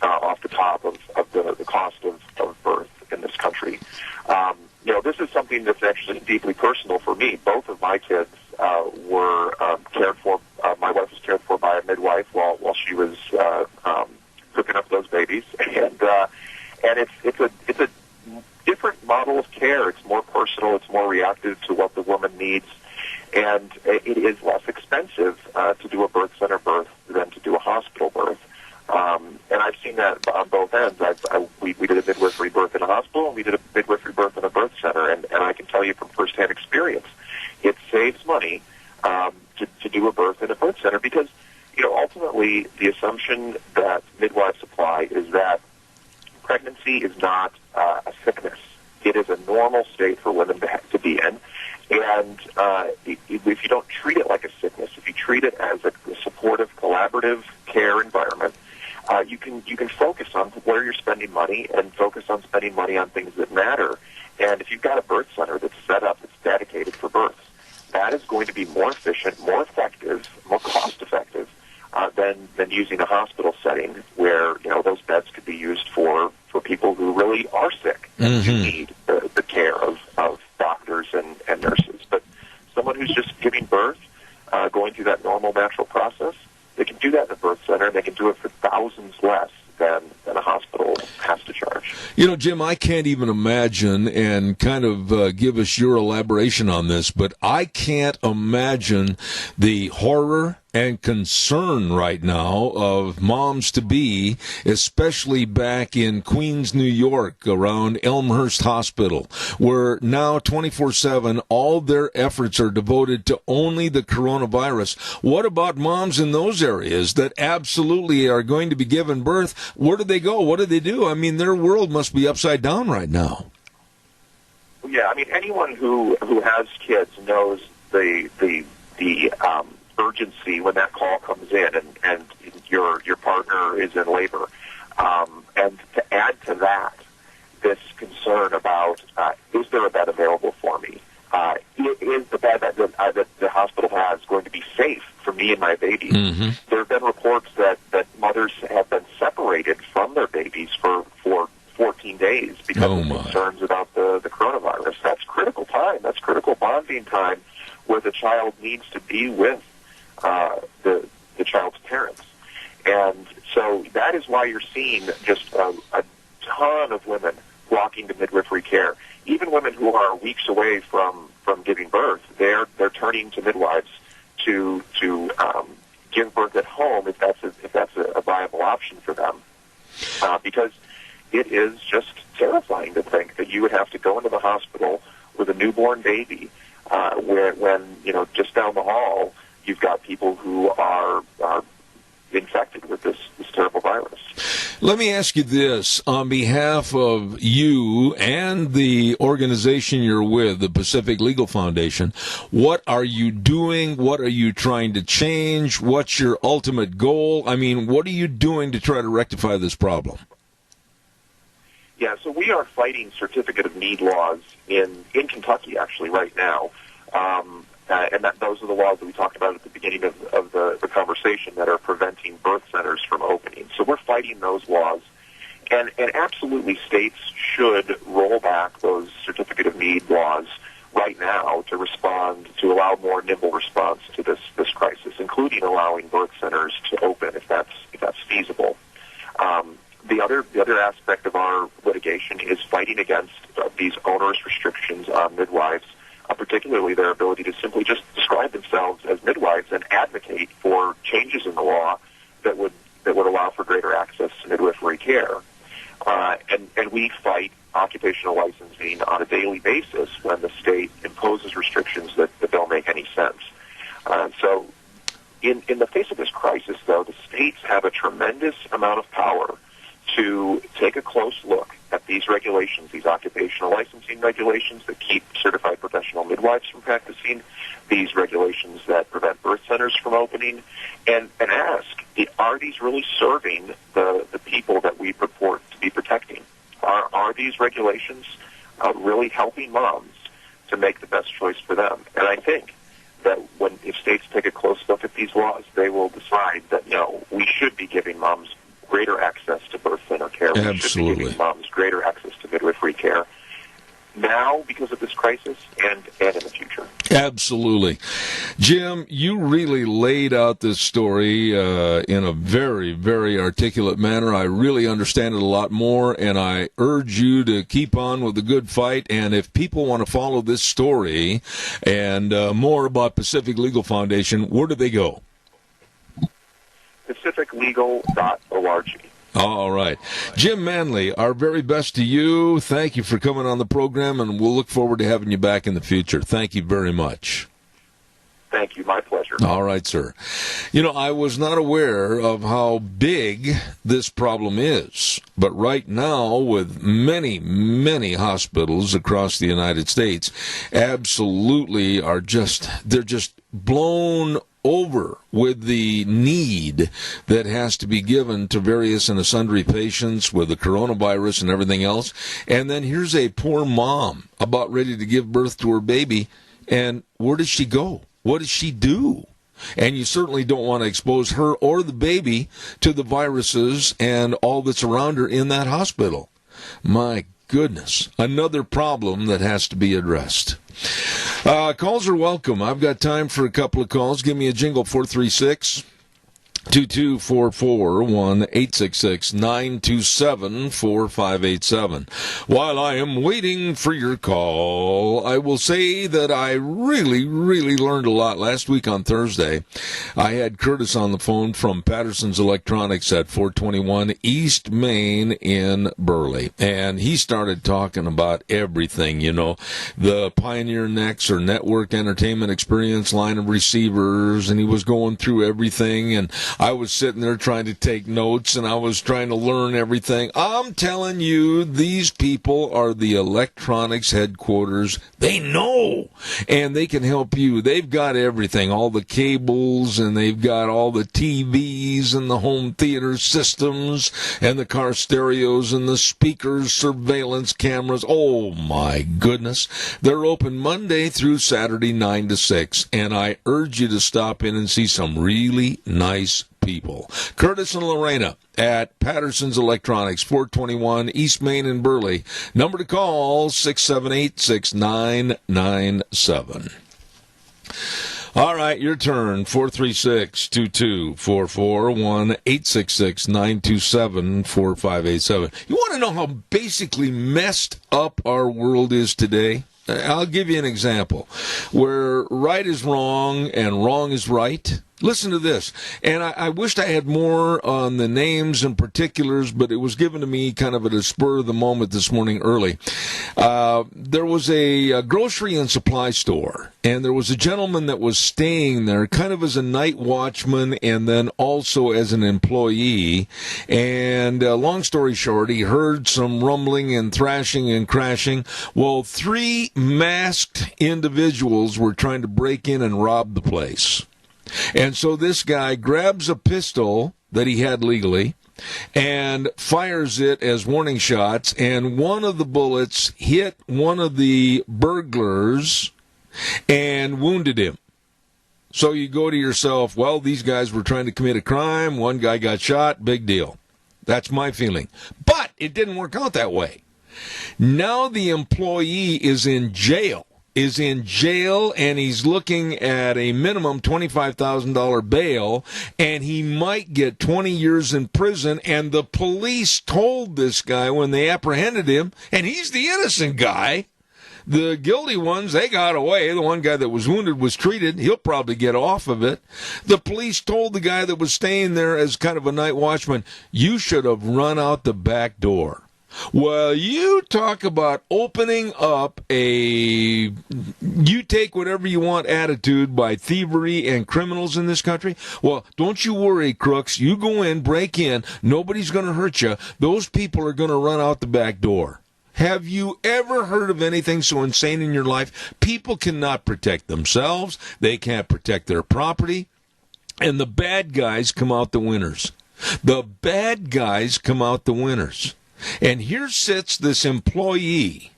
off the top of the cost of birth in this country. This is something that's actually deeply personal for me. Both of my kids were cared for. My wife was cared for by a midwife while she was cooking up those babies, and it's a different model of care. It's more personal. It's more reactive to what the woman needs, and it is less expensive to do a birth center birth than to do a hospital birth. And I've seen that on both ends. We did a midwifery birth in a hospital, and we did a midwifery birth in a birth center, and I can tell you from firsthand experience, it saves money to do a birth in a birth center because, ultimately the assumption that midwives apply is that pregnancy is not a sickness. It is a normal state for women to be in. And if you don't treat it like a sickness, if you treat it as a supportive, collaborative care environment, you can focus on where you're spending money and focus on spending money on things that matter. And if you've got a birth center that's set up, that's dedicated for births, that is going to be more efficient, more effective, more cost-effective than using a hospital setting where those beds could be used for people who really are sick and who need the care of doctors and nurses. But someone who's just giving birth, going through that normal natural process, they can do that in a birth center, and they can do it for thousands less than a hospital has to charge. Jim, I can't even imagine, and kind of give us your elaboration on this, but I can't imagine the horror and concern right now of moms-to-be, especially back in Queens, New York, around Elmhurst Hospital, where now 24/7 all their efforts are devoted to only the coronavirus. What about moms in those areas that absolutely are going to be given birth? Where do they go? What do they do? I mean, their world must be upside down right now. Yeah, I mean, anyone who has kids knows the urgency when that call comes in and your partner is in labor. And to add to that, this concern about is there a bed available for me? Is the bed that the hospital has going to be safe for me and my baby? Mm-hmm. There have been reports that mothers have been separated from their babies for 14 days because of concerns about the coronavirus. That's critical time. That's critical bonding time where the child needs to be with the child's parents. And so that is why you're seeing just a ton of women flocking to midwifery care. Even women who are weeks away from giving birth, they're turning to midwives to give birth at home if that's a viable option for them, because it is just terrifying to think that you would have to go into the hospital with a newborn baby, when just down the hall you've got people who are infected with this terrible virus. Let me ask you this, on behalf of you and the organization you're with, the Pacific Legal Foundation, what are you doing? What are you trying to change? What's your ultimate goal? I mean, what are you doing to try to rectify this problem? Yeah, so we are fighting certificate of need laws in Kentucky, actually, right now. And those are the laws that we talked about at the beginning of the conversation that are preventing birth centers from opening. So we're fighting those laws. And absolutely states should roll back those certificate of need laws right now to allow more nimble response to this crisis, including allowing birth centers to open if that's feasible. The other aspect of our litigation is fighting against these onerous restrictions on midwives, particularly their ability to simply just describe themselves as midwives and advocate for changes in the law that would allow for greater access to midwifery care. And we fight occupational licensing on a daily basis when the state imposes restrictions that don't make any sense. So in the face of this crisis, though, the states have a tremendous amount of power to take a close look at these regulations, these occupational licensing regulations that keep certified professional midwives from practicing, these regulations that prevent birth centers from opening, and ask, are these really serving the people that we purport to be protecting? Are these regulations really helping moms to make the best choice for them? And I think that if states take a close look at these laws, they will decide that, we should be giving moms greater access to birth center care. Absolutely. We should be giving moms greater access to midwifery care now because of this crisis and in the future. Absolutely. Jim, you really laid out this story in a very, very articulate manner. I really understand it a lot more, and I urge you to keep on with the good fight. And if people want to follow this story and more about Pacific Legal Foundation, where do they go? PacificLegal.org. All right. Jim Manley, our very best to you. Thank you for coming on the program, and we'll look forward to having you back in the future. Thank you very much. Thank you. My pleasure. All right, sir. I was not aware of how big this problem is, but right now, with many, many hospitals across the United States, absolutely they're just blown over with the need that has to be given to various and sundry patients with the coronavirus and everything else. And then here's a poor mom about ready to give birth to her baby, and where does she go? What does she do? And you certainly don't want to expose her or the baby to the viruses and all that's around her in that hospital. My goodness, another problem that has to be addressed. Calls are welcome. I've got time for a couple of calls. Give me a jingle, 436 2244 1-866-927-4587. While I am waiting for your call, I will say that I really, really learned a lot last week on Thursday. I had Curtis on the phone from Patterson's Electronics at 421 East Main in Burley, and he started talking about everything, the Pioneer Next or Network Entertainment Experience line of receivers, and he was going through everything, and I was sitting there trying to take notes, and I was trying to learn everything. I'm telling you, these people are the electronics headquarters. They know, and they can help you. They've got everything, all the cables, and they've got all the TVs and the home theater systems and the car stereos and the speakers, surveillance cameras. Oh, my goodness. They're open Monday through Saturday, 9 to 6, and I urge you to stop in and see some really nice people. Curtis and Lorena at Patterson's Electronics, 421 East Main in Burley. Number to call, 678-6997. All right, your turn. 436-2244, 1-866-927-4587. You want to know how basically messed up our world is today? I'll give you an example where right is wrong and wrong is right. Listen to this. And I wished I had more on the names and particulars, but it was given to me kind of at a spur of the moment this morning early. There was a grocery and supply store, and there was a gentleman that was staying there kind of as a night watchman and then also as an employee. And long story short, he heard some rumbling and thrashing and crashing. Well, 3 masked individuals were trying to break in and rob the place. And so this guy grabs a pistol that he had legally and fires it as warning shots, and one of the bullets hit one of the burglars and wounded him. So you go to yourself, well, these guys were trying to commit a crime, one guy got shot, big deal. That's my feeling. But it didn't work out that way. Now the employee is in jail. And he's looking at a minimum $25,000 bail, and he might get 20 years in prison. And the police told this guy when they apprehended him, and he's the innocent guy, the guilty ones, they got away. The one guy that was wounded was treated. He'll probably get off of it. The police told the guy that was staying there as kind of a night watchman, you should have run out the back door. Well, you talk about opening up you take whatever you want attitude by thievery and criminals in this country. Well, don't you worry, crooks. You go in, break in. Nobody's going to hurt you. Those people are going to run out the back door. Have you ever heard of anything so insane in your life? People cannot protect themselves. They can't protect their property. And the bad guys come out the winners. The bad guys come out the winners. And here sits this employee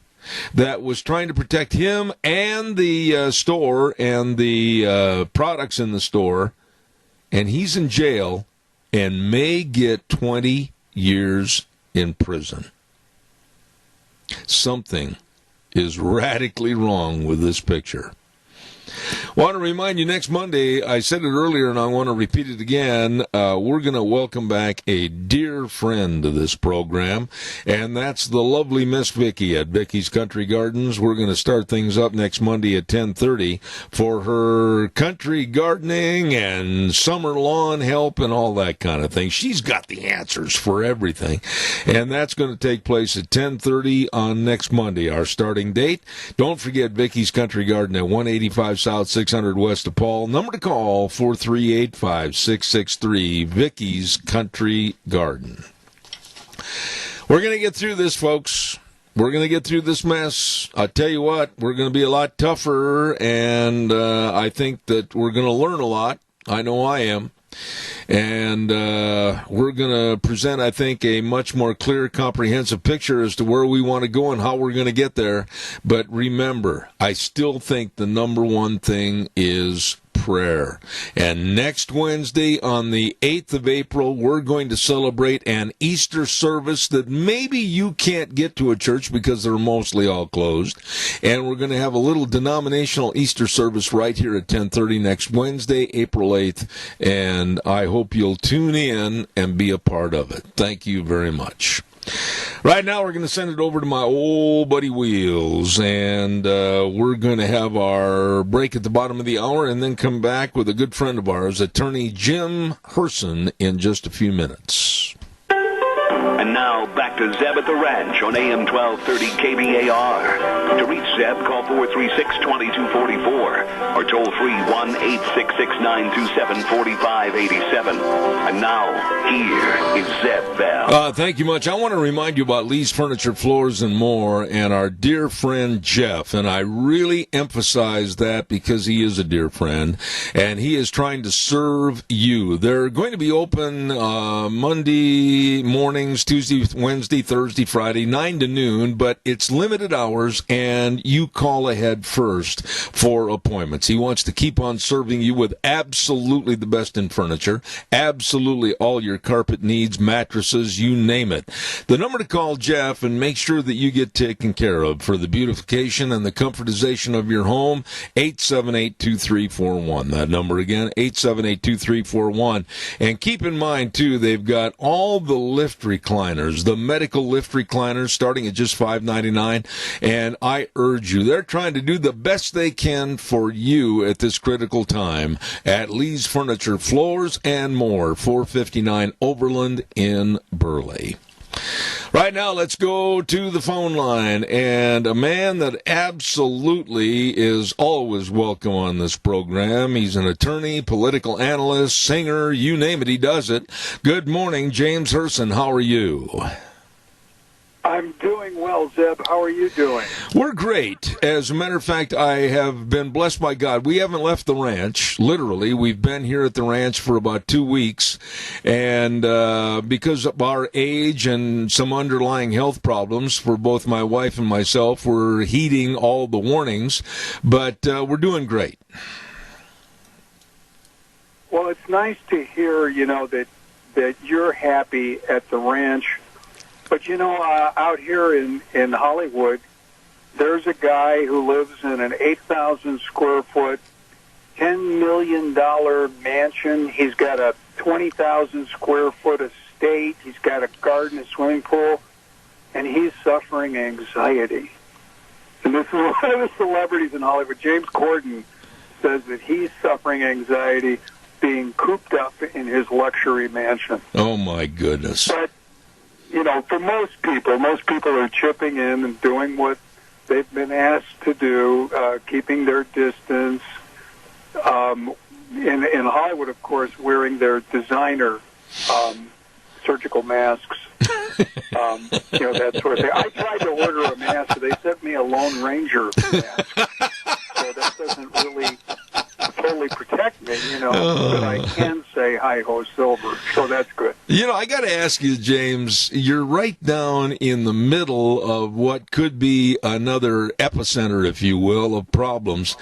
that was trying to protect him and the store and the products in the store, and he's in jail and may get 20 years in prison. Something is radically wrong with this picture. I want to remind you, next Monday, I said it earlier and I want to repeat it again, we're going to welcome back a dear friend to this program, and that's the lovely Miss Vicki at Vicky's Country Gardens. We're going to start things up next Monday at 10:30 for her country gardening and summer lawn help and all that kind of thing. She's got the answers for everything, and that's going to take place at 10:30 on next Monday, our starting date. Don't forget Vicky's Country Garden at 185 South 600 West of Paul. Number to call, 438-5663, Vicky's Country Garden. We're going to get through this, folks. We're going to get through this mess. I tell you what, we're going to be a lot tougher, and I think that we're going to learn a lot. I know I am. And we're going to present, I think, a much more clear, comprehensive picture as to where we want to go and how we're going to get there. But remember, I still think the number one thing is prayer. And next Wednesday, on the 8th of April, we're going to celebrate an Easter service that maybe you can't get to a church because they're mostly all closed. And we're going to have a little denominational Easter service right here at 10:30 next Wednesday, April 8th. And I hope you'll tune in and be a part of it. Thank you very much. Right now, we're going to send it over to my old buddy Wheels, and we're going to have our break at the bottom of the hour and then come back with a good friend of ours, attorney Jim Herson, in just a few minutes. And now, back to Zeb at the Ranch on AM 1230 KBAR. To reach Zeb, call 436-2244 or toll free 1-866-927-4587. And now, here is Zeb Bell. Thank you much. I want to remind you about Lee's Furniture, Floors, and More and our dear friend Jeff. And I really emphasize that because he is a dear friend, and he is trying to serve you. They're going to be open Monday mornings, Tuesday, Wednesday, Wednesday, Thursday, Friday, 9 to noon, but it's limited hours, and you call ahead first for appointments. He wants to keep on serving you with absolutely the best in furniture, absolutely all your carpet needs, mattresses, you name it. The number to call Jeff and make sure that you get taken care of for the beautification and the comfortization of your home, 878-2341. That number again, 878-2341. And keep in mind, too, they've got all the lift recliners, the medical lift recliners, starting at just $5.99. And I urge you, they're trying to do the best they can for you at this critical time at Lee's Furniture, Floors and More, 459 Overland in Burley. Right now, let's go to the phone line, and a man that absolutely is always welcome on this program. He's an attorney, political analyst, singer, you name it, he does it. Good morning, James Herson. How are you? I'm doing well, Zeb. How are you doing? We're great. As a matter of fact, I have been blessed by God. We haven't left the ranch. Literally, we've been here at the ranch for about 2 weeks. And because of our age and some underlying health problems for both my wife and myself, we're heeding all the warnings. But we're doing great. Well, it's nice to hear, that you're happy at the ranch. But, out here in Hollywood, there's a guy who lives in an 8,000 square foot, $10 million mansion. He's got a 20,000 square foot estate. He's got a garden, a swimming pool, and he's suffering anxiety. And this is one of the celebrities in Hollywood. James Corden says that he's suffering anxiety being cooped up in his luxury mansion. Oh, my goodness. But, for most people are chipping in and doing what they've been asked to do, keeping their distance. In Hollywood, of course, wearing their designer surgical masks, that sort of thing. I tried to order a mask, so they sent me a Lone Ranger mask. So that doesn't really totally protect me, but I can say hi-ho silver, so that's good. I got to ask you, James, you're right down in the middle of what could be another epicenter, if you will, of problems.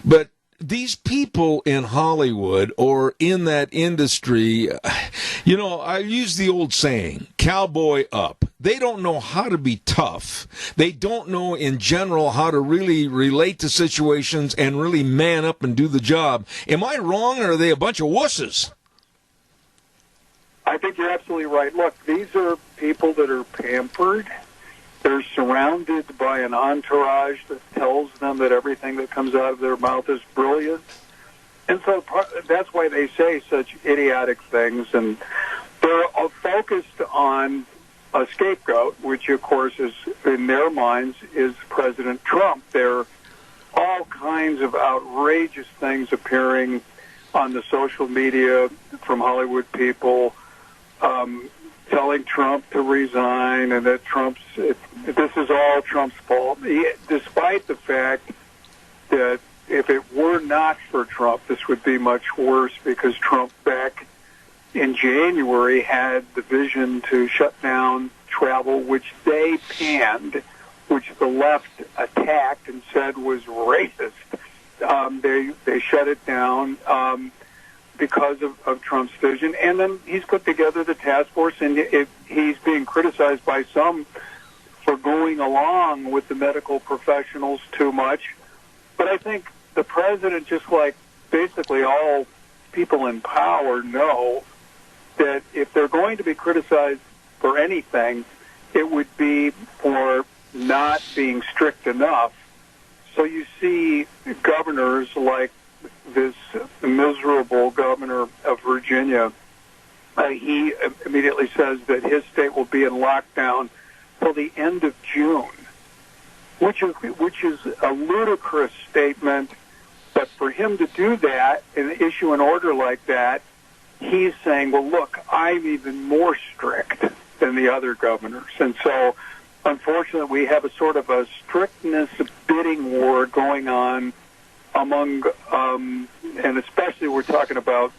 But these people in Hollywood or in that industry, I use the old saying, cowboy up. They don't know how to be tough. They don't know in general how to really relate to situations and really man up and do the job. Am I wrong, or are they a bunch of wusses? I think you're absolutely right. Look, these are people that are pampered. They're surrounded by an entourage that tells them that everything that comes out of their mouth is brilliant. And so that's why they say such idiotic things. And they're focused on a scapegoat, which, of course, is in their minds is President Trump. There are all kinds of outrageous things appearing on the social media from Hollywood people, telling Trump to resign and that this is all Trump's fault, despite the fact that if it were not for Trump, this would be much worse, because Trump back in January had the vision to shut down travel, which they panned, which the left attacked and said was racist. They shut it down because of Trump's vision. And then he's put together the task force, and he's being criticized by some for going along with the medical professionals too much. But I think the president, just like basically all people in power, know that if they're going to be criticized for anything, it would be for not being strict enough. So you see governors like this miserable governor of Virginia, he immediately says that his state will be in lockdown till the end of June, which is a ludicrous statement. But for him to do that and issue an order like that, he's saying, well, look, I'm even more strict than the other governors. And so, unfortunately, we have a sort of a strictness bidding war going on among, and especially we're talking about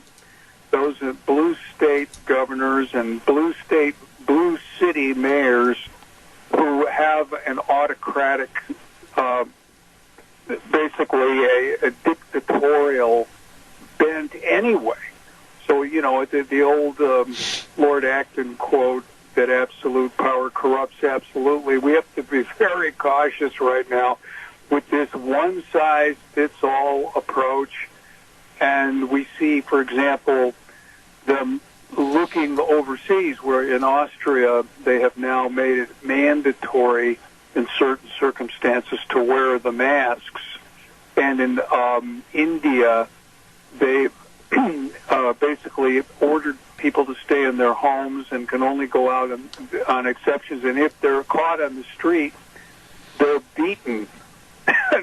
those blue state governors and blue state blue city mayors who have an autocratic, basically a dictatorial bent anyway. So, the old Lord Acton quote that absolute power corrupts absolutely. We have to be very cautious right now with this one-size-fits-all approach. And we see, for example, them looking overseas, where in Austria they have now made it mandatory in certain circumstances to wear the masks. And in India, they basically ordered people to stay in their homes and can only go out on exceptions. And if they're caught on the street, they're beaten.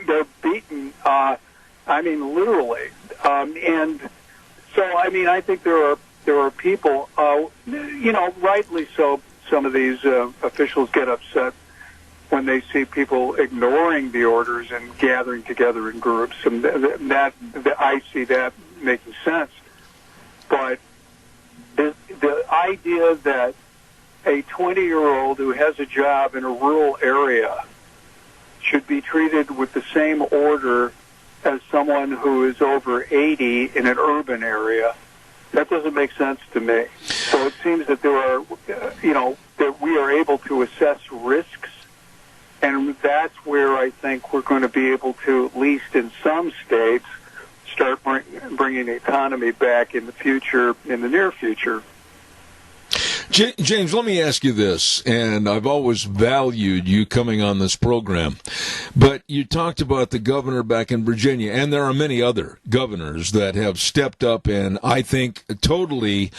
They're beaten, literally. And so, I think there are people, rightly so, some of these officials get upset when they see people ignoring the orders and gathering together in groups, and that I see that making sense. But the idea that a 20-year-old who has a job in a rural area should be treated with the same order as someone who is over 80 in an urban area, that doesn't make sense to me. So it seems that there are, that we are able to assess risks, and that's where I think we're going to be able to, at least in some states, start bringing the economy back in the near future. James, let me ask you this, and I've always valued you coming on this program, but you talked about the governor back in Virginia, and there are many other governors that have stepped up and I think totally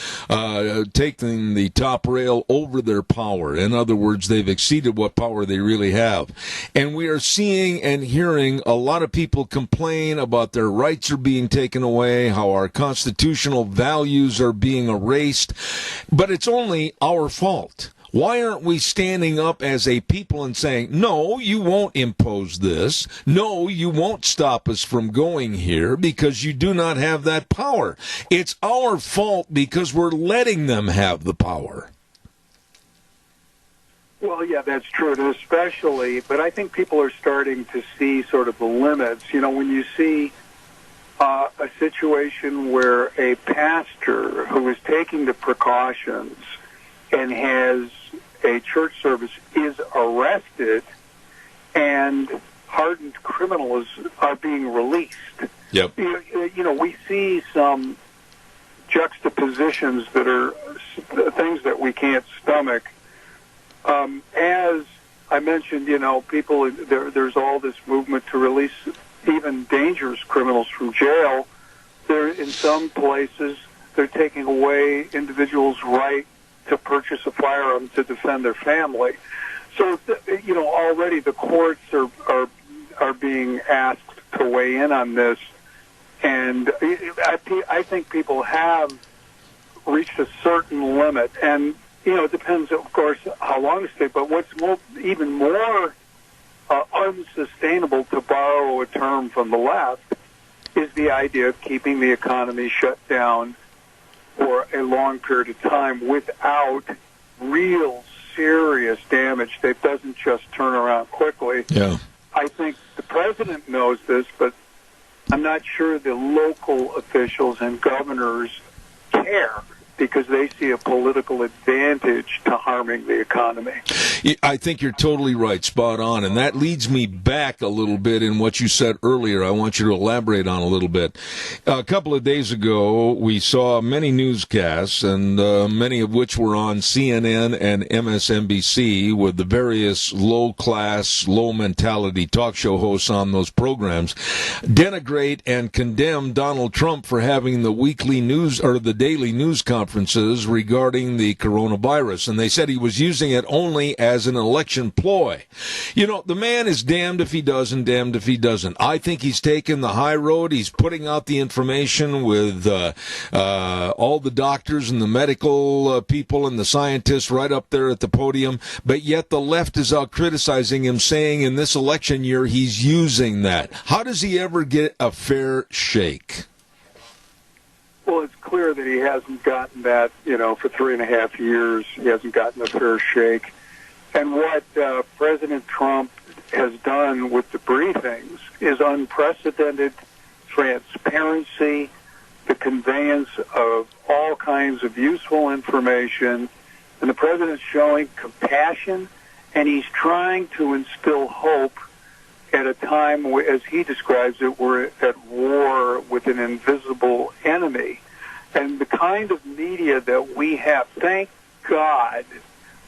taken the top rail over their power. In other words, they've exceeded what power they really have. And we are seeing and hearing a lot of people complain about their rights are being taken away, how our constitutional values are being erased, but it's only our fault. Why aren't we standing up as a people and saying, no, you won't impose this. No, you won't stop us from going here because you do not have that power. It's our fault because we're letting them have the power. Well, yeah, that's true, and especially, but I think people are starting to see sort of the limits. When you see a situation where a pastor who is taking the precautions and has a church service is arrested and hardened criminals are being released. Yep. We see some juxtapositions that are things that we can't stomach. As I mentioned, people, there's all this movement to release even dangerous criminals from jail. In some places, they're taking away individuals' right to purchase a firearm to defend their family. So, already the courts are being asked to weigh in on this, and I think people have reached a certain limit, and it depends, of course, how long it stays. But what's even more unsustainable, to borrow a term from the left, is the idea of keeping the economy shut down for a long period of time without real serious damage that doesn't just turn around quickly. Yeah. I think the president knows this, but I'm not sure the local officials and governors care because they see a political advantage to harming the economy. I think you're totally right, spot on, and that leads me back a little bit in what you said earlier. I want you to elaborate on a little bit. A couple of days ago, we saw many newscasts, and many of which were on CNN and MSNBC, with the various low-class, low-mentality talk show hosts on those programs, denigrate and condemn Donald Trump for having the weekly news or the daily news conferences regarding the coronavirus, and they said he was using it only as an election ploy. The man is damned if he does and damned if he doesn't. I think he's taken the high road. He's putting out the information with all the doctors and the medical people and the scientists right up there at the podium, but yet the left is out criticizing him, saying in this election year he's using that. How does he ever get a fair shake? Well, it's clear that he hasn't gotten that, for 3.5 years. He hasn't gotten a fair shake. And what President Trump has done with the briefings is unprecedented transparency, the conveyance of all kinds of useful information, and the president's showing compassion, and he's trying to instill hope at a time, as he describes it, we're at war with an invisible enemy. And the kind of media that we have, thank God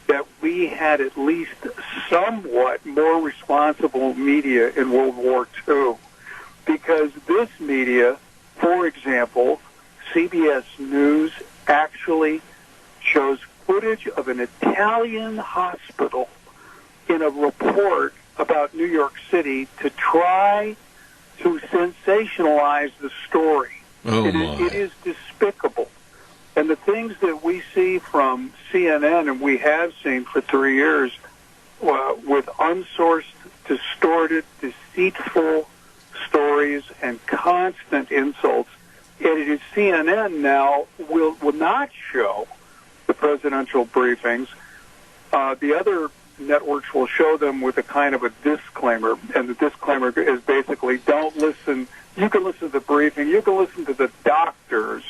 that we had at least somewhat more responsible media in World War II. Because this media, for example, CBS News actually shows footage of an Italian hospital in a report about New York City to try to sensationalize the story. It is despicable. And the things that we see from CNN, and we have seen for 3 years, with unsourced, distorted, deceitful stories and constant insults, and it is CNN now will not show the presidential briefings. The other networks will show them with a kind of a disclaimer, and the disclaimer is basically, don't listen. You can listen to the briefing, you can listen to the doctors,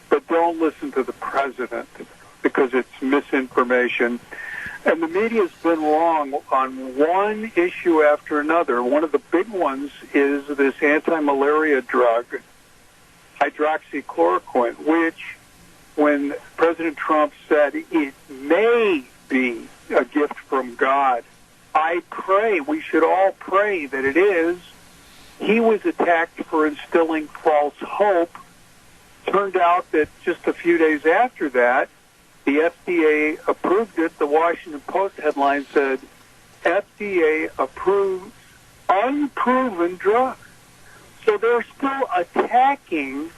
but don't listen to the president because it's misinformation. And the media's been wrong on one issue after another. One of the big ones is this anti-malaria drug, hydroxychloroquine, which, when President Trump said it may be a gift from God, I pray, we should all pray that it is. He was attacked for instilling false hope. Turned out that just a few days after that, the FDA approved it. The Washington Post headline said, FDA approves unproven drug. So they're still attacking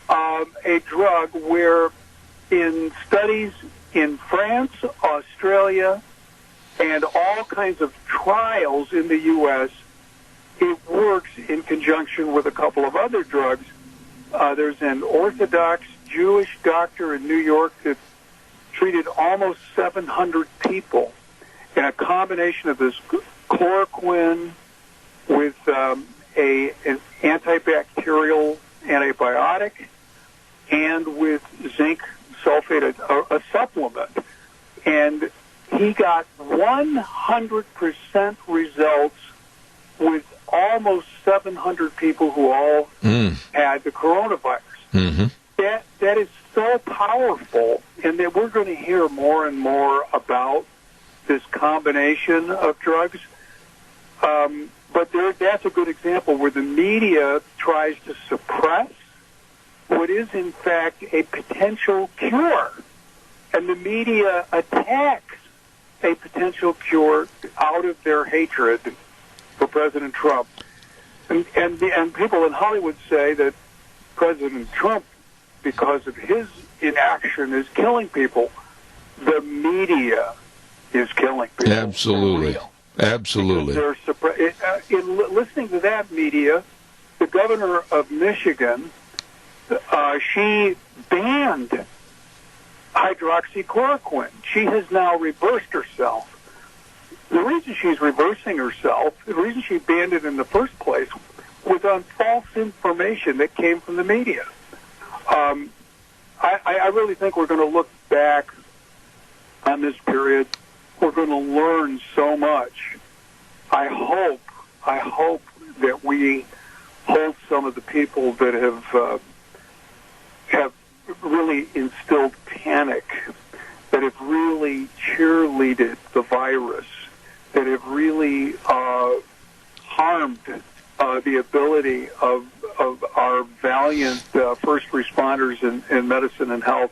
a drug where in studies in France, Australia, and all kinds of trials in the U.S., it works in conjunction with a couple of other drugs. There's an Orthodox Jewish doctor in New York that treated almost 700 people in a combination of this chloroquine with an antibacterial antibiotic and with zinc sulfate, a supplement. And he got 100% results with almost 700 people who all had the coronavirus. Mm-hmm. That is so powerful, and that we're going to hear more and more about this combination of drugs. But that's a good example where the media tries to suppress what is, in fact, a potential cure. And the media attacks a potential cure out of their hatred for President Trump. And people in Hollywood say that President Trump, because of his inaction, is killing people. The media is killing people. Absolutely. Absolutely. In listening to that media, the governor of Michigan, she banned hydroxychloroquine. She has now reversed herself. The reason she's reversing herself, the reason she banned it in the first place, was on false information that came from the media. I really think we're going to look back on this period. We're going to learn so much. I hope that we hold some of the people that have really instilled panic, that have really cheerleaded the virus, that have really harmed the ability of our valiant first responders in medicine and health.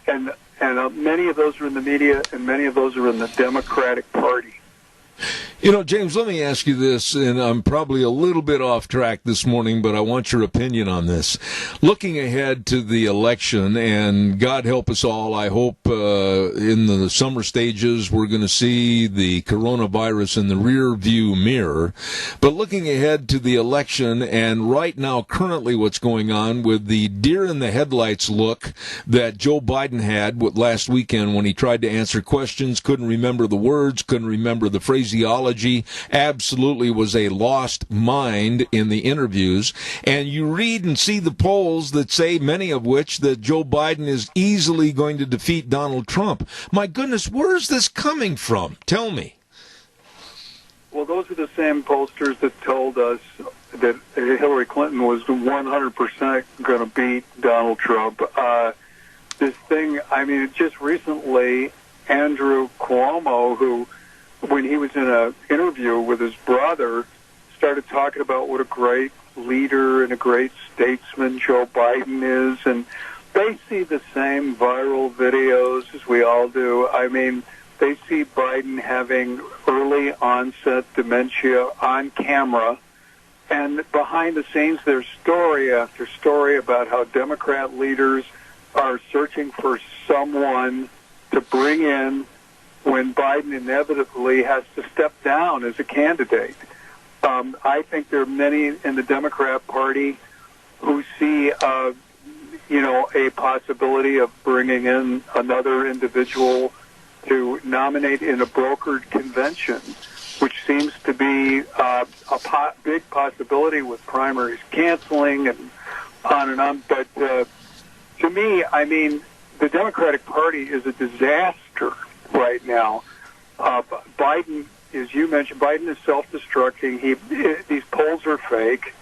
And many of those are in the media, and many of those are in the Democratic Party. You know, James, let me ask you this, and I'm probably a little bit off track this morning, but I want your opinion on this. Looking ahead to the election, and God help us all, I hope in the summer stages we're going to see the coronavirus in the rear view mirror. But looking ahead to the election, and right now currently what's going on with the deer in the headlights look that Joe Biden had last weekend when he tried to answer questions, couldn't remember the words, couldn't remember the phraseology, absolutely was a lost mind in the interviews. And you read and see the polls that say, many of which, that Joe Biden is easily going to defeat Donald Trump. My goodness, where is this coming from? Tell me. Well, those are the same pollsters that told us that Hillary Clinton was 100% going to beat Donald Trump. This thing, I mean, just recently, Andrew Cuomo, who, when he was in an interview with his brother, started talking about what a great leader and a great statesman Joe Biden is, and they see the same viral videos as we all do. I mean, they see Biden having early onset dementia on camera, and behind the scenes there's story after story about how Democrat leaders are searching for someone to bring in when Biden inevitably has to step down as a candidate. I think there are many in the Democrat Party who see, a possibility of bringing in another individual to nominate in a brokered convention, which seems to be a big possibility with primaries canceling and on. But to me, I mean, the Democratic Party is a disaster right now. Biden, as you mentioned, Biden is self-destructing. These polls are fake.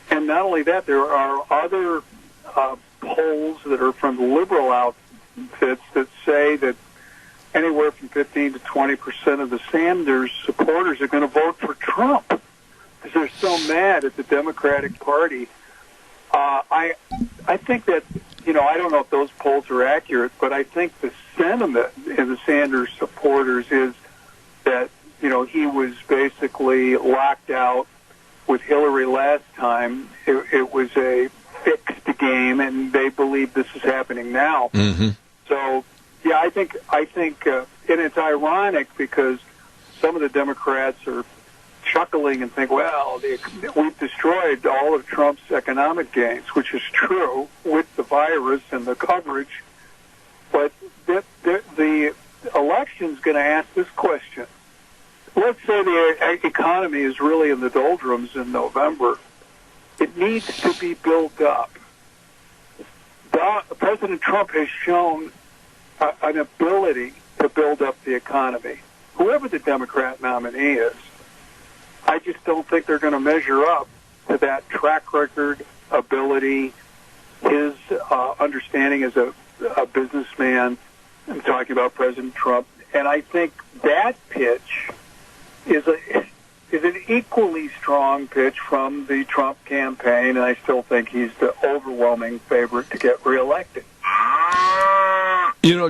And not only that, there are other polls that are from liberal outfits that say that anywhere from 15 to 20% of the Sanders supporters are going to vote for Trump because they're so mad at the Democratic Party. I think that, I don't know if those polls are accurate, but I think the sentiment in the Sanders supporters is that, he was basically locked out with Hillary last time. It was a fixed game, and they believe this is happening now. Mm-hmm. So, yeah, I think, and it's ironic because some of the Democrats are chuckling and think, well, we've destroyed all of Trump's economic gains, which is true with the virus and the coverage. But the election's going to ask this question. Let's say the economy is really in the doldrums in November. It needs to be built up. President Trump has shown an ability to build up the economy. Whoever the Democrat nominee is, I just don't think they're going to measure up to that track record, ability, his understanding as a businessman. I'm talking about President Trump. And I think that pitch is an equally strong pitch from the Trump campaign, and I still think he's the overwhelming favorite to get reelected.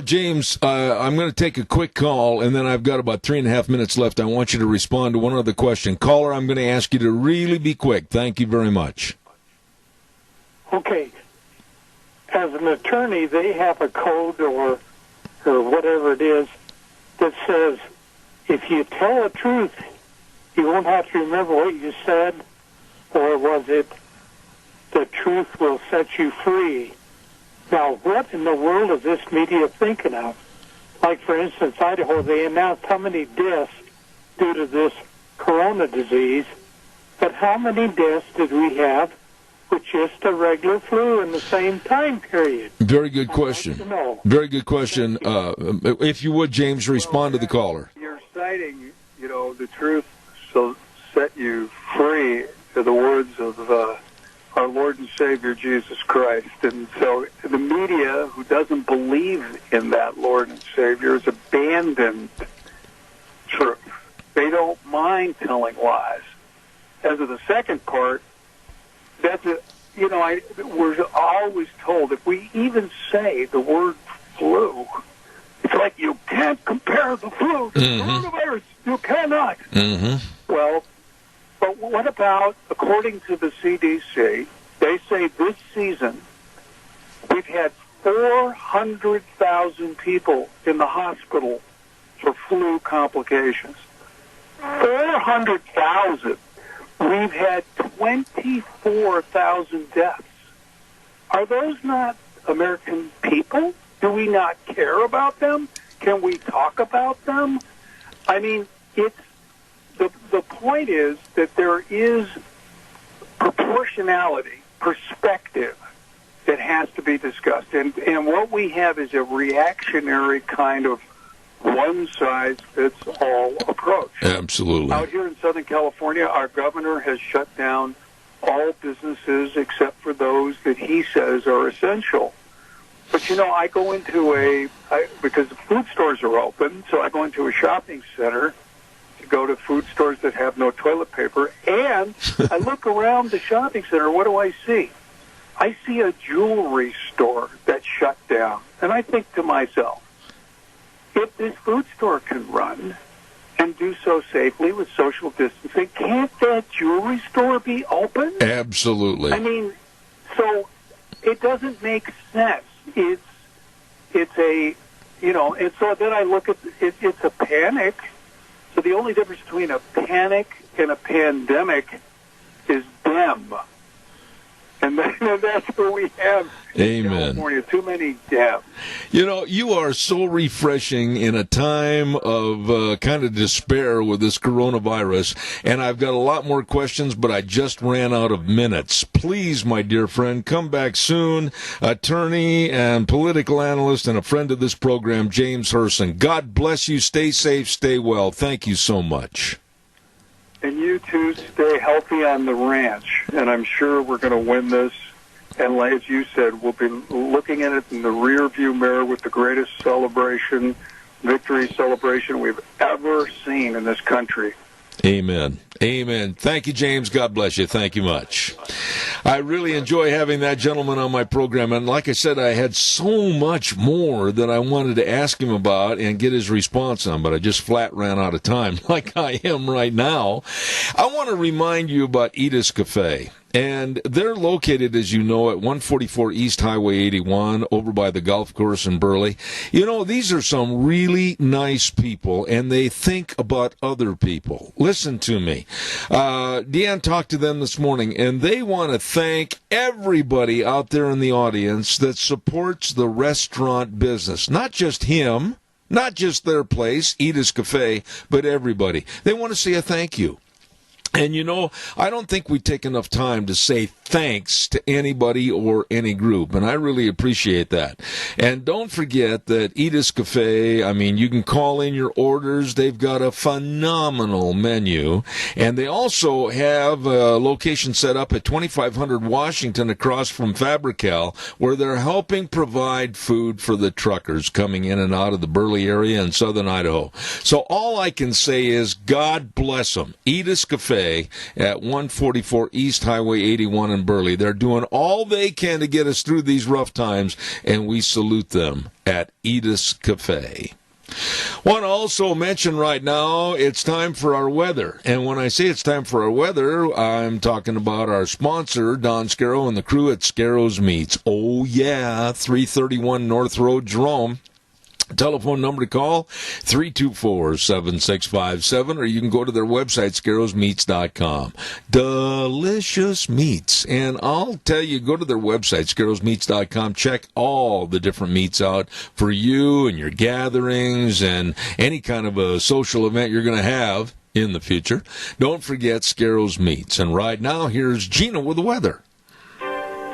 James, I'm going to take a quick call, and then I've got about 3.5 minutes left. I want you to respond to one other question. Caller, I'm going to ask you to really be quick. Thank you very much. Okay. As an attorney, they have a code or whatever it is that says if you tell the truth, you won't have to remember what you said, or was it the truth will set you free? Now, what in the world is this media thinking of? Like, for instance, Idaho, they announced how many deaths due to this corona disease, but how many deaths did we have with just a regular flu in the same time period? Very good question. I'd like to know. Very good question. If you would, James, respond to the caller. You're citing, the truth shall set you free, to the words of our Lord and Savior Jesus Christ. And so the media, who doesn't believe in that Lord and Savior, has abandoned truth. They don't mind telling lies. As of the second part, we're always told if we even say the word flu, It's like you can't compare the flu to coronavirus. You cannot. Well, but what about, according to the CDC, they say this season we've had 400,000 people in the hospital for flu complications. 400,000. We've had 24,000 deaths. Are those not American people? Do we not care about them? Can we talk about them? I mean, it's the point is that there is proportionality, perspective that has to be discussed. And what we have is a reactionary kind of one-size-fits-all approach. Absolutely. Out here in Southern California, our governor has shut down all businesses except for those that he says are essential. But, you know, I go into because the food stores are open, so I go into a shopping center to go to food stores that have no toilet paper, and I look around the shopping center, what do I see? I see a jewelry store that's shut down, and I think to myself, if this food store can run and do so safely with social distancing, can't that jewelry store be open? Absolutely. I mean, so it doesn't make sense. It's a, you know, and so then I look at it, it's a panic. So the only difference between a panic and a pandemic is them. And that's what we have in California, too many deaths. You know, you are so refreshing in a time of kind of despair with this coronavirus, and I've got a lot more questions, but I just ran out of minutes. Please, my dear friend, come back soon. Attorney and political analyst and a friend of this program, James Herson. God bless you. Stay safe. Stay well. Thank you so much. And you two stay healthy on the ranch, and I'm sure we're going to win this. And as you said, we'll be looking at it in the rearview mirror with the greatest victory celebration we've ever seen in this country. Amen. Amen. Thank you, James. God bless you. Thank you much. I really enjoy having that gentleman on my program. And like I said, I had so much more that I wanted to ask him about and get his response on, but I just flat ran out of time like I am right now. I want to remind you about Edith's Cafe. And they're located, as you know, at 144 East Highway 81 over by the golf course in Burley. You know, these are some really nice people, and they think about other people. Listen to me. Deanne talked to them this morning, and they want to thank everybody out there in the audience that supports the restaurant business. Not just him, not just their place, Edith's Cafe, but everybody. They want to say a thank you. And, you know, I don't think we take enough time to say thanks to anybody or any group, and I really appreciate that. And don't forget that Edith's Cafe, I mean, you can call in your orders. They've got a phenomenal menu, and they also have a location set up at 2500 Washington across from Fabrical, where they're helping provide food for the truckers coming in and out of the Burley area in southern Idaho. So all I can say is God bless them. Edith's Cafe at 144 East Highway 81 in Burley. They're doing all they can to get us through these rough times, and we salute them at Edith's Cafe. Want to also mention right now, it's time for our weather. And when I say it's time for our weather, I'm talking about our sponsor, Don Scarrow and the crew at Scarrow's Meats. Oh, yeah, 331 North Road, Jerome. Telephone number to call, 324-7657, or you can go to their website, scarrowsmeats.com. Delicious meats. And I'll tell you, go to their website, scarrowsmeats.com. Check all the different meats out for you and your gatherings and any kind of a social event you're going to have in the future. Don't forget Scarrow's Meats. And right now, here's Gina with the weather.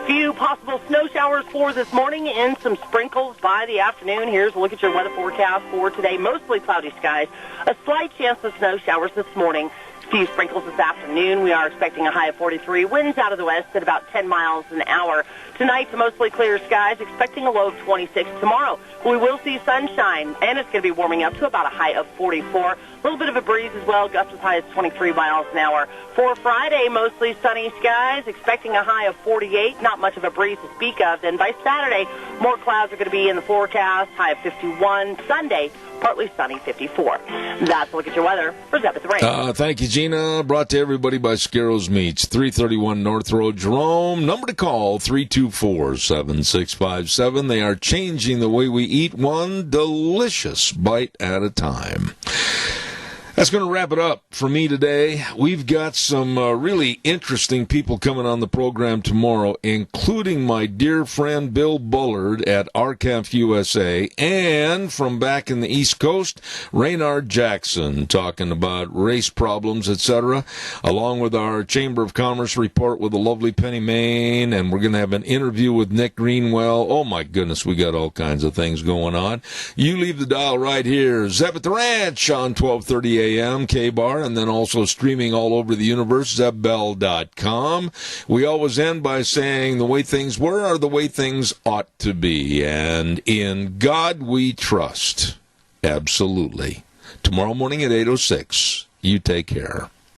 Few possible snow showers for this morning and some sprinkles by the afternoon. Here's a look at your weather forecast for today. Mostly cloudy skies. A slight chance of snow showers this morning. Few sprinkles this afternoon. We are expecting a high of 43. Winds out of the west at about 10 miles an hour. Tonight, mostly clear skies, expecting a low of 26. Tomorrow, we will see sunshine, and it's going to be warming up to about a high of 44. A little bit of a breeze as well, gusts as high as 23 miles an hour. For Friday, mostly sunny skies, expecting a high of 48. Not much of a breeze to speak of. Then by Saturday, more clouds are going to be in the forecast, high of 51. Sunday, partly sunny, 54. That's a look at your weather for Zeb at the Range. Thank you, Gina. Brought to everybody by Scarrows Meats, 331 North Road, Jerome. Number to call, 324-7657. They are changing the way we eat, one delicious bite at a time. That's going to wrap it up for me today. We've got some really interesting people coming on the program tomorrow, including my dear friend Bill Bullard at RCAF USA, and from back in the East Coast, Raynard Jackson, talking about race problems, etc., along with our Chamber of Commerce report with the lovely Penny Main, and we're going to have an interview with Nick Greenwell. Oh, my goodness, we got all kinds of things going on. You leave the dial right here. Zeb at the Ranch on 1230 a.m. K-Bar, and then also streaming all over the universe, zebbell.com. We always end by saying the way things were are the way things ought to be, and in God we trust. Absolutely. Tomorrow morning at 8:06. You take care.